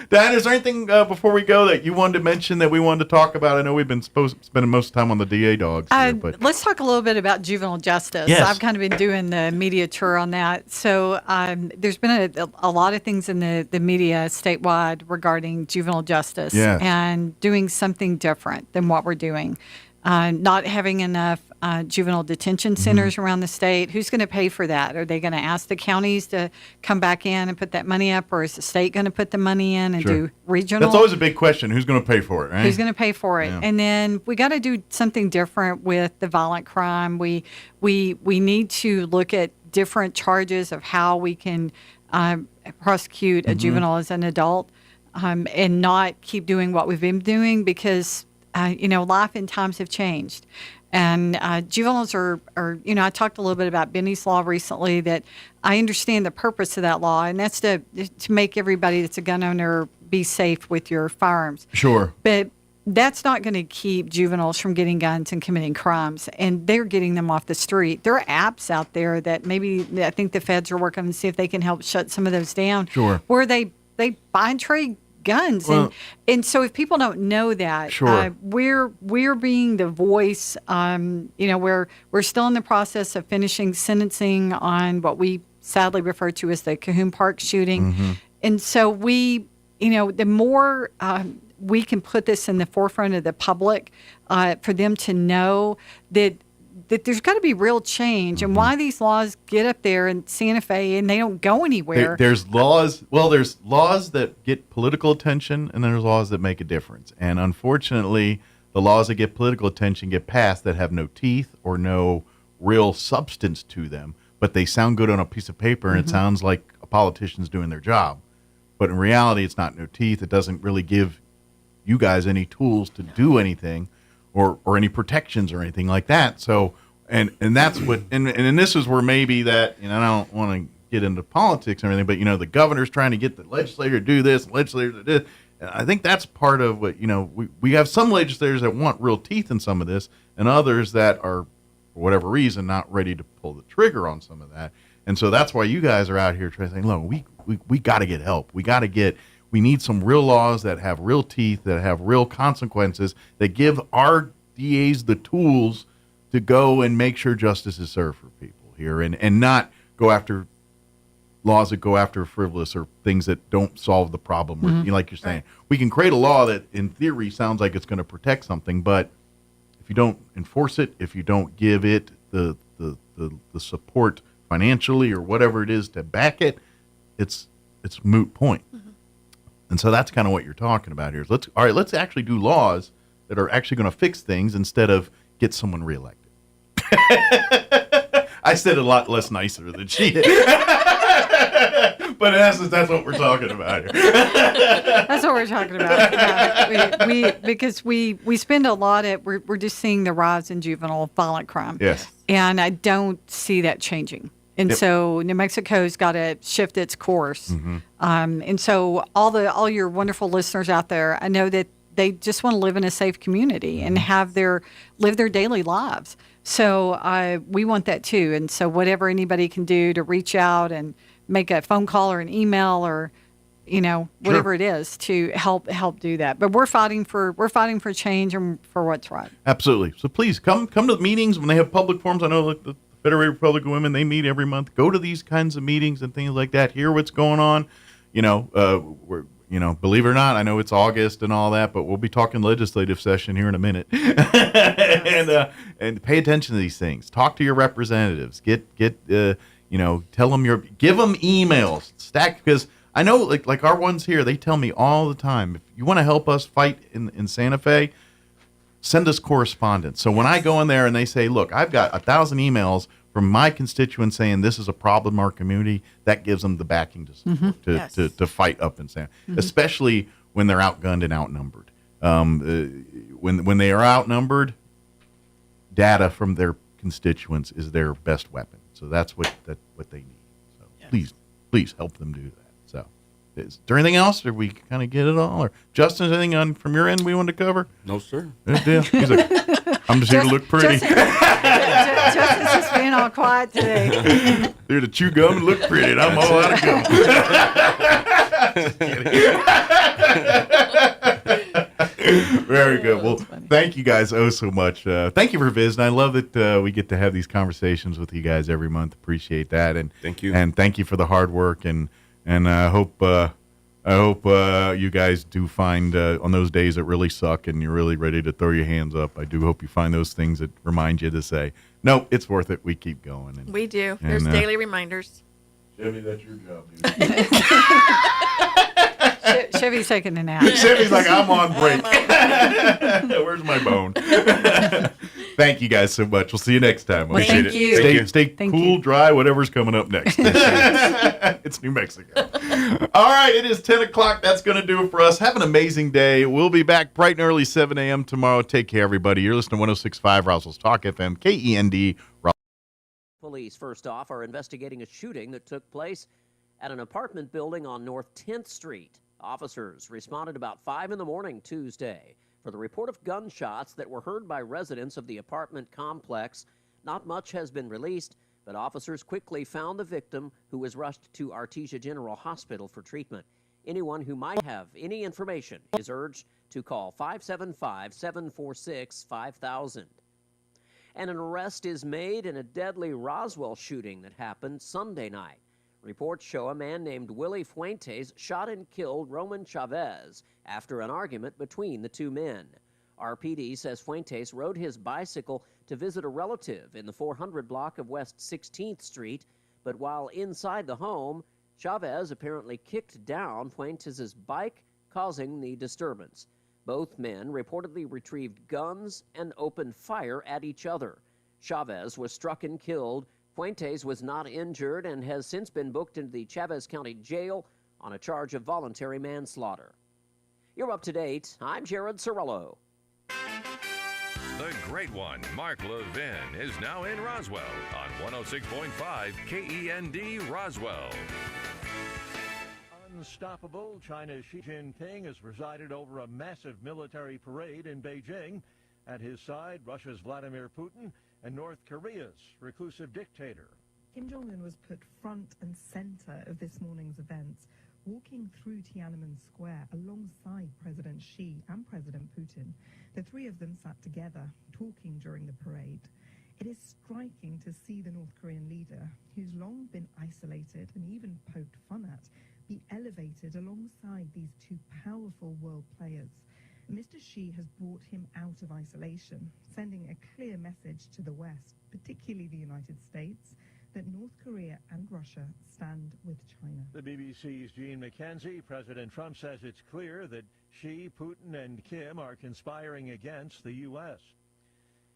Dan, is there anything before we go that you wanted to mention that we wanted to talk about? I know we've been spending most of the time on the DA dogs here, but Let's talk a little bit about juvenile justice. Yes. I've kind of been doing the media tour on that. So there's been a lot of things in the media statewide regarding juvenile justice and doing something different than what we're doing. Not having enough juvenile detention centers around the state. Who's going to pay for that? Are they going to ask the counties to come back in and put that money up, or is the state going to put the money in and do regional? That's always a big question. Who's going to pay for it, right? Who's going to pay for it? Yeah. And then we got to do something different with the violent crime. We need to look at different charges of how we can prosecute a juvenile as an adult, and not keep doing what we've been doing because life and times have changed. And juveniles are, I talked a little bit about Benny's Law recently, that I understand the purpose of that law, and that's to make everybody that's a gun owner be safe with your firearms. Sure. But that's not going to keep juveniles from getting guns and committing crimes, and they're getting them off the street. There are apps out there that maybe I think the feds are working on to see if they can help shut some of those down. Sure. Where they buy and trade guns. Well, and so if people don't know that, we're being the voice. We're still in the process of finishing sentencing on what we sadly refer to as the Cahoon Park shooting. And so the more we can put this in the forefront of the public, for them to know that that there's got to be real change, and why these laws get up there in Santa Fe and they don't go anywhere. There's laws. Well, there's laws that get political attention, and there's laws that make a difference. And unfortunately, the laws that get political attention get passed that have no teeth or no real substance to them, but they sound good on a piece of paper, and it sounds like a politician's doing their job. But in reality, it's not no teeth. It doesn't really give you guys any tools to do anything, or any protections or anything like that. So, and that's what, and this is where maybe that, I don't want to get into politics or anything, but the governor's trying to get the legislator to do this, legislator to do this. And I think that's part of what, we have some legislators that want real teeth in some of this, and others that are, for whatever reason, not ready to pull the trigger on some of that. And so that's why you guys are out here trying to say, look, we got to get help. We need some real laws that have real teeth, that have real consequences, that give our DAs the tools to go and make sure justice is served for people here, and not go after laws that go after frivolous or things that don't solve the problem. Like you're saying, we can create a law that in theory sounds like it's going to protect something, but if you don't enforce it, if you don't give it the support financially or whatever it is to back it, it's a moot point. And so that's kind of what you're talking about here. Let's actually do laws that are actually going to fix things instead of get someone reelected. I said it a lot less nicer than she did. But in essence, that's what we're talking about here. That's what we're talking about. Because we spend a lot we're just seeing the rise in juvenile violent crime. Yes. And I don't see that changing. And so New Mexico's got to shift its course. And so all your wonderful listeners out there, I know that they just want to live in a safe community and live their daily lives. So we want that too. And so whatever anybody can do to reach out and make a phone call or an email or whatever it is to help do that. But we're fighting for change and for what's right. Absolutely. So please come to the meetings when they have public forums. I know the Federated Republic of Women, they meet every month. Go to these kinds of meetings and things like that. Hear what's going on. We're believe it or not, I know it's August and all that, but we'll be talking legislative session here in a minute. and pay attention to these things. Talk to your representatives. Tell them give them emails. Stack, because I know like our ones here, they tell me all the time, if you want to help us fight in Santa Fe, send us correspondence. So when I go in there and they say, look, I've got 1,000 emails from my constituents saying this is a problem in our community, that gives them the backing to fight up in Santa Fe, especially when they're outgunned and outnumbered. When they are outnumbered, data from their constituents is their best weapon. So that's what they need. So please help them do that. So is there anything else? Or we kind of get it all? Or Justin, anything from your end we want to cover? No, sir. Good deal. He's like, I'm just here to look pretty. Justin's just being all quiet today. Here to chew gum and look pretty, and I'm all out of gum. Very good. Well, thank you guys so much. Thank you for visiting. I love that we get to have these conversations with you guys every month. Appreciate that. And thank you. And thank you for the hard work. And I hope you guys do find on those days that really suck and you're really ready to throw your hands up, I do hope you find those things that remind you to say, no, it's worth it. We keep going. And, we do. There's daily reminders. Chevy, that's your job, dude. Chevy's taking a nap. Chevy's like, I'm on break. Where's my bone? Thank you guys so much. We'll see you next time. Appreciate it. Stay cool, dry, whatever's coming up next. It's New Mexico. All right, it is 10 o'clock. That's going to do it for us. Have an amazing day. We'll be back bright and early, 7 a.m. tomorrow. Take care, everybody. You're listening to 106.5 Roswell Talk FM, KEND. Police, first off, are investigating a shooting that took place at an apartment building on North 10th Street. Officers responded about 5 in the morning Tuesday for the report of gunshots that were heard by residents of the apartment complex. Not much has been released, but officers quickly found the victim, who was rushed to Artesia General Hospital for treatment. Anyone who might have any information is urged to call 575-746-5000. And an arrest is made in a deadly Roswell shooting that happened Sunday night. Reports show a man named Willie Fuentes shot and killed Roman Chavez after an argument between the two men. RPD says Fuentes rode his bicycle to visit a relative in the 400 block of West 16th Street, but while inside the home, Chavez apparently kicked down Fuentes' bike, causing the disturbance. Both men reportedly retrieved guns and opened fire at each other. Chavez was struck and killed. Fuentes was not injured and has since been booked into the Chavez County Jail on a charge of voluntary manslaughter. You're up to date. I'm Jared Cirillo. The great one, Mark Levin, is now in Roswell on 106.5 KEND Roswell. Unstoppable, China's Xi Jinping has presided over a massive military parade in Beijing. At his side, Russia's Vladimir Putin and North Korea's reclusive dictator. Kim Jong-un was put front and center of this morning's events, walking through Tiananmen Square alongside President Xi and President Putin. The three of them sat together, talking during the parade. It is striking to see the North Korean leader, who's long been isolated and even poked fun at, be elevated alongside these two powerful world players. Mr. Xi has brought him out of isolation, sending a clear message to the West, particularly the United States, that North Korea and Russia stand with China. The BBC's Jean McKenzie, President Trump says it's clear that Xi, Putin, and Kim are conspiring against the U.S.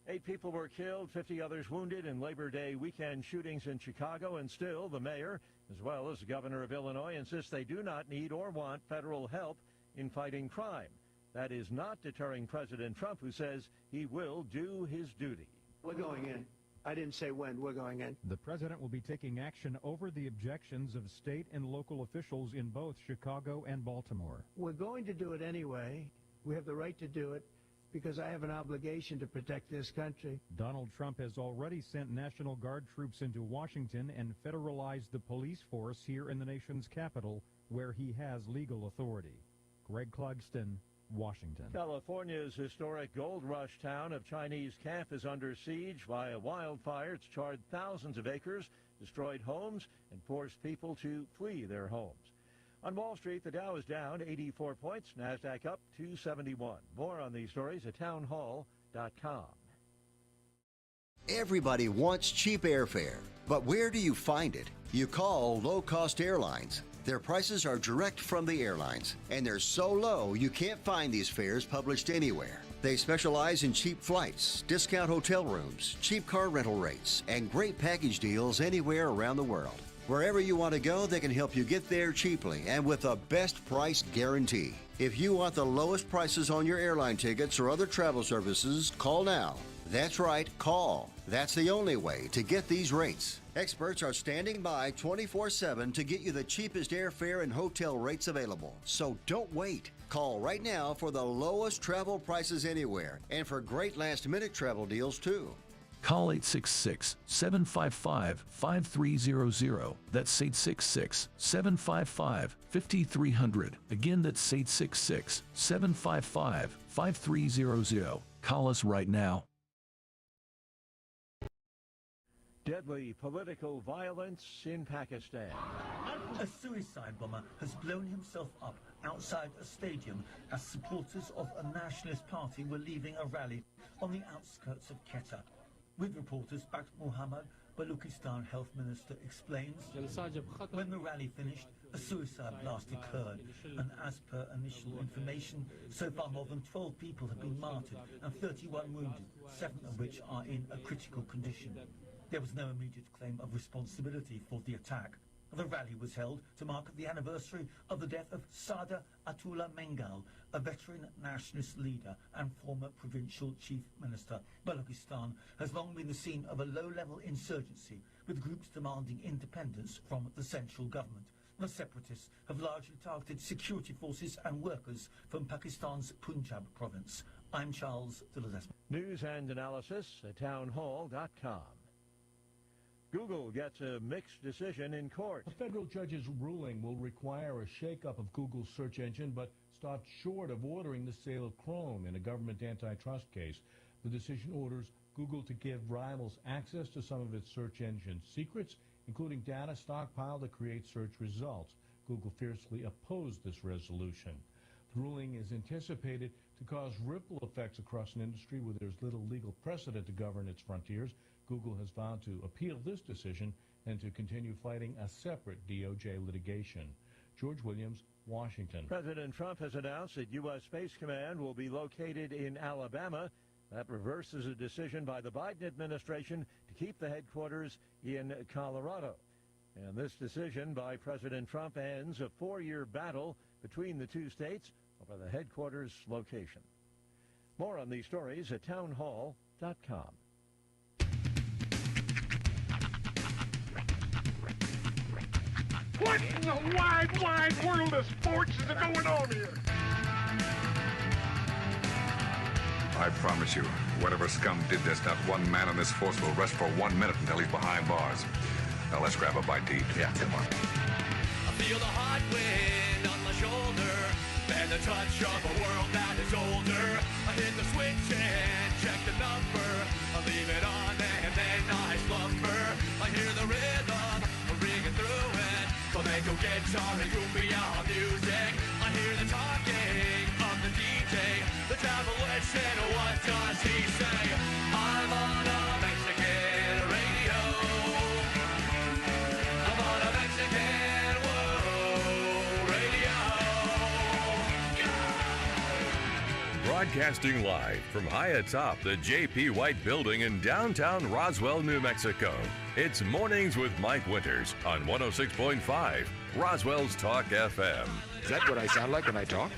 8 people were killed, 50 others wounded in Labor Day weekend shootings in Chicago, and still the mayor, as well as the governor of Illinois, insist they do not need or want federal help in fighting crime. That is not deterring President Trump, who says he will do his duty. We're going in. I didn't say when. We're going in. The president will be taking action over the objections of state and local officials in both Chicago and Baltimore. We're going to do it anyway. We have the right to do it because I have an obligation to protect this country. Donald Trump has already sent National Guard troops into Washington and federalized the police force here in the nation's capital, where he has legal authority. Greg Clugston, Washington. California's historic gold rush town of Chinese Camp is under siege by a wildfire. It's charred thousands of acres, destroyed homes, and forced people to flee their homes. On Wall Street, the Dow is down 84 points, NASDAQ up 271. More on these stories at townhall.com. Everybody wants cheap airfare, but where do you find it? You call low-cost airlines. Their prices are direct from the airlines, and they're so low you can't find these fares published anywhere. They specialize in cheap flights, discount hotel rooms, cheap car rental rates, and great package deals anywhere around the world. Wherever you want to go, they can help you get there cheaply and with a best price guarantee. If you want the lowest prices on your airline tickets or other travel services, call now. That's right, call. That's the only way to get these rates. Experts are standing by 24/7 to get you the cheapest airfare and hotel rates available. So don't wait. Call right now for the lowest travel prices anywhere and for great last-minute travel deals too. Call 866-755-5300. That's 866-755-5300. Again, that's 866-755-5300. Call us right now. Deadly political violence in Pakistan. A suicide bomber has blown himself up outside a stadium as supporters of a nationalist party were leaving a rally on the outskirts of Quetta. With reporters, Bakr Muhammad, Baluchistan Health Minister, explains, when the rally finished, a suicide blast occurred, and as per initial information, so far more than 12 people have been martyred and 31 wounded, 7 of which are in a critical condition. There was no immediate claim of responsibility for the attack. The rally was held to mark the anniversary of the death of Sada Atullah Mengal, a veteran nationalist leader and former provincial chief minister. Balochistan has long been the scene of a low-level insurgency, with groups demanding independence from the central government. The separatists have largely targeted security forces and workers from Pakistan's Punjab province. I'm Charles Dillades. News and analysis at townhall.com. Google gets a mixed decision in court. A federal judge's ruling will require a shakeup of Google's search engine, but stopped short of ordering the sale of Chrome in a government antitrust case. The decision orders Google to give rivals access to some of its search engine secrets, including data stockpiled to create search results. Google fiercely opposed this resolution. ruling is anticipated to cause ripple effects across an industry where there's little legal precedent to govern its frontiers. Google has vowed to appeal this decision and to continue fighting a separate DOJ litigation. George Williams, Washington. President Trump has announced that U.S. Space Command will be located in Alabama. That reverses a decision by the Biden administration to keep the headquarters in Colorado. And this decision by President Trump ends a 4-year battle between the two states over the headquarters location. More on these stories at townhall.com. What in the wide, wide world of sports is going on here? I promise you, whatever scum did this, not one man in this force will rest for 1 minute until he's behind bars. Now let's grab a bite to eat. Yeah, come on. I feel the hot wind on my shoulder and the touch of a world that is older. I hit the switch and check the number. I leave it on and then I slumber. I hear the rhythm ringing through it. Flamenco guitar and cumbia music. I hear the talking of the DJ. The travel listen, what does he say? I'm on a Mexican radio. I'm on a Mexican radio. Broadcasting live from high atop the J.P. White Building in downtown Roswell, New Mexico. It's Mornings with Mike Winters on 106.5 Roswell's Talk FM. Is that what I sound like when I talk?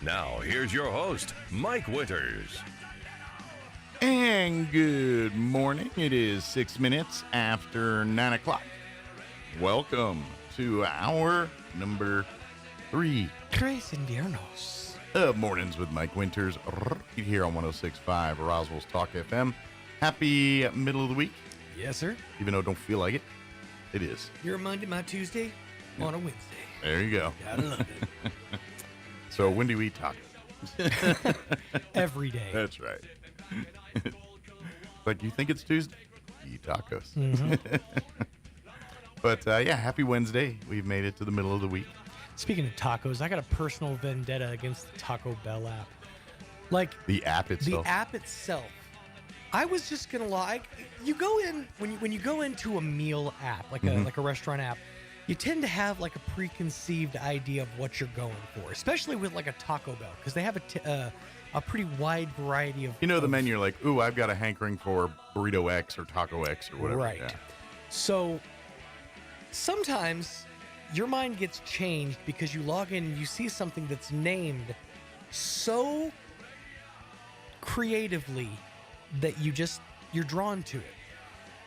Now, here's your host, Mike Winters. And good morning. It is 6 minutes after 9 o'clock. Welcome to hour number 3. Tres Inviernos. Of Mornings with Mike Winters right here on 106.5 Roswell's Talk FM. Happy middle of the week. Yes, sir. Even though it don't feel like it, it is. You're a Monday, my Tuesday, on a Wednesday. There you go. Gotta love it. So when do we talk? Every day. That's right. Like you think it's Tuesday? Eat tacos. Mm-hmm. But yeah, happy Wednesday. We've made it to the middle of the week. Speaking of tacos, I got a personal vendetta against the Taco Bell app. Like the app itself. The app itself. I was just gonna lie. You go in when you go into a meal app, like a restaurant app, you tend to have like a preconceived idea of what you're going for, especially with like a Taco Bell, because they have a pretty wide variety of. You know the menu, you're like, ooh, I've got a hankering for burrito X or taco X or whatever. Right. Yeah. So sometimes your mind gets changed because you log in and you see something that's named so creatively that you're drawn to it.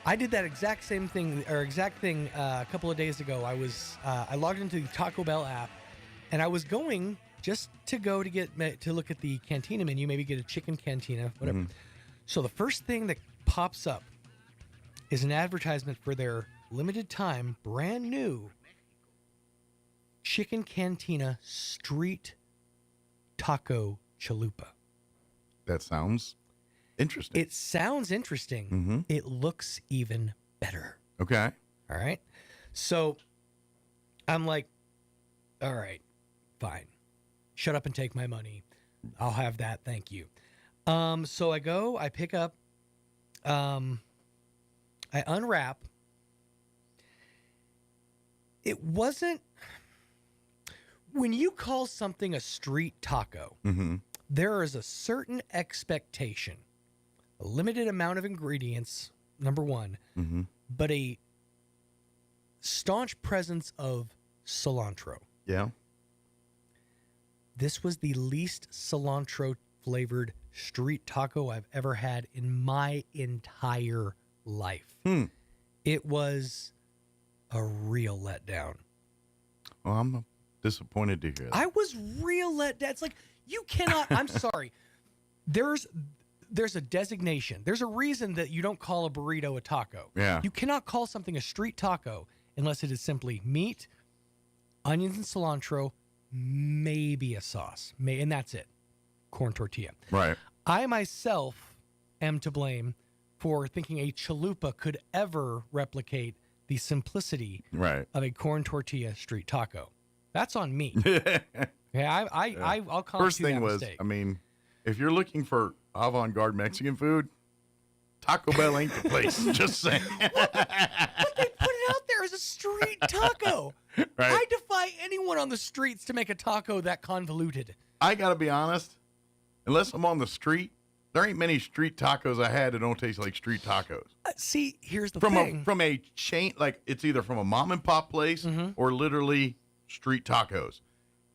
I did that exact thing a couple of days ago. I logged into the Taco Bell app, and I was going just to look at the cantina menu, maybe get a chicken cantina, whatever. Mm-hmm. So the first thing that pops up is an advertisement for their limited time, brand new chicken cantina street taco chalupa. That sounds interesting. It sounds interesting. Mm-hmm. It looks even better. Okay. All right. So I'm like, all right, fine. Shut up and take my money. I'll have that. Thank you. So I go, I pick up, I unwrap. It wasn't, when you call something a street taco, mm-hmm. there is a certain expectation, a limited amount of ingredients, number one, mm-hmm. but a staunch presence of cilantro. Yeah. This was the least cilantro flavored street taco I've ever had in my entire life. It was a real letdown. Well, I'm disappointed to hear that. I was real let down. It's like, you cannot, I'm sorry. There's a designation. There's a reason that you don't call a burrito a taco. Yeah. You cannot call something a street taco unless it is simply meat, onions and cilantro, maybe a sauce. And that's it. Corn tortilla. Right. I myself am to blame for thinking a chalupa could ever replicate the simplicity right. of a corn tortilla street taco. That's on me. Yeah, I'll call First thing was, mistake. I mean, if you're looking for avant-garde Mexican food, Taco Bell ain't the place. Just saying. But they put it out there as a street taco. Right. I defy anyone on the streets to make a taco that convoluted. I gotta be honest. Unless I'm on the street, there ain't many street tacos I had that don't taste like street tacos. See, here's the From thing. from a chain, like it's either from a mom and pop place or literally street tacos.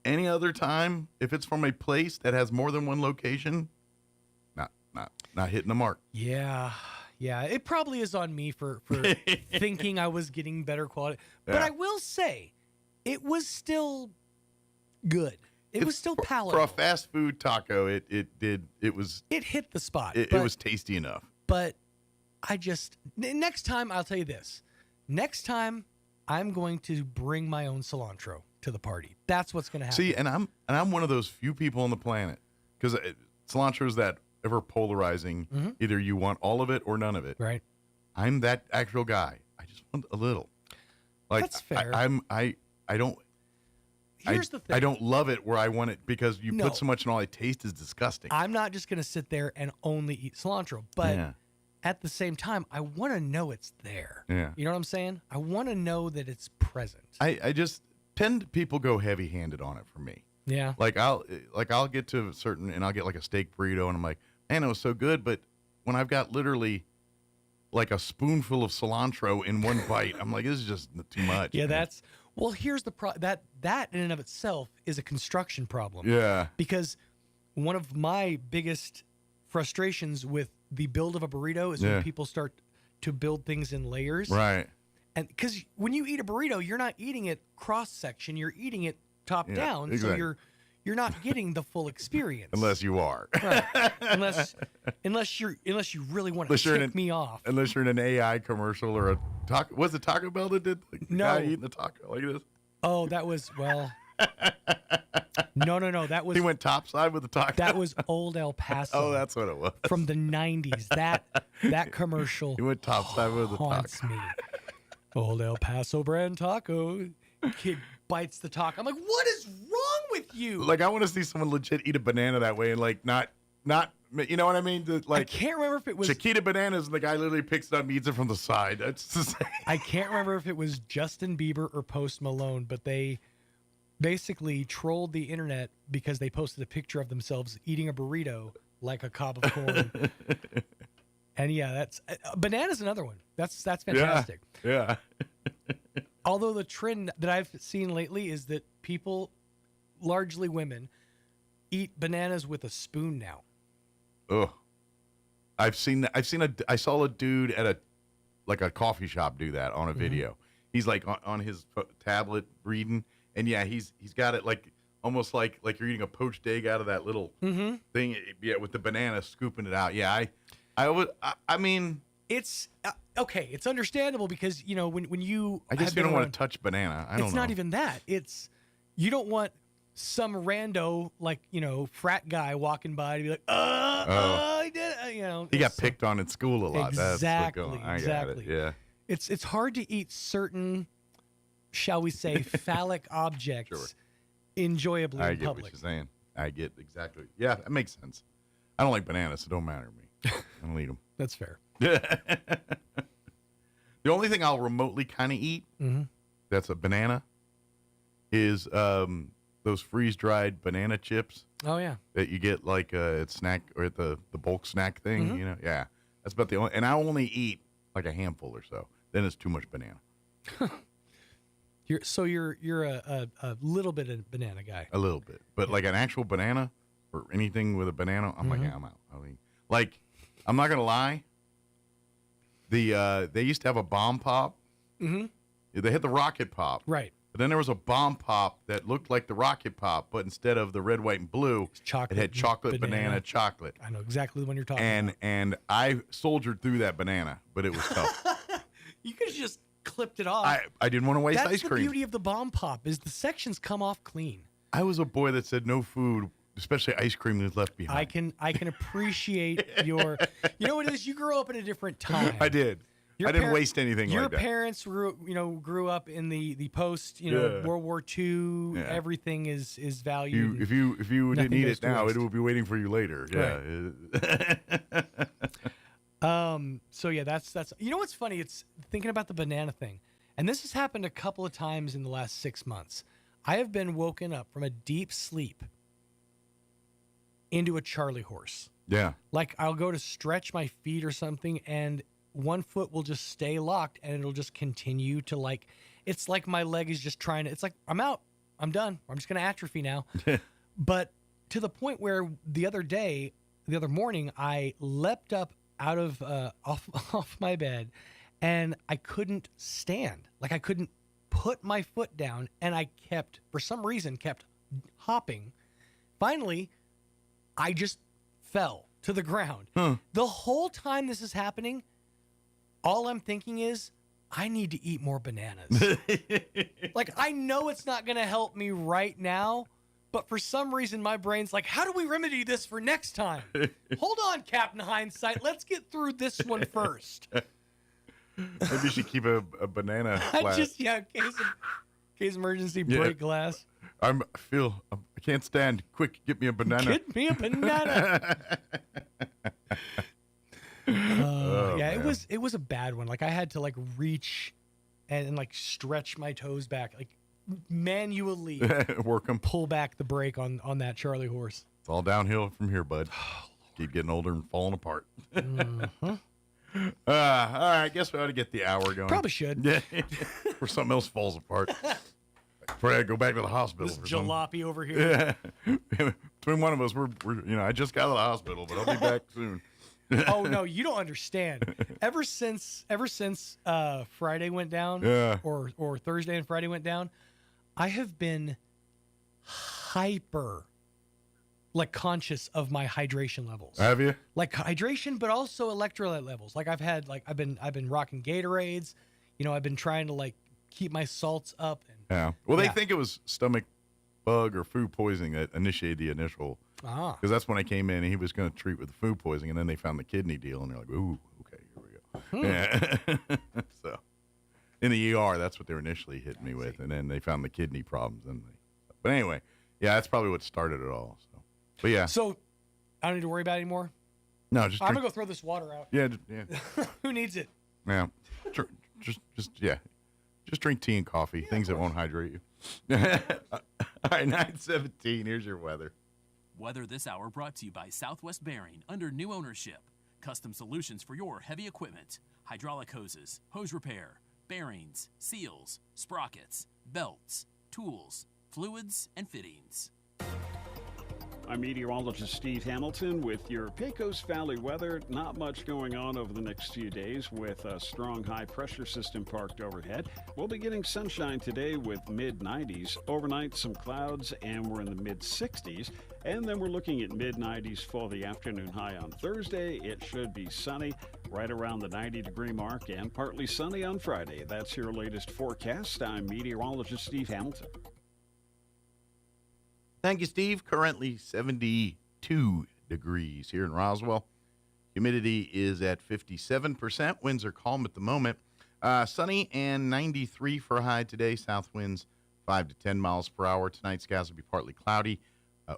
Any other time, if it's from a place that has more than one location, not hitting the mark. Yeah. It probably is on me for thinking I was getting better quality. But Yeah. I will say, it was still good. It was still palatable. For a fast food taco, it was It hit the spot. it was tasty enough. But next time, I'll tell you this. Next time, I'm going to bring my own cilantro to the party. That's what's going to happen. See, and I'm one of those few people on the planet, because cilantro is that ever polarizing. Either you want all of it or none of it. Right. I'm that actual guy. I just want a little. Like, That's fair. I don't. Here's the thing. I don't love it where I want it because you No. put so much and all I taste is disgusting. I'm not just going to sit there and only eat cilantro. But Yeah. at the same time, I want to know it's there. Yeah. You know what I'm saying? I want to know that it's present. I just tend to people go heavy handed on it for me. Yeah. Like I'll get to a certain and I'll get like a steak burrito and I'm like, man, it was so good, but when I've got literally like a spoonful of cilantro in one bite, I'm like, this is just too much. Yeah, man. here's the that in and of itself is a construction problem. Yeah. Because one of my biggest frustrations with the build of a burrito is Yeah. when people start to build things in layers. Right. And because when you eat a burrito, you're not eating it cross section, you're eating it top Yeah, down. exactly. So you're not getting the full experience. Unless you are. Right. unless you really want to Unless you're tick me off. Unless you're in an AI commercial or a taco. Was it Taco Bell that did the No. guy eating the taco like this? Oh, that was no. That was He went topside with the taco. that was old El Paso. Oh, that's what it was. From the 90s. That commercial He went topside with the haunts taco. me. Old El Paso brand taco. Kid bites the taco. I'm like, what is wrong with you? Like, I want to see someone legit eat a banana that way and like not you know what I mean? I can't remember if it was Chiquita bananas and the guy literally picks it up and eats it from the side. That's the same. I can't remember if it was Justin Bieber or Post Malone, but they basically trolled the internet because they posted a picture of themselves eating a burrito like a cob of corn. And yeah, that's banana's another one. That's fantastic. Yeah. Although the trend that I've seen lately is that people, largely women, eat bananas with a spoon now. Oh, I saw a dude at a coffee shop do that on a video. He's like on his tablet reading, and yeah, he's got it like almost like you're eating a poached egg out of that little thing. Yeah, with the banana scooping it out. Yeah, I mean, it's okay. It's understandable because when you I guess you don't want to touch banana. I don't know. It's not even that. It's you don't want some rando frat guy walking by to be like, I did it. He got picked on in school a lot. Exactly. That's I exactly. got it. Yeah. It's hard to eat certain, shall we say, phallic objects enjoyably I in get public. what you're saying. I get exactly. Yeah, that makes sense. I don't like bananas, so it don't matter to me. I don't eat them. That's fair. The only thing I'll remotely kind of eat that's a banana is those freeze-dried banana chips. Oh yeah. That you get like at snack or at the bulk snack thing. Yeah, that's about the only. And I only eat like a handful or so. Then it's too much banana. You're a little bit of banana guy. A little bit, but like an actual banana or anything with a banana, I'm like, yeah, I'm out. I mean, like, I'm not gonna lie. They used to have a bomb pop. They had the rocket pop. Right. But then there was a bomb pop that looked like the rocket pop, but instead of the red, white, and blue, it had chocolate, banana, chocolate. I know exactly the one you're talking about. And I soldiered through that banana, but it was tough. You could have just clipped it off. I didn't want to waste That's ice the cream. beauty of the bomb pop is the sections come off clean. I was a boy that said no food, especially ice cream, is left behind. I can appreciate your. You know what it is? You grew up in a different time. I did. I didn't waste anything your like that. parents grew up in the post, World War II. Yeah. Everything is valued. If you didn't nothing eat goes it to now, waste. it will be waiting for you later. Yeah. So yeah, that's what's funny? It's thinking about the banana thing. And this has happened a couple of times in the last 6 months. I have been woken up from a deep sleep into a Charlie horse. Yeah. Like I'll go to stretch my feet or something and one foot will just stay locked and it'll just continue to it's like my leg is just trying to, it's like, I'm out, I'm done. I'm just going to atrophy now. But to the point where the other morning, I leapt up out of, off my bed and I couldn't stand. Like I couldn't put my foot down and I for some reason kept hopping. Finally, I just fell to the ground. The whole time this is happening, all I'm thinking is, I need to eat more bananas. Like, I know it's not going to help me right now, but for some reason, my brain's like, how do we remedy this for next time? Hold on, Captain Hindsight. Let's get through this one first. Maybe you should keep a banana glass. Case emergency break glass. I can't stand. Quick, get me a banana. Get me a banana. Man. It was a bad one. Like I had to reach and stretch my toes back, manually work them, pull back the brake on that Charlie horse. It's all downhill from here, bud. Keep getting older and falling apart. All right, I guess we ought to get the hour going. Probably should. Yeah, or something else falls apart. Probably go back to the hospital. This jalopy over here. Yeah. Between one of us, we're I just got out of the hospital, but I'll be back soon. Oh no, you don't understand. Ever since Friday went down, or Thursday and Friday went down, I have been hyper conscious of my hydration levels. Have you? Like hydration, but also electrolyte levels. Like I've been rocking Gatorades. I've been trying to keep my salts up. Yeah. Well, they think it was stomach bug or food poisoning that initiated the initial. Because that's when I came in and he was going to treat with the food poisoning, and then they found the kidney deal, and they're like, "Ooh, okay, here we go." Yeah. So in the ER, that's what they were initially hitting me with, and then they found the kidney problems. But anyway, yeah, that's probably what started it all. So, but yeah. So I don't need to worry about it anymore. No, I'm gonna go throw this water out. Yeah. Who needs it? Yeah. Just drink tea and coffee, things that won't hydrate you. All right, 9:17. Here's your weather. Weather this hour brought to you by Southwest Bearing under new ownership. Custom solutions for your heavy equipment. Hydraulic hoses, hose repair, bearings, seals, sprockets, belts, tools, fluids, and fittings. I'm meteorologist Steve Hamilton with your Pecos Valley weather. Not much going on over the next few days with a strong high-pressure system parked overhead. We'll be getting sunshine today with mid-90s. Overnight, some clouds, and we're in the mid-60s. And then we're looking at mid-90s for the afternoon high on Thursday. It should be sunny right around the 90-degree mark and partly sunny on Friday. That's your latest forecast. I'm meteorologist Steve Hamilton. Thank you, Steve. Currently 72 degrees here in Roswell. Humidity is at 57%. Winds are calm at the moment. Sunny and 93 for a high today. South winds 5 to 10 miles per hour. Tonight's skies will be partly cloudy.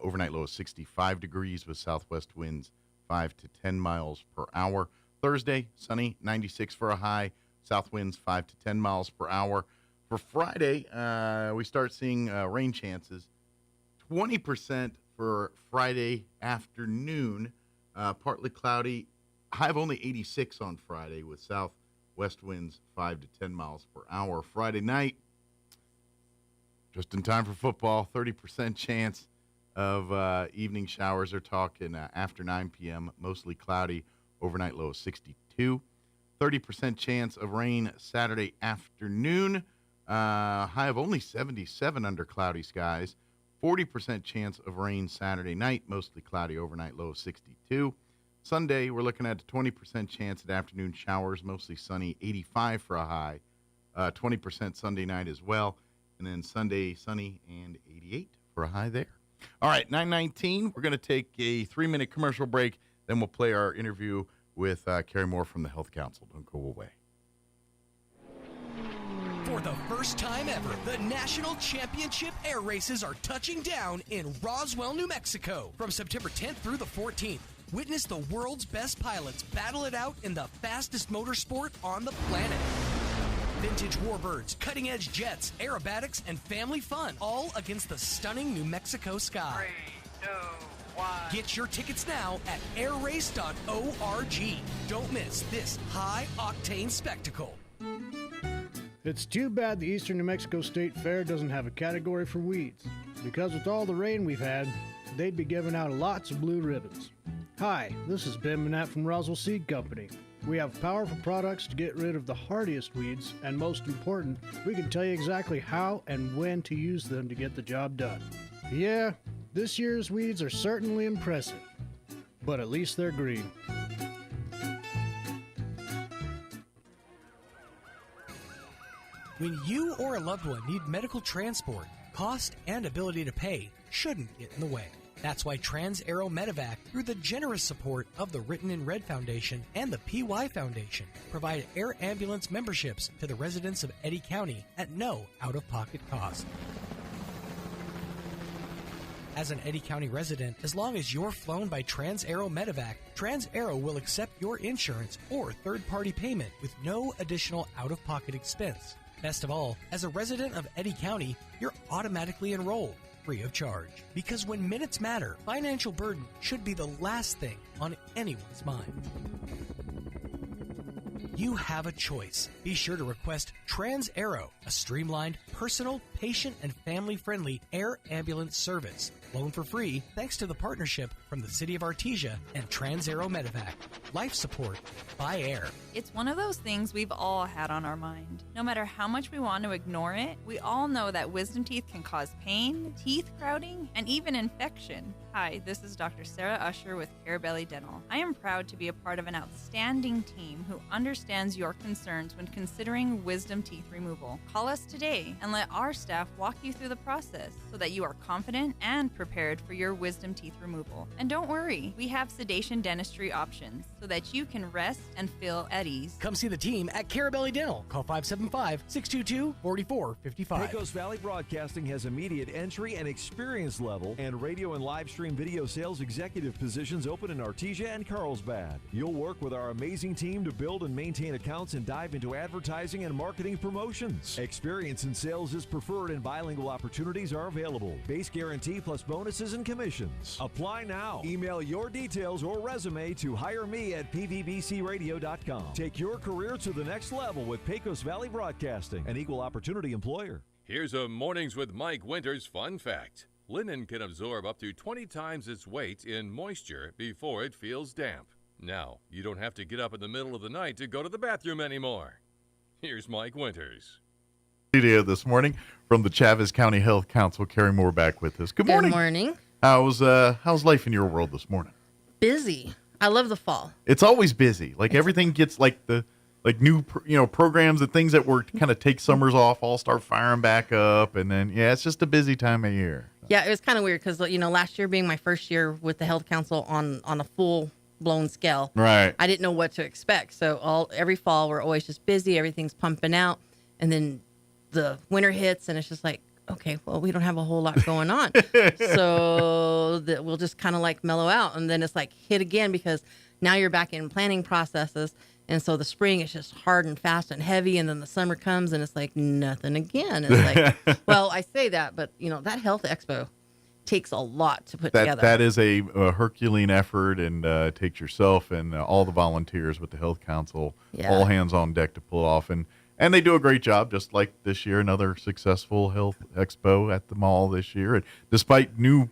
Overnight low of 65 degrees with southwest winds 5 to 10 miles per hour. Thursday, sunny, 96 for a high. South winds 5 to 10 miles per hour. For Friday, we start seeing rain chances. 20% for Friday afternoon, partly cloudy. High of only 86 on Friday with southwest winds 5 to 10 miles per hour. Friday night, just in time for football, 30% chance of evening showers. They're talking after 9 p.m., mostly cloudy, overnight low of 62. 30% chance of rain Saturday afternoon, high of only 77 under cloudy skies. 40% chance of rain Saturday night, mostly cloudy, overnight low of 62. Sunday, we're looking at a 20% chance at afternoon showers, mostly sunny, 85 for a high. 20% Sunday night as well. And then Sunday, sunny and 88 for a high there. All right, 9:19. We're going to take a 3-minute commercial break. Then we'll play our interview with Carrie Moore from the Health Council. Don't go away. For the first time ever, the National Championship Air Races are touching down in Roswell, New Mexico. From September 10th through the 14th, witness the world's best pilots battle it out in the fastest motorsport on the planet. Vintage warbirds, cutting-edge jets, aerobatics, and family fun, all against the stunning New Mexico sky. 3, 2, 1. Get your tickets now at airrace.org. Don't miss this high-octane spectacle. It's too bad the Eastern New Mexico State Fair doesn't have a category for weeds, because with all the rain we've had, they'd be giving out lots of blue ribbons. Hi, this is Ben Manette from Roswell Seed Company. We have powerful products to get rid of the hardiest weeds, and most important, we can tell you exactly how and when to use them to get the job done. Yeah, this year's weeds are certainly impressive, but at least they're green. When you or a loved one need medical transport, cost and ability to pay shouldn't get in the way. That's why Trans-Aero Medevac, through the generous support of the Written in Red Foundation and the PY Foundation, provide air ambulance memberships to the residents of Eddy County at no out-of-pocket cost. As an Eddy County resident, as long as you're flown by Trans-Aero Medevac, Trans-Aero will accept your insurance or third-party payment with no additional out-of-pocket expense. Best of all, as a resident of Eddy County, you're automatically enrolled, free of charge. Because when minutes matter, financial burden should be the last thing on anyone's mind. You have a choice. Be sure to request Trans-Aero, a streamlined, personal, patient, and family-friendly air ambulance service. Flown for free thanks to the partnership from the City of Artesia and Trans-Aero Medevac. Life support by air. It's one of those things we've all had on our mind. No matter how much we want to ignore it, we all know that wisdom teeth can cause pain, teeth crowding, and even infection. Hi, this is Dr. Sarah Usher with Carabelli Dental. I am proud to be a part of an outstanding team who understands your concerns when considering wisdom teeth removal. Call us today and let our staff walk you through the process so that you are confident and prepared for your wisdom teeth removal. And don't worry, we have sedation dentistry options so that you can rest and feel at ease. Come see the team at Carabelli Dental. Call 575-622-4455. Pecos Valley Broadcasting has immediate entry and experience level and radio and live stream video sales executive positions open in Artesia and Carlsbad. You'll work with our amazing team to build and maintain accounts and dive into advertising and marketing promotions. Experience in sales is preferred and bilingual opportunities are available. Base guarantee plus bonuses and commissions. Apply now. Email your details or resume to hireme@pvbcradio.com. Take your career to the next level with Pecos Valley Broadcasting, an equal opportunity employer. Here's a Mornings with Mike Winters fun fact. Linen can absorb up to 20 times its weight in moisture before it feels damp. Now, you don't have to get up in the middle of the night to go to the bathroom anymore. Here's Mike Winters. Studio this morning from the Chavez County Health Council. Carrie Moore back with us. Good morning. Good morning. How's life in your world this morning? Busy. I love the fall. It's always busy. Like everything gets new programs and things that were kind of take summers off all start firing back up, and then it's just a busy time of year. Yeah, it was kind of weird because last year being my first year with the Health Council on a full blown scale, right? I didn't know what to expect. So every fall we're always just busy. Everything's pumping out, and then the winter hits, and it's just like, okay, well, we don't have a whole lot going on. So we'll just kind of mellow out. And then it's hit again because now you're back in planning processes. And so the spring is just hard and fast and heavy. And then the summer comes and it's nothing again. It's well, I say that, but that health expo takes a lot to put together. That is a Herculean effort, and takes yourself and all the volunteers with the Health Council, all hands on deck to pull it off. And they do a great job, just like this year, another successful health expo at the mall this year. And despite new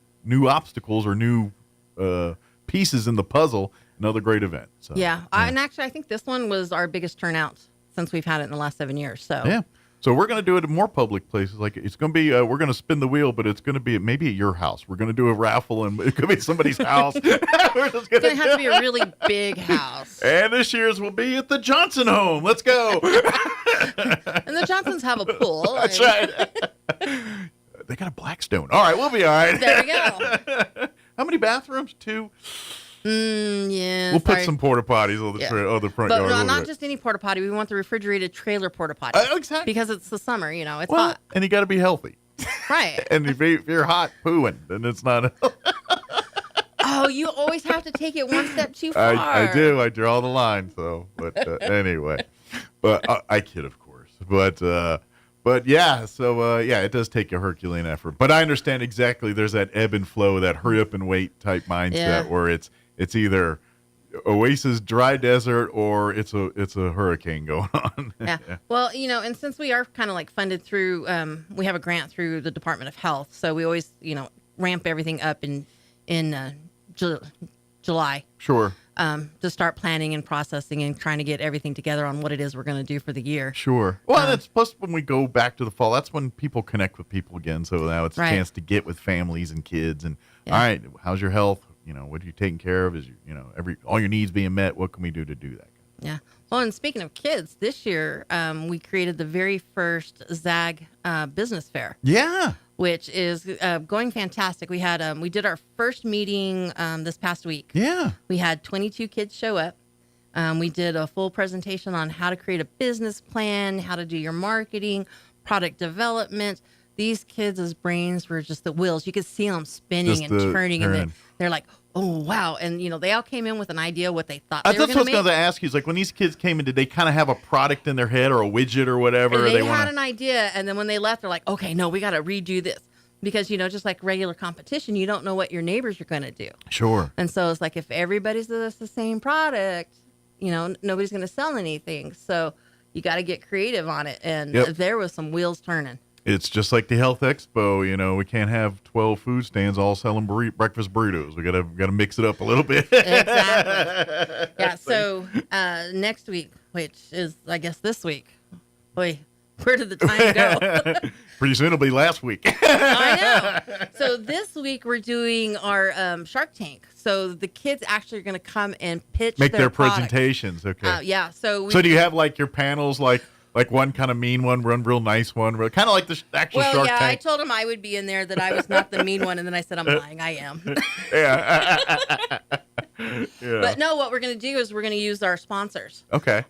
obstacles or new pieces in the puzzle, another great event. So, and actually, I think this one was our biggest turnout since we've had it in the last 7 years. So So we're going to do it in more public places. It's going to be, we're going to spin the wheel, but it's going to be maybe at your house. We're going to do a raffle, and it could be somebody's house. It's going to have to be a really big house. And this year's will be at the Johnson home. Let's go. And the Johnsons have a pool. That's right. They got a Blackstone. All right, we'll be all right. There we go. How many bathrooms? 2? Yeah. We'll put some porta potties on the front but yard. But not just any porta potty. We want the refrigerated trailer porta potty. Exactly. Because it's the summer, it's hot. And you got to be healthy. Right. And if you're hot pooing, then it's not. Oh, you always have to take it one step too far. I do. I draw the line. So, but anyway, but I kid, of course. But yeah. So it does take a Herculean effort. But I understand exactly. There's that ebb and flow, that hurry up and wait type mindset where it's either oasis, dry desert, or it's a hurricane going on. Yeah. Well, and since we are kind of like funded through, we have a grant through the Department of Health, so we always ramp everything up in July. Sure. To start planning and processing and trying to get everything together on what it is we're going to do for the year. Sure. Well, that's plus when we go back to the fall, that's when people connect with people again. So now it's a chance to get with families and kids. And all right, how's your health? What are you taking care of? Is all your needs being met? What can we do to do that? Yeah. Well, and speaking of kids, this year we created the very first ZAG business fair. Yeah. Which is going fantastic. We had we did our first meeting this past week. Yeah. We had 22 kids show up. We did a full presentation on how to create a business plan, how to do your marketing, product development. These kids' brains were just the wheels. You could see them spinning and turning, and they're like, oh, wow. And, they all came in with an idea what they thought they were going to make. That's what I was going to ask you. Is like when these kids came in, did they kind of have a product in their head or a widget or whatever? They had an idea, and then when they left, they're like, okay, no, we got to redo this. Because, just like regular competition, you don't know what your neighbors are going to do. Sure. And so it's like if everybody's the same product, nobody's going to sell anything. So you got to get creative on it. And there was some wheels turning. It's just like the Health Expo. We can't have 12 food stands all selling breakfast burritos. We gotta mix it up a little bit. Exactly. Yeah. So next week, which is I guess this week, boy, where did the time go? Pretty soon it'll be last week. I know. So this week we're doing our Shark Tank. So the kids actually are going to come and pitch their products. presentations. Okay. Yeah. So do you have like your panels like one kind of mean one real nice one, kind of like the actual Shark Tank? I told him I would be in there, that I was not the mean one, and then I said, I'm lying, I am. Yeah. But no, what we're going to do is we're going to use our sponsors. Okay.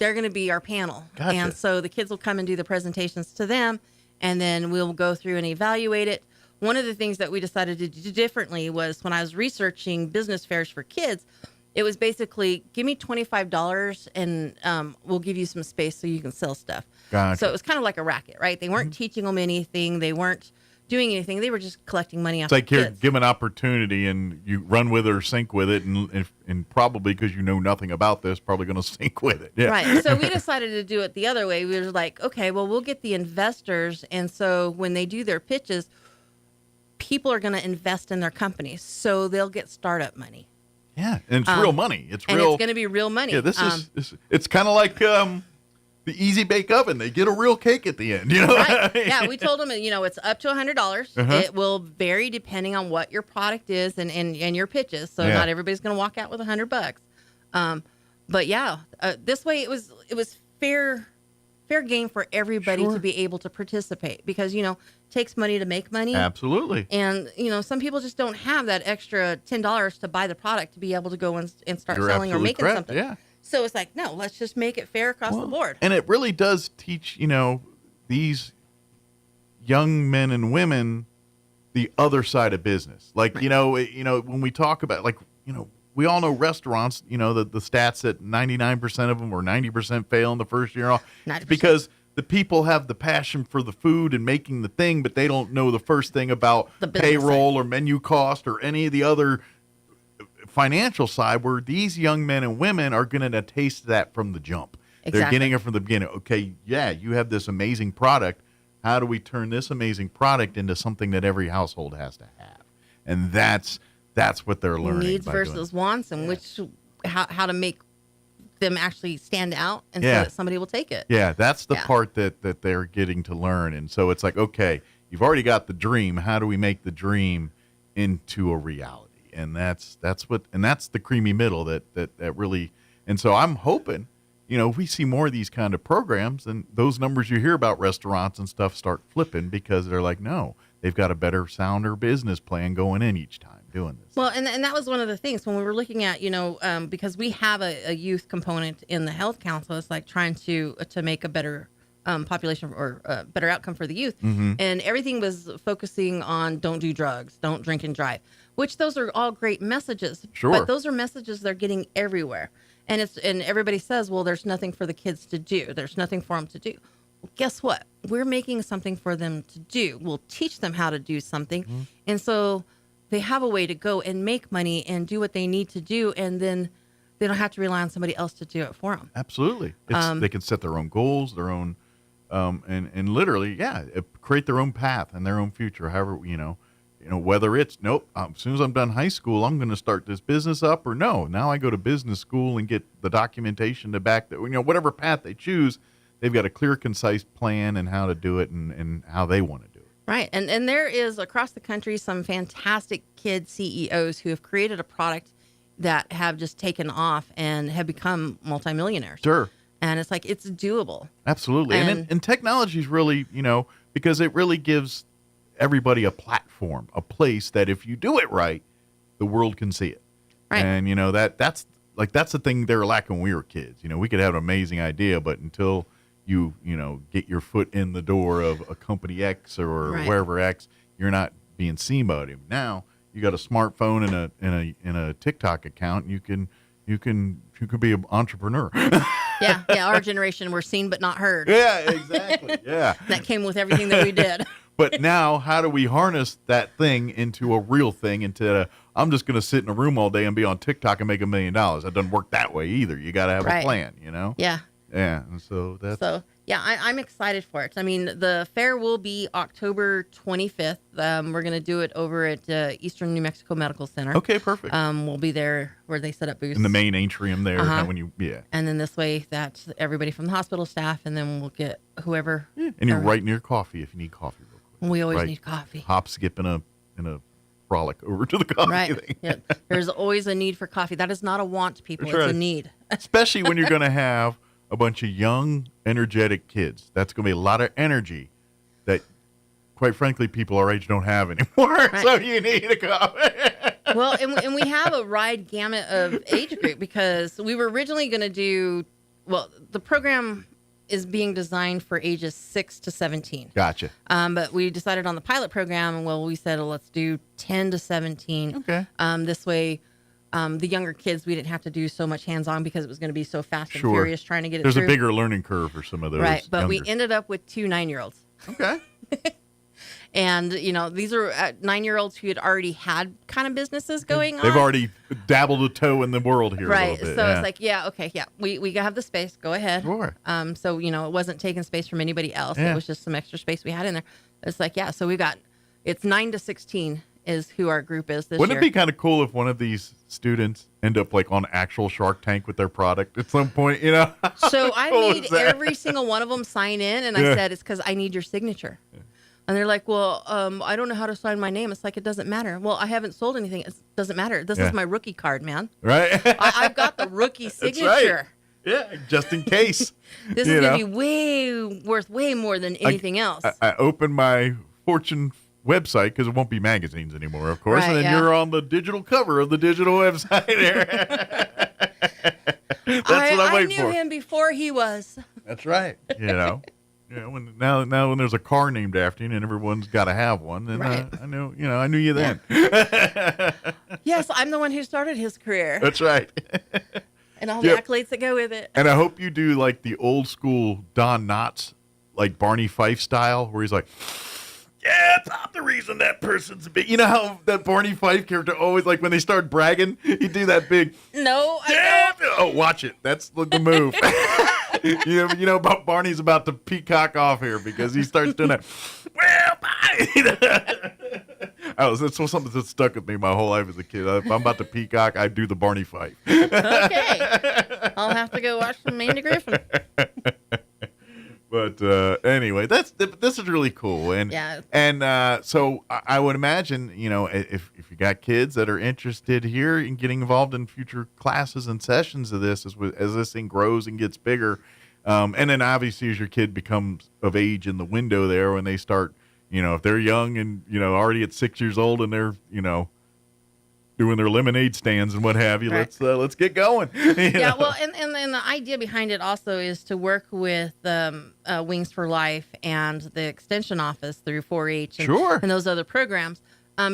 They're going to be our panel. Gotcha. And so the kids will come and do the presentations to them, and then we'll go through and evaluate it. One of the things that we decided to do differently was when I was researching business fairs for kids, it was basically, give me $25 and we'll give you some space so you can sell stuff. Gotcha. So it was kind of like a racket, right? They weren't teaching them anything. They weren't doing anything. They were just collecting money off It's like the here, kids. give an opportunity and you run with it or sink with it. And probably because you know nothing about this, probably going to sink with it. Yeah. Right. So we decided to do it the other way. We were like, okay, well, we'll get the investors. And so when they do their pitches, people are going to invest in their companies. So they'll get startup money. Yeah, and it's real money. It's and real. It's going to be real money. Yeah, this is. It's kind of like the Easy Bake Oven. They get a real cake at the end. Right. Yeah, we told them, it's up to $100. It will vary depending on what your product is and your pitches. So not everybody's going to walk out with $100. But yeah, this way it was fair game for everybody to be able to participate because it takes money to make money. Absolutely. And some people just don't have that extra $10 to buy the product to be able to go and start selling or making something. Yeah. So it's like, no, let's just make it fair across the board. And it really does teach these young men and women the other side of business. Like when we talk about we all know restaurants, the stats that 99% of them or 90% fail in the first year. It's because the people have the passion for the food and making the thing, but they don't know the first thing about the payroll or menu cost or any of the other financial side, where these young men and women are going to taste that from the jump. Exactly. They're getting it from the beginning. Okay, yeah, you have this amazing product. How do we turn this amazing product into something that every household has to have? And that's what they're learning. Needs versus wants, and how to make them actually stand out, and so that somebody will take it. Yeah, that's the part that they're getting to learn. And so it's like, okay, you've already got the dream. How do we make the dream into a reality? And that's the creamy middle that really. And so I'm hoping, if we see more of these kind of programs, and those numbers you hear about restaurants and stuff start flipping because they're like, no, they've got a better, sounder business plan going in each time. doing this. Well, and that was one of the things when we were looking at, because we have a youth component in the health council. It's like trying to make a better population or a better outcome for the youth. Mm-hmm. And everything was focusing on don't do drugs, don't drink and drive, which those are all great messages. Sure. But those are messages they're getting everywhere. And everybody says, well, there's nothing for the kids to do. There's nothing for them to do. Well, guess what? We're making something for them to do. We'll teach them how to do something. Mm-hmm. And so they have a way to go and make money and do what they need to do. And then they don't have to rely on somebody else to do it for them. Absolutely. They can set their own goals, their own, and literally, create their own path and their own future. However, whether it's, nope, as soon as I'm done high school, I'm going to start this business up, or no, now I go to business school and get the documentation to back that, whatever path they choose, they've got a clear, concise plan and how to do it and how they want to do it. Right. And there is across the country some fantastic kid CEOs who have created a product that have just taken off and have become multimillionaires. Sure. And it's like, it's doable. Absolutely. And technology is really, because it really gives everybody a platform, a place that if you do it right, the world can see it. Right. And, that's the thing they were lacking when we were kids. We could have an amazing idea, but until you get your foot in the door of a company X or wherever X, you're not being seen by him. Now you got a smartphone and a TikTok account. You can be an entrepreneur. Yeah. Our generation, we're seen but not heard. Yeah, exactly. Yeah. That came with everything that we did. But now, how do we harness that thing into a real thing? Into I'm just going to sit in a room all day and be on TikTok and make $1 million. That doesn't work that way either. You got to have a plan, Yeah. Yeah. And so that's. So yeah, I'm excited for it. I mean, the fair will be October 25th. We're going to do it over at Eastern New Mexico Medical Center. Okay, perfect. We'll be there where they set up booths in the main atrium there. And then this way, that's everybody from the hospital staff, and then we'll get whoever. Yeah. And you're right near coffee if you need coffee. We always need coffee. Hop, skip, and a frolic over to the coffee thing. Yeah. There's always a need for coffee. That is not a want, people. It's a need. Especially when you're going to have a bunch of young, energetic kids. That's going to be a lot of energy that, quite frankly, people our age don't have anymore. Right. So you need a coffee. Well, and we have a wide gamut of age group because we were originally going to do, the program is being designed for ages 6 to 17. Gotcha. But we decided on the pilot program, we said, let's do 10 to 17. Okay. This way, the younger kids, we didn't have to do so much hands-on because it was going to be so fast and furious trying to get it through. There's a bigger learning curve for some of those. Right, but we ended up with 2 9-year-olds. Okay. And, these are 9-year-olds who had already had kind of businesses going on. They've already dabbled a toe in the world here a little bit. So it's like, we have the space. Go ahead. Sure. So, it wasn't taking space from anybody else. It was just some extra space we had in there. It's like, so it's 9 to 16 is who our group is this year. Wouldn't it be kind of cool if one of these students end up like on actual Shark Tank with their product at some point, So I made every single one of them sign in, and I said, it's because I need your signature. Yeah. And they're like, well, I don't know how to sign my name. It's like, it doesn't matter. Well, I haven't sold anything. It doesn't matter. This is my rookie card, man. Right. I've got the rookie signature. Right. Yeah, just in case. This is going to be worth way more than anything else. I opened my Fortune website because it won't be magazines anymore, of course. Right, and then you're on the digital cover of the digital website there. That's what I'm waiting for. I knew him before he was. That's right. Now when there's a car named after you and everyone's got to have one, then I knew you then. Yes, I'm the one who started his career. That's right. And all the accolades that go with it. And I hope you do like the old school Don Knotts, like Barney Fife style, where he's like, yeah, it's not the reason that person's big. You know how that Barney Fife character always, like when they start bragging, he'd do that big. No, I don't. Oh, watch it. That's the move. Barney's about to peacock off here because he starts doing that. Well, bye. That's something that stuck with me my whole life as a kid. If I'm about to peacock, I do the Barney Fife. Okay. I'll have to go watch some Andy Griffin. But anyway, this is really cool, so I would imagine, if you got kids that are interested here in getting involved in future classes and sessions of this, as this thing grows and gets bigger, and then obviously as your kid becomes of age in the window there, when they start, if they're young and already at 6 years old and they're doing their lemonade stands and what have you. Right. Let's get going. Yeah, well, and the idea behind it also is to work with Wings for Life and the Extension Office through 4-H and those other programs,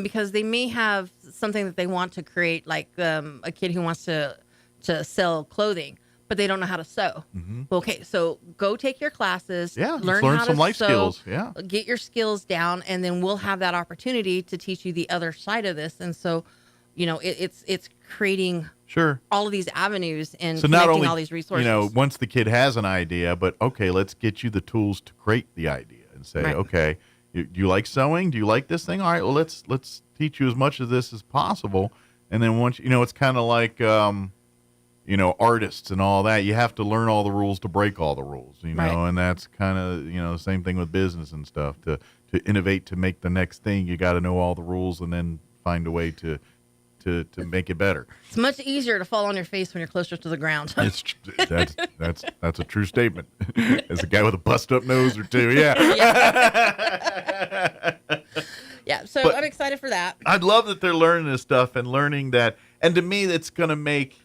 because they may have something that they want to create, like a kid who wants to sell clothing, but they don't know how to sew. Okay, so go take your classes, learn how some to life sew, skills, get your skills down, and then we'll have that opportunity to teach you the other side of this. And so, it's creating all of these avenues and so connecting not only, all these resources. Once the kid has an idea, but okay, let's get you the tools to create the idea and say, okay, do you like sewing? Do you like this thing? All right, well, let's teach you as much of this as possible. And then once, it's kind of like, artists and all that. You have to learn all the rules to break all the rules, and that's kind of, the same thing with business and stuff. To innovate, to make the next thing, you got to know all the rules and then find a way to make it better. It's much easier to fall on your face when you're closer to the ground. That's a true statement. As a guy with a bust up nose or two, yeah. So But I'm excited for that. I'd love that they're learning this stuff and learning that. And to me, that's going to make,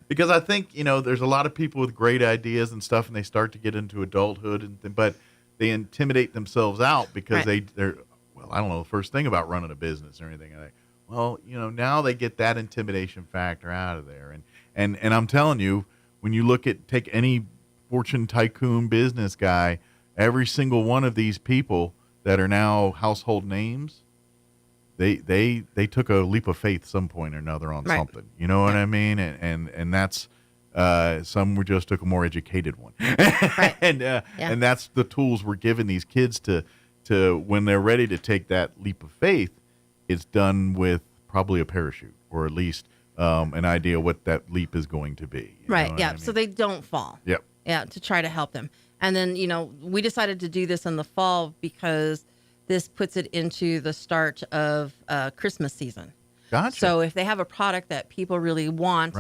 because I think, there's a lot of people with great ideas and stuff, and they start to get into adulthood, but they intimidate themselves out because they're, I don't know the first thing about running a business or anything. Well, now they get that intimidation factor out of there. And I'm telling you, when you take any fortune tycoon business guy, every single one of these people that are now household names, they took a leap of faith some point or another on something. You know what I mean? And that's some just took a more educated one. And that's the tools we're giving these kids to when they're ready to take that leap of faith. It's done with probably a parachute, or at least an idea what that leap is going to be. So they don't fall. Yep. Yeah, to try to help them. And then, we decided to do this in the fall because this puts it into the start of Christmas season. Gotcha. So if they have a product that people really want,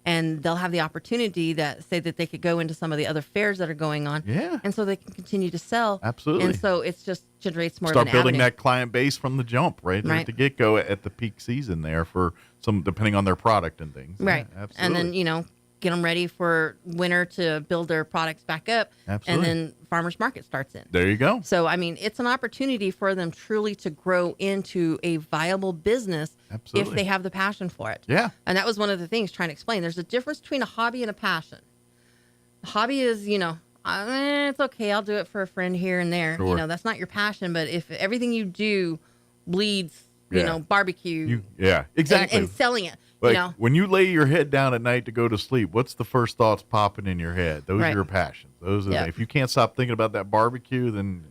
and they'll have the opportunity that say that they could go into some of the other fairs that are going on. Yeah. And so they can continue to sell. Absolutely. And so it's just generates more Start of an building avenue. that client base from the jump, right at the get-go at the peak season there for some, depending on their product and things. Right. Yeah, absolutely. And then, get them ready for winter to build their products back up. Absolutely. And then farmers market starts in. There you go. So, it's an opportunity for them truly to grow into a viable business if they have the passion for it. Yeah. And that was one of the things trying to explain. There's a difference between a hobby and a passion. A hobby is, it's okay, I'll do it for a friend here and there. Sure. That's not your passion. But if everything you do bleeds, barbecue. Exactly. And selling it. Like, when you lay your head down at night to go to sleep, what's the first thoughts popping in your head? Those are your passions. Those are if you can't stop thinking about that barbecue, then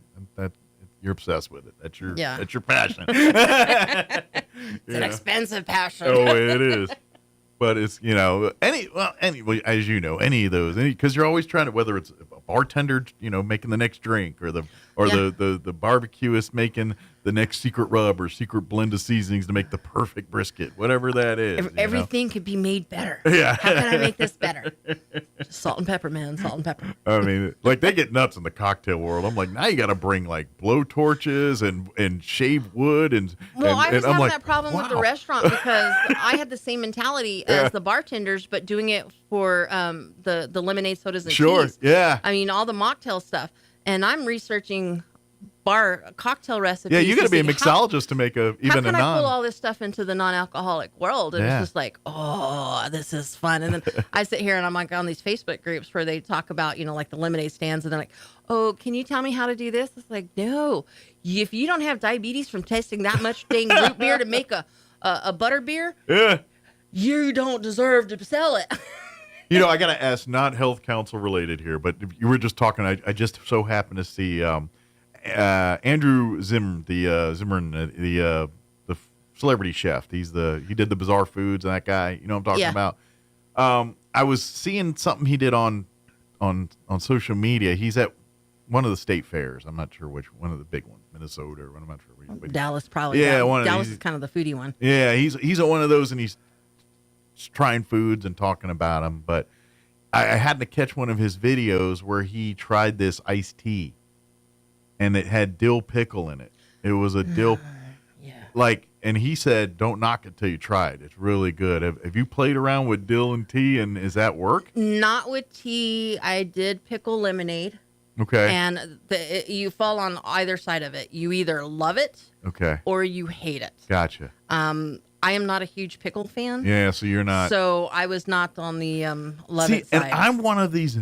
you're obsessed with it. That's your passion. It's an expensive passion. Oh, it is. But it's, any as you know, any of those, because you're always trying to, whether it's a bartender, making the next drink, or the barbecuist making the next secret rub or secret blend of seasonings to make the perfect brisket, whatever that is. Everything could be made better. Yeah. How can I make this better? Just salt and pepper, man. Salt and pepper. I mean, they get nuts in the cocktail world. I'm like, now you got to bring blow torches and shaved wood and. Well, I was having like, that problem with the restaurant because I had the same mentality as the bartenders, but doing it for the lemonade, sodas, and teas. Yeah. All the mocktail stuff, and I'm researching cocktail recipes. Yeah, you got to be a mixologist to make even how a can non. I pull all this stuff into the non-alcoholic world? And it's just like, oh, this is fun. And then I sit here and I'm on these Facebook groups where they talk about, the lemonade stands, and they're like, oh, can you tell me how to do this? It's like, no, if you don't have diabetes from tasting that much dang root beer to make a butter beer, you don't deserve to sell it. I got to ask, not health council related here, but you were just talking. I just so happened to see Andrew Zimmern, the celebrity chef. He did the Bizarre Foods, and that guy. You know what I'm talking about. I was seeing something he did on social media. He's at one of the state fairs. I'm not sure which one of the big ones, Minnesota, or I'm not sure which. Dallas probably. Yeah, Dallas is kind of the foodie one. Yeah, he's at one of those, and he's trying foods and talking about them. But I had to catch one of his videos where he tried this iced tea, and it had dill pickle in it. It was a dill. and he said, don't knock it till you try it. It's really good. Have you played around with dill and tea, and is that work? Not with tea. I did pickle lemonade. Okay. And you fall on either side of it. You either love it okay, or you hate it. Gotcha. I am not a huge pickle fan. Yeah, so you're not. So I was not on the love it side. And I'm one of these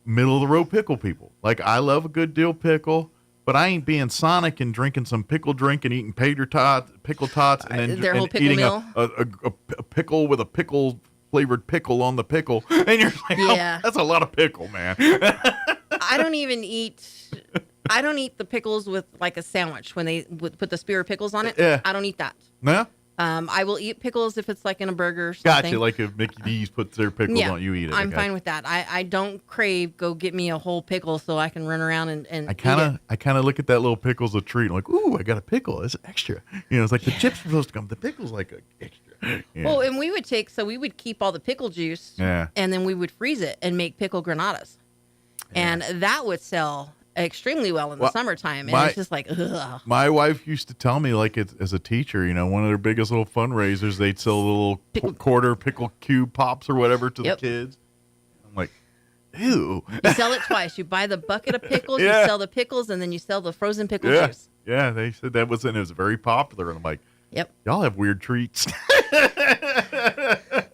middle-of-the-road pickle people. Like, I love a good dill pickle, but I ain't being Sonic and drinking some pickle drink and eating pickle tots, and then Their whole pickle eating meal? a pickle with a pickle-flavored pickle on the pickle. And you're like, Yeah. oh, that's a lot of pickle, man. I don't eat the pickles with like a sandwich when they would put the spear of pickles on it. Yeah. I don't eat that. No? I will eat pickles if it's like in a burger or something. Gotcha. Like if Mickey D's puts their pickles on, you eat it. I'm fine with that. I don't crave go get me a whole pickle so I can run around and I kind of look at that little pickle as a treat. I'm like, ooh, I got a pickle. It's extra. You know, it's like the chips are supposed to come. The pickle's like extra. Yeah. Well, and we would keep all the pickle juice, and then we would freeze it and make pickle granadas, and that would sell extremely well in the summertime. And it's just like, ugh. My wife used to tell me, like, as a teacher, you know, one of their biggest little fundraisers, they'd sell little quarter pickle cube pops or whatever to the kids. I'm like, ew. You sell it twice. You buy the bucket of pickles, you sell the pickles, and then you sell the frozen pickle juice. Yeah, they said that was, and it was very popular. And I'm like, yep, y'all have weird treats.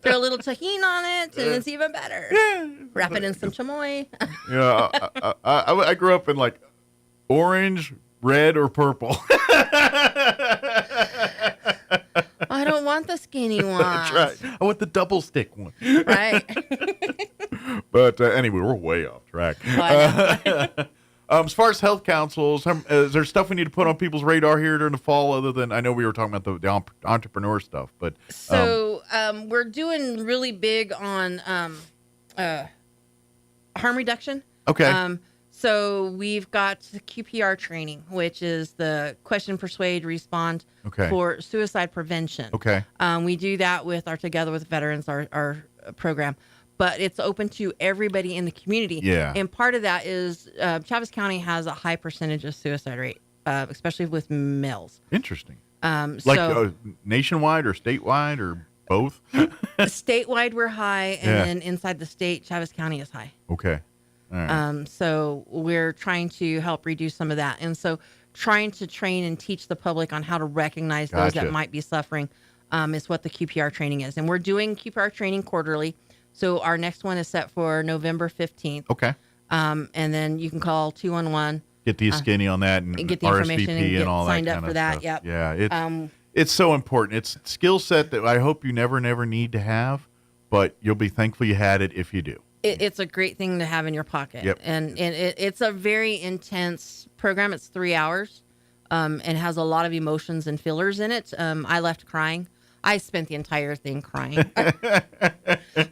Throw a little tahini on it, and it's even better. Yeah. Wrap it in some chamoy. Yeah, I grew up in like orange, red, or purple. I don't want the skinny one. That's right. I want the double stick one. Right. But anyway, we're way off track. As far as health councils, is there stuff we need to put on people's radar here during the fall other than, I know we were talking about the entrepreneur stuff, but. So we're doing really big on harm reduction. Okay. So we've got QPR training, which is the question, persuade, respond for suicide prevention. Okay. We do that with our Together with Veterans, our program. But it's open to everybody in the community. Yeah. And part of that is Chavez County has a high percentage of suicide rate, especially with males. Interesting. So nationwide or statewide or both? Statewide, we're high. And then inside the state, Chavez County is high. Okay. All right. So we're trying to help reduce some of that. And so trying to train and teach the public on how to recognize those that might be suffering is what the QPR training is. And we're doing QPR training quarterly. So our next one is set for November 15th. Okay. And then you can call 211. Get the skinny on that and get the RSVP information and get all signed that up kind for of that. stuff. Yep. Yeah. It's so important. It's a skill set that I hope you never need to have, but you'll be thankful you had it if you do. It's a great thing to have in your pocket. Yep. And it's a very intense program. It's 3 hours and has a lot of emotions and fillers in it. I left crying. I spent the entire thing crying.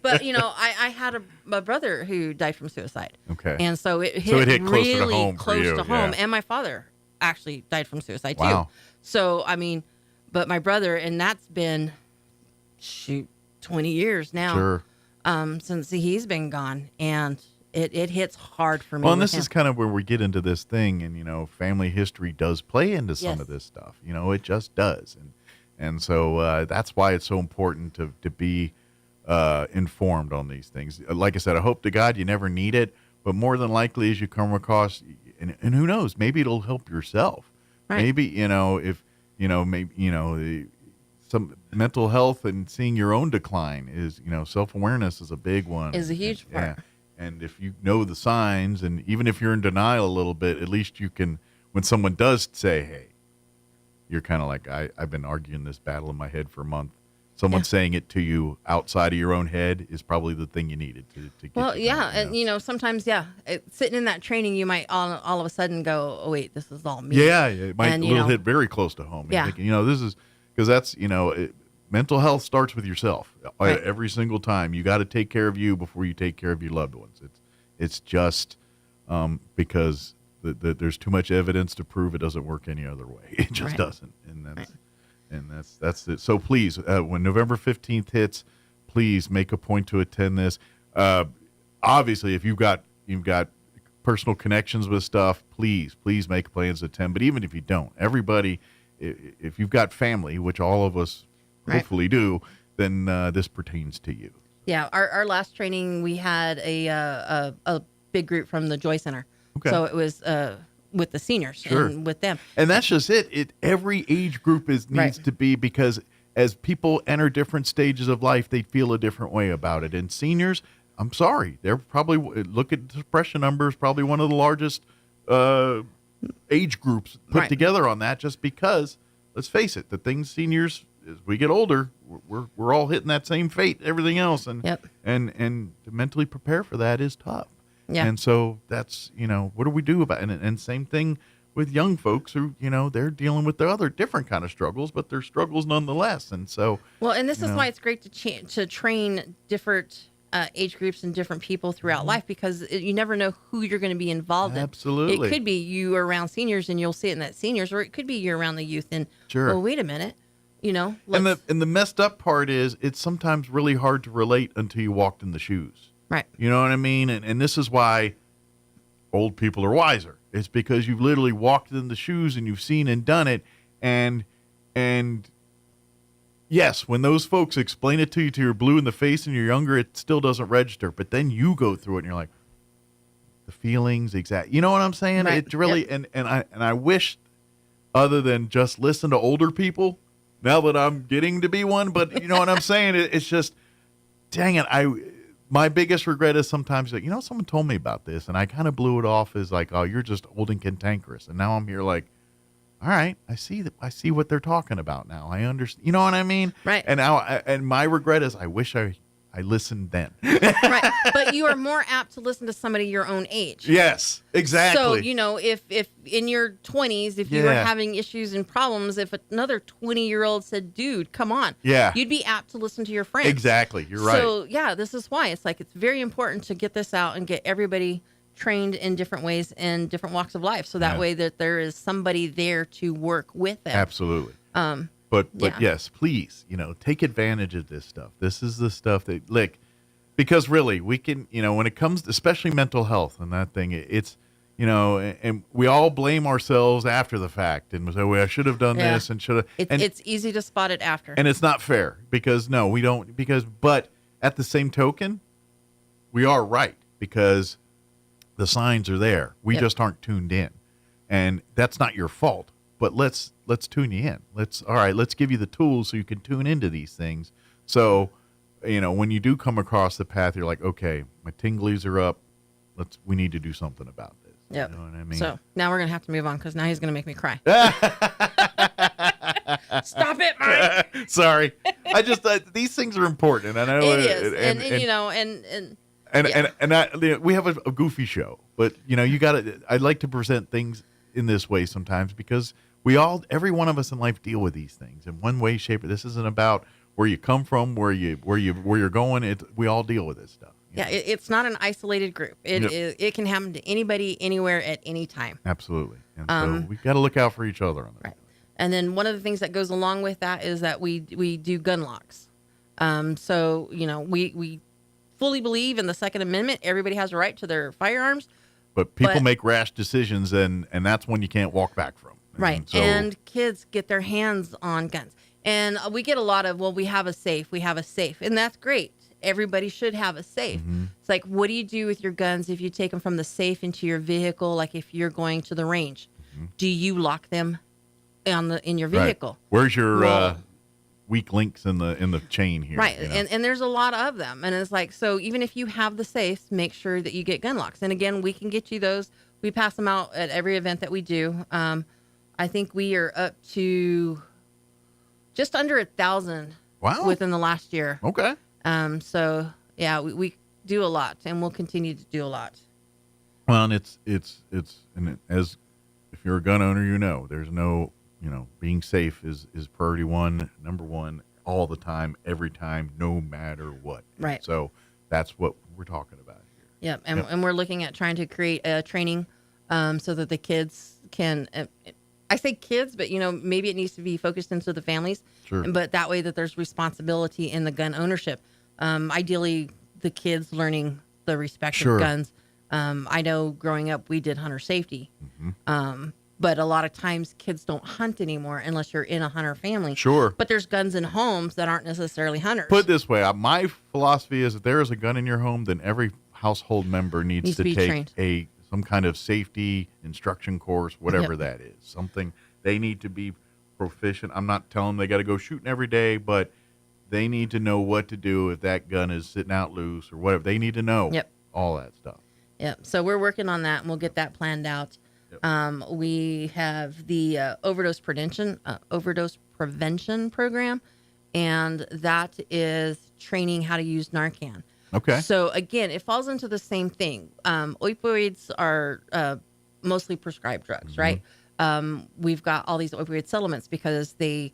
But, you know, I had a brother who died from suicide. Okay. And so it hit really close to home. Yeah. And my father actually died from suicide, wow. too. So, I mean, but my brother, and that's been, 20 years now. Sure. Since he's been gone. And it hits hard for me. Well, and this is kind of where we get into this thing. And, you know, family history does play into some of this stuff. You know, it just does. And so that's why it's so important to be informed on these things. Like I said, I hope to God you never need it, but more than likely as you come across, and who knows, maybe it'll help yourself. Right. Maybe, you know, if, you know, maybe, you know, some mental health and seeing your own decline is, you know, self-awareness is a big one. Is a huge part. Yeah. And if you know the signs, and even if you're in denial a little bit, at least you can, when someone does say, hey, you're kind of like, I've been arguing this battle in my head for a month. Someone saying it to you outside of your own head is probably the thing you needed to get. Well, and you know, sometimes, sitting in that training, you might all of a sudden go, "Oh wait, this is all me." Yeah, it might hit very close to home. Yeah, thinking, you know, this is because that's mental health starts with yourself. Right. Every single time, you got to take care of you before you take care of your loved ones. It's just because. There's too much evidence to prove it doesn't work any other way. It just doesn't, and that's it. So please, when November 15th hits, please make a point to attend this. Obviously, if you've got personal connections with stuff, please make plans to attend. But even if you don't, everybody if you've got family, which all of us hopefully do, then this pertains to you. Yeah, our last training, we had a big group from the Joy Center. Okay. So it was with the seniors and with them. And that's just it. Every age group needs to be, because as people enter different stages of life, they feel a different way about it. And seniors, I'm sorry, they're probably, look at depression numbers, probably one of the largest age groups put together on that, just because, let's face it, the things seniors, as we get older, we're all hitting that same fate, everything else. And and to mentally prepare for that is tough. Yeah. And so that's, what do we do about it? And same thing with young folks who, they're dealing with their other different kind of struggles, but they're struggles nonetheless. And so, well, and this is why it's great to train different age groups and different people throughout life, because you never know who you're going to be involved in. Absolutely. It could be you around seniors and you'll see it in that seniors, or it could be you around the youth and, well, wait a minute, and the messed up part is it's sometimes really hard to relate until you walked in the shoes. Right. You know what I mean? And this is why old people are wiser. It's because you've literally walked in the shoes and you've seen and done it. And yes, when those folks explain it to you till you're blue in the face and you're younger, it still doesn't register. But then you go through it and you're like, the feelings, exact. You know what I'm saying? Right. It's really, and I wish, other than just listen to older people, now that I'm getting to be one, but you know what I'm saying? It's just, dang it, my biggest regret is sometimes like, someone told me about this and I kind of blew it off as like, oh, you're just old and cantankerous. And now I'm here like, all right, I see what they're talking about now. I understand. You know what I mean? Right. And now, and my regret is I wish I listened then. Right. But you are more apt to listen to somebody your own age. Yes, exactly. So, if in your 20s, if you were having issues and problems, if another 20-year-old said, dude, come on, you'd be apt to listen to your friends. Exactly. You're right. So, this is why it's like, it's very important to get this out and get everybody trained in different ways and different walks of life. So that way that there is somebody there to work with them. Absolutely. But yes, please, take advantage of this stuff. This is the stuff that, because really we can, when it comes to, especially mental health and that thing, it's, and we all blame ourselves after the fact and say, well, I should have done this and should have. It's easy to spot it after. And it's not fair because but at the same token, we are right because the signs are there. We just aren't tuned in, and that's not your fault. But let's tune you in. Let's give you the tools so you can tune into these things. So, when you do come across the path, you're like, okay, my tinglies are up. We need to do something about this. Yep. You know what I mean? So now we're gonna have to move on because now he's gonna make me cry. Stop it, Mike. Sorry, I just these things are important. And I know it is, and we have a goofy show, but you gotta. I like to present things in this way sometimes because every one of us in life deal with these things in one way, shape. This isn't about where you come from, where you're going. We all deal with this stuff. Yeah, it's not an isolated group. It can happen to anybody, anywhere, at any time. Absolutely. And so we've got to look out for each other on that. Right. And then one of the things that goes along with that is that we do gun locks. So we fully believe in the Second Amendment. Everybody has a right to their firearms. But people make rash decisions, and that's when you can't walk back from. Right. And kids get their hands on guns. And we get a lot of, we have a safe. And that's great. Everybody should have a safe. Mm-hmm. It's like, what do you do with your guns if you take them from the safe into your vehicle? Like if you're going to the range, do you lock them in your vehicle? Right. Where's your weak links in the chain here? Right. And there's a lot of them. And it's like, so even if you have the safes, make sure that you get gun locks. And again, we can get you those. We pass them out at every event that we do. I think we are up to just under 1,000 within the last year. Okay. So yeah, we do a lot, and we'll continue to do a lot. Well, and it's as if you're a gun owner, there's no, being safe is priority number one, all the time, every time, no matter what. Right. So that's what we're talking about here. Yep. And we're looking at trying to create a training, so that the kids can. I say kids, but maybe it needs to be focused into the families. Sure. But that way that there's responsibility in the gun ownership. Ideally, the kids learning the respect of guns. I know growing up we did hunter safety, But a lot of times kids don't hunt anymore unless you're in a hunter family. Sure. But there's guns in homes that aren't necessarily hunters. Put it this way, my philosophy is if there is a gun in your home, then every household member needs to be take trained. some kind of safety instruction course, whatever Yep. that is. Something they need to be proficient. I'm not telling them they got to go shooting every day, but they need to know what to do if that gun is sitting out loose or whatever. They need to know all that stuff. Yep. So we're working on that, and we'll get that planned out. We have the overdose prevention program, and that is training how to use Narcan. Okay. So again, it falls into the same thing. Opioids are mostly prescribed drugs, right? We've got all these opioid settlements because they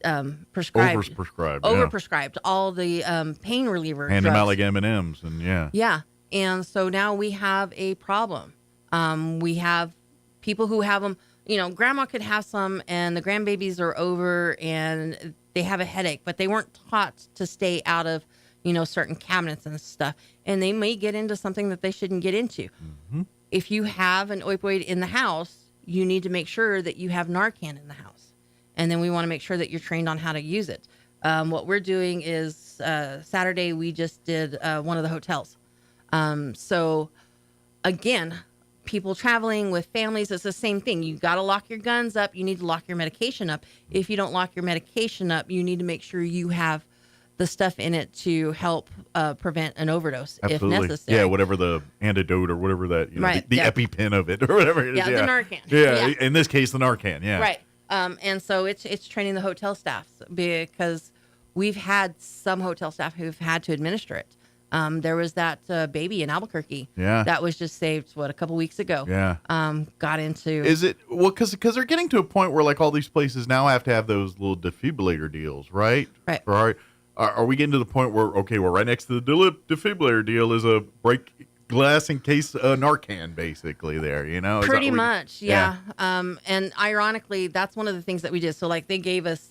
overprescribed all the pain reliever Hand drugs. them out like M&Ms, and Yeah. And so now we have a problem. We have people who have them, grandma could have some and the grandbabies are over and they have a headache, but they weren't taught to stay out of, certain cabinets and stuff. And they may get into something that they shouldn't get into. If you have an opioid in the house, you need to make sure that you have Narcan in the house. And then we want to make sure that you're trained on how to use it. What we're doing is Saturday, we just did one of the hotels. So again, people traveling with families, it's the same thing. You got to lock your guns up. You need to lock your medication up. If you don't lock your medication up, you need to make sure you have the stuff in it to help prevent an overdose if necessary. Yeah, whatever the antidote or whatever that, Right, the EpiPen of it or whatever it is. Yeah, the Narcan. Yeah, in this case, the Narcan, Right. And so it's training the hotel staff because we've had some hotel staff who've had to administer it. There was that baby in Albuquerque that was just saved, a couple weeks ago. Got into... Is it, because they're getting to a point where, like, all these places now have to have those little defibrillator deals, right? Right. Are we getting to the point where, okay, well, right next to the defibrillator deal is a break glass in case Narcan, basically, there, Pretty much, yeah. And ironically, that's one of the things that we did. So, like, they gave us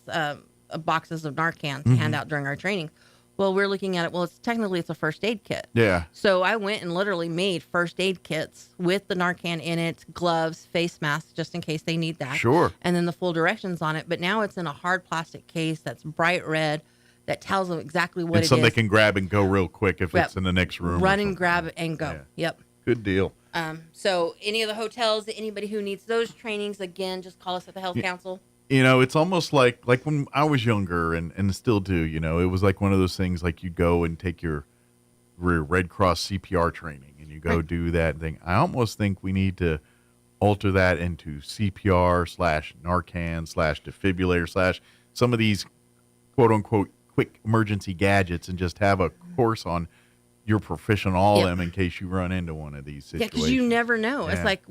boxes of Narcan to hand out during our training. Well, we're looking at it. Well, it's a first aid kit. Yeah. So I went and literally made first aid kits with the Narcan in it, gloves, face masks, just in case they need that. Sure. And then the full directions on it. But now it's in a hard plastic case that's bright red that tells them exactly what it is. And something they can grab and go real quick if it's in the next room. Run and grab it and go. Yep. Good deal. So any of the hotels, anybody who needs those trainings, again, just call us at the Health Council. It's almost like when I was younger and still do, it was like one of those things like you go and take your Red Cross CPR training and you go do that thing. I almost think we need to alter that into CPR/Narcan/defibrillator/ some of these quote unquote quick emergency gadgets and just have a course on you're proficient all of them in case you run into one of these situations. Yeah, because you never know. It's like,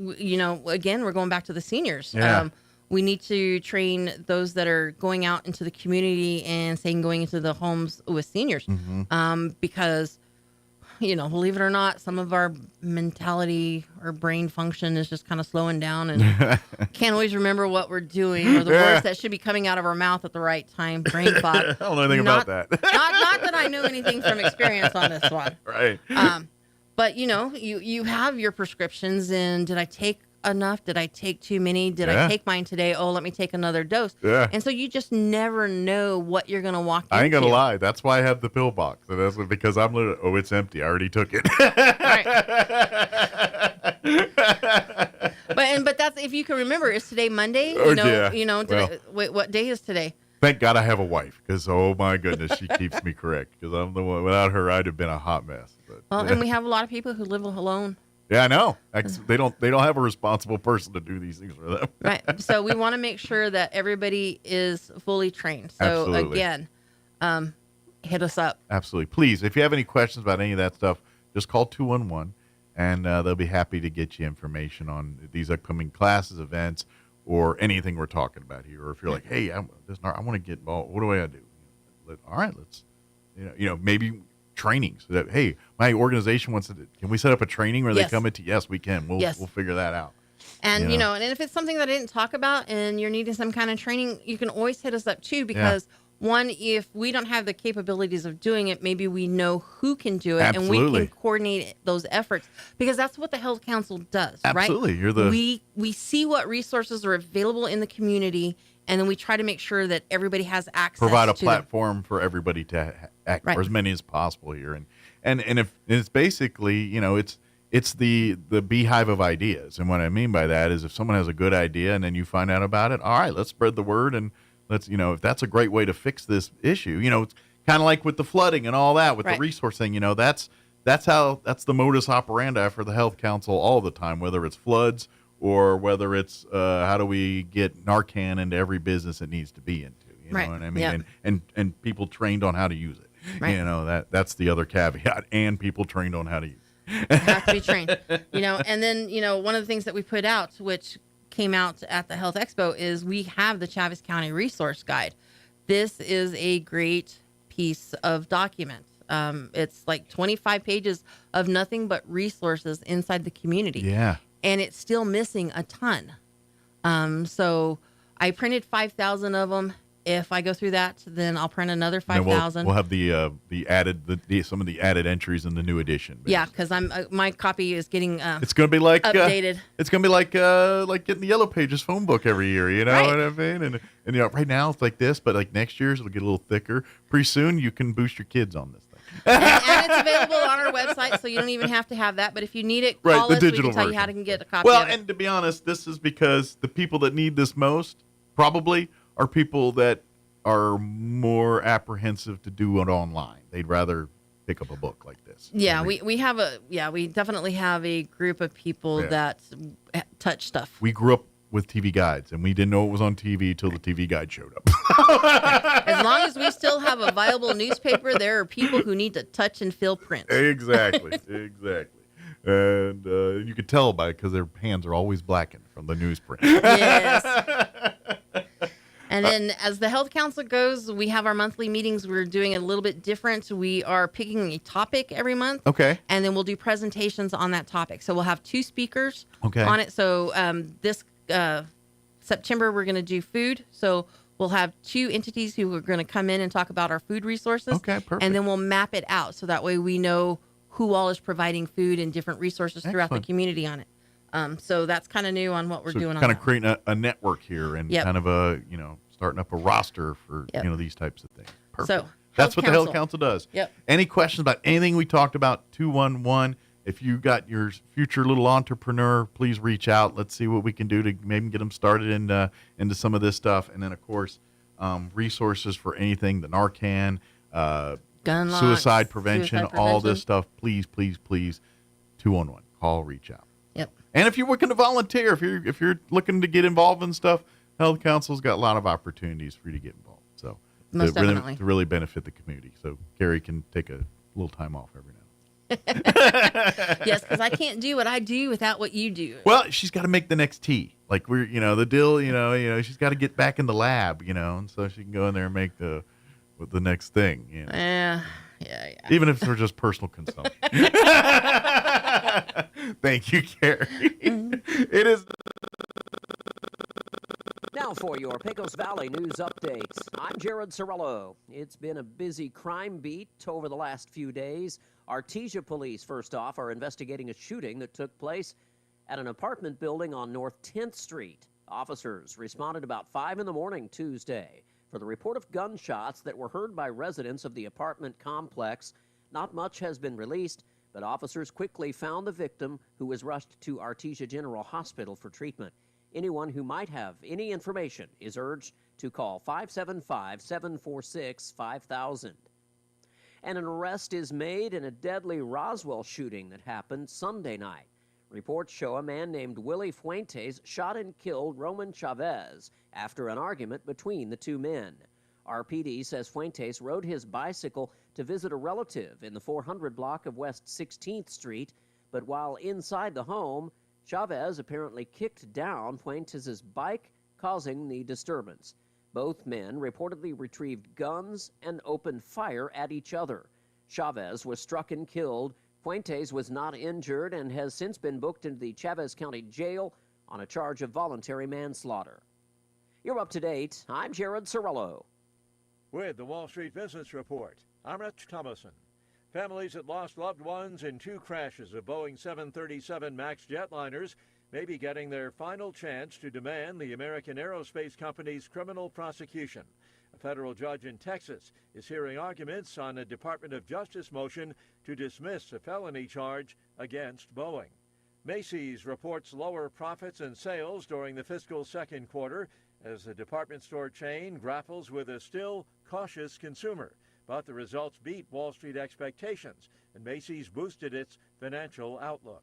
again, we're going back to the seniors. Yeah. We need to train those that are going out into the community and going into the homes with seniors. Because, believe it or not, some of our mentality or brain function is just kind of slowing down and can't always remember what we're doing or the words that should be coming out of our mouth at the right time. Brain fog. I don't know anything about that. not that I know anything from experience on this one. Right. But, you have your prescriptions, and did I take enough? Did I take too many? Did I take mine today? Oh, let me take another dose. Yeah. And so you just never know what you're going to walk into. I ain't going to lie. That's why I have the pill box. And that's because I'm literally, it's empty. I already took it. But that's, if you can remember, is today Monday? Wait, what day is today? Thank God I have a wife because, oh my goodness, she keeps me correct because I'm the one, without her, I'd have been a hot mess. But, and we have a lot of people who live alone. Yeah, I know. They don't have a responsible person to do these things for them. Right. So we want to make sure that everybody is fully trained. So Absolutely. Again, hit us up. Absolutely. Please, if you have any questions about any of that stuff, just call 211 and they'll be happy to get you information on these upcoming classes, events, or anything we're talking about here. Or if you're like, hey, I want to get involved. What do I do? All right, let's, maybe trainings that, hey, my organization wants to, can we set up a training where they come into? Yes, we can. We'll figure that out. And, and if it's something that I didn't talk about and you're needing some kind of training, you can always hit us up too, because one, if we don't have the capabilities of doing it, maybe we know who can do it, Absolutely. and we can coordinate those efforts, because that's what the Health Council does, Absolutely. right? You're the we see what resources are available in the community, and then we try to make sure that everybody has access. Provide a to platform for everybody to act, Right. or as many as possible here, and if it's basically, it's the beehive of ideas, and what I mean by that is if someone has a good idea and then you find out about it, all right, let's spread the word, and let's, if that's a great way to fix this issue, it's kind of like with the flooding and all that with Right. the resource thing, that's the modus operandi for the Health Council all the time, whether it's floods or whether it's how do we get Narcan into every business it needs to be into, Right. know what I mean, Yep. and people trained on how to use it. Right. That's the other caveat, and people trained on how to use it. have to be trained, and then, one of the things that we put out, which came out at the Health Expo, is we have the Chaves County Resource Guide. This is a great piece of document. It's like 25 pages of nothing but resources inside the community. Yeah. And it's still missing a ton. So I printed 5,000 of them. If I go through that, then I'll print another 5,000. We'll have the added some of the added entries in the new edition. Yeah, because my copy is getting it's going to be like updated. It's going to be like getting the Yellow Pages phone book every year. You know Right. what I mean? And right now it's like this, but like next year's it'll get a little thicker. Pretty soon you can boost your kids on this thing. and it's available on our website, so you don't even have to have that. But if you need it, Right, call the us. We digital can tell you version. how to get a copy Well, of it. and to be honest, this is because the people that need this most probably are people that are more apprehensive to do it online. They'd rather pick up a book like this. Yeah, we definitely have a group of people Yeah. that touch stuff. We grew up with TV guides, and we didn't know it was on TV till the TV guide showed up. As long as we still have a viable newspaper, there are people who need to touch and feel print. Exactly. And you could tell by it because their hands are always blackened from the newsprint. Yes. And then as the Health Council goes, we have our monthly meetings. We're doing it a little bit different. We are picking a topic every month. Okay. And then we'll do presentations on that topic. So we'll have 2 speakers Okay. on it. So this September, we're going to do food. So we'll have 2 entities who are going to come in and talk about our food resources. Okay, perfect. And then we'll map it out. So that way we know who all is providing food and different resources throughout the Excellent. community on it. So that's kind of new on what we're doing on kind of that. creating a network here and Yep. kind of starting up a roster for, Yep. these types of things. Perfect. So, That's Health what the Health Council. Council does. Yep. Any questions about anything we talked about, 211. If you got your future little entrepreneur, please reach out. Let's see what we can do to maybe get them started into some of this stuff. And then, of course, resources for anything, the Narcan, Gun locks, suicide prevention, suicide all prevention. this stuff. Please, 211. Call, reach out. Yep. And if you're looking to volunteer, if you're looking to get involved in stuff, Health Council's got a lot of opportunities for you to get involved. So Most definitely. to really benefit the community. So Gary can take a little time off every now Yes, because I can't do what I do without what you do. Well, she's got to make the next tea. Like the deal, she's got to get back in the lab, and so she can go in there and make the next thing. Yeah. Even if it's just personal consumption. Thank you, Gary. It is. Now for your Pecos Valley news updates. I'm Jared Cirillo. It's been a busy crime beat over the last few days. Artesia police, first off, are investigating a shooting that took place at an apartment building on North 10th Street. Officers responded about 5 in the morning Tuesday for the report of gunshots that were heard by residents of the apartment complex. Not much has been released, but officers quickly found the victim, who was rushed to Artesia General Hospital for treatment. Anyone who might have any information is urged to call 575-746-5000. And an arrest is made in a deadly Roswell shooting that happened Sunday night. Reports show a man named Willie Fuentes shot and killed Roman Chavez after an argument between the two men. RPD says Fuentes rode his bicycle to visit a relative in the 400 block of West 16th Street, but while inside the home, Chavez apparently kicked down Fuentes' bike, causing the disturbance. Both men reportedly retrieved guns and opened fire at each other. Chavez was struck and killed. Fuentes was not injured and has since been booked into the Chavez County Jail on a charge of voluntary manslaughter. You're up to date. I'm Jared Cirillo. With the Wall Street Business Report, I'm Rich Thomason. Families that lost loved ones in 2 crashes of Boeing 737 MAX jetliners may be getting their final chance to demand the American aerospace company's criminal prosecution. A federal judge in Texas is hearing arguments on a Department of Justice motion to dismiss a felony charge against Boeing. Macy's reports lower profits and sales during the fiscal second quarter as the department store chain grapples with a still cautious consumer. But the results beat Wall Street expectations, and Macy's boosted its financial outlook.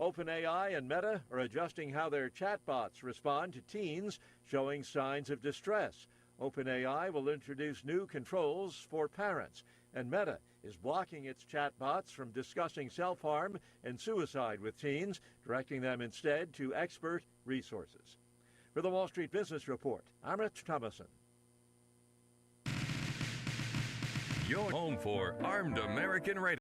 OpenAI and Meta are adjusting how their chatbots respond to teens showing signs of distress. OpenAI will introduce new controls for parents, and Meta is blocking its chatbots from discussing self-harm and suicide with teens, directing them instead to expert resources. For the Wall Street Business Report, I'm Rich Thomason. Your home for Armed American Radio.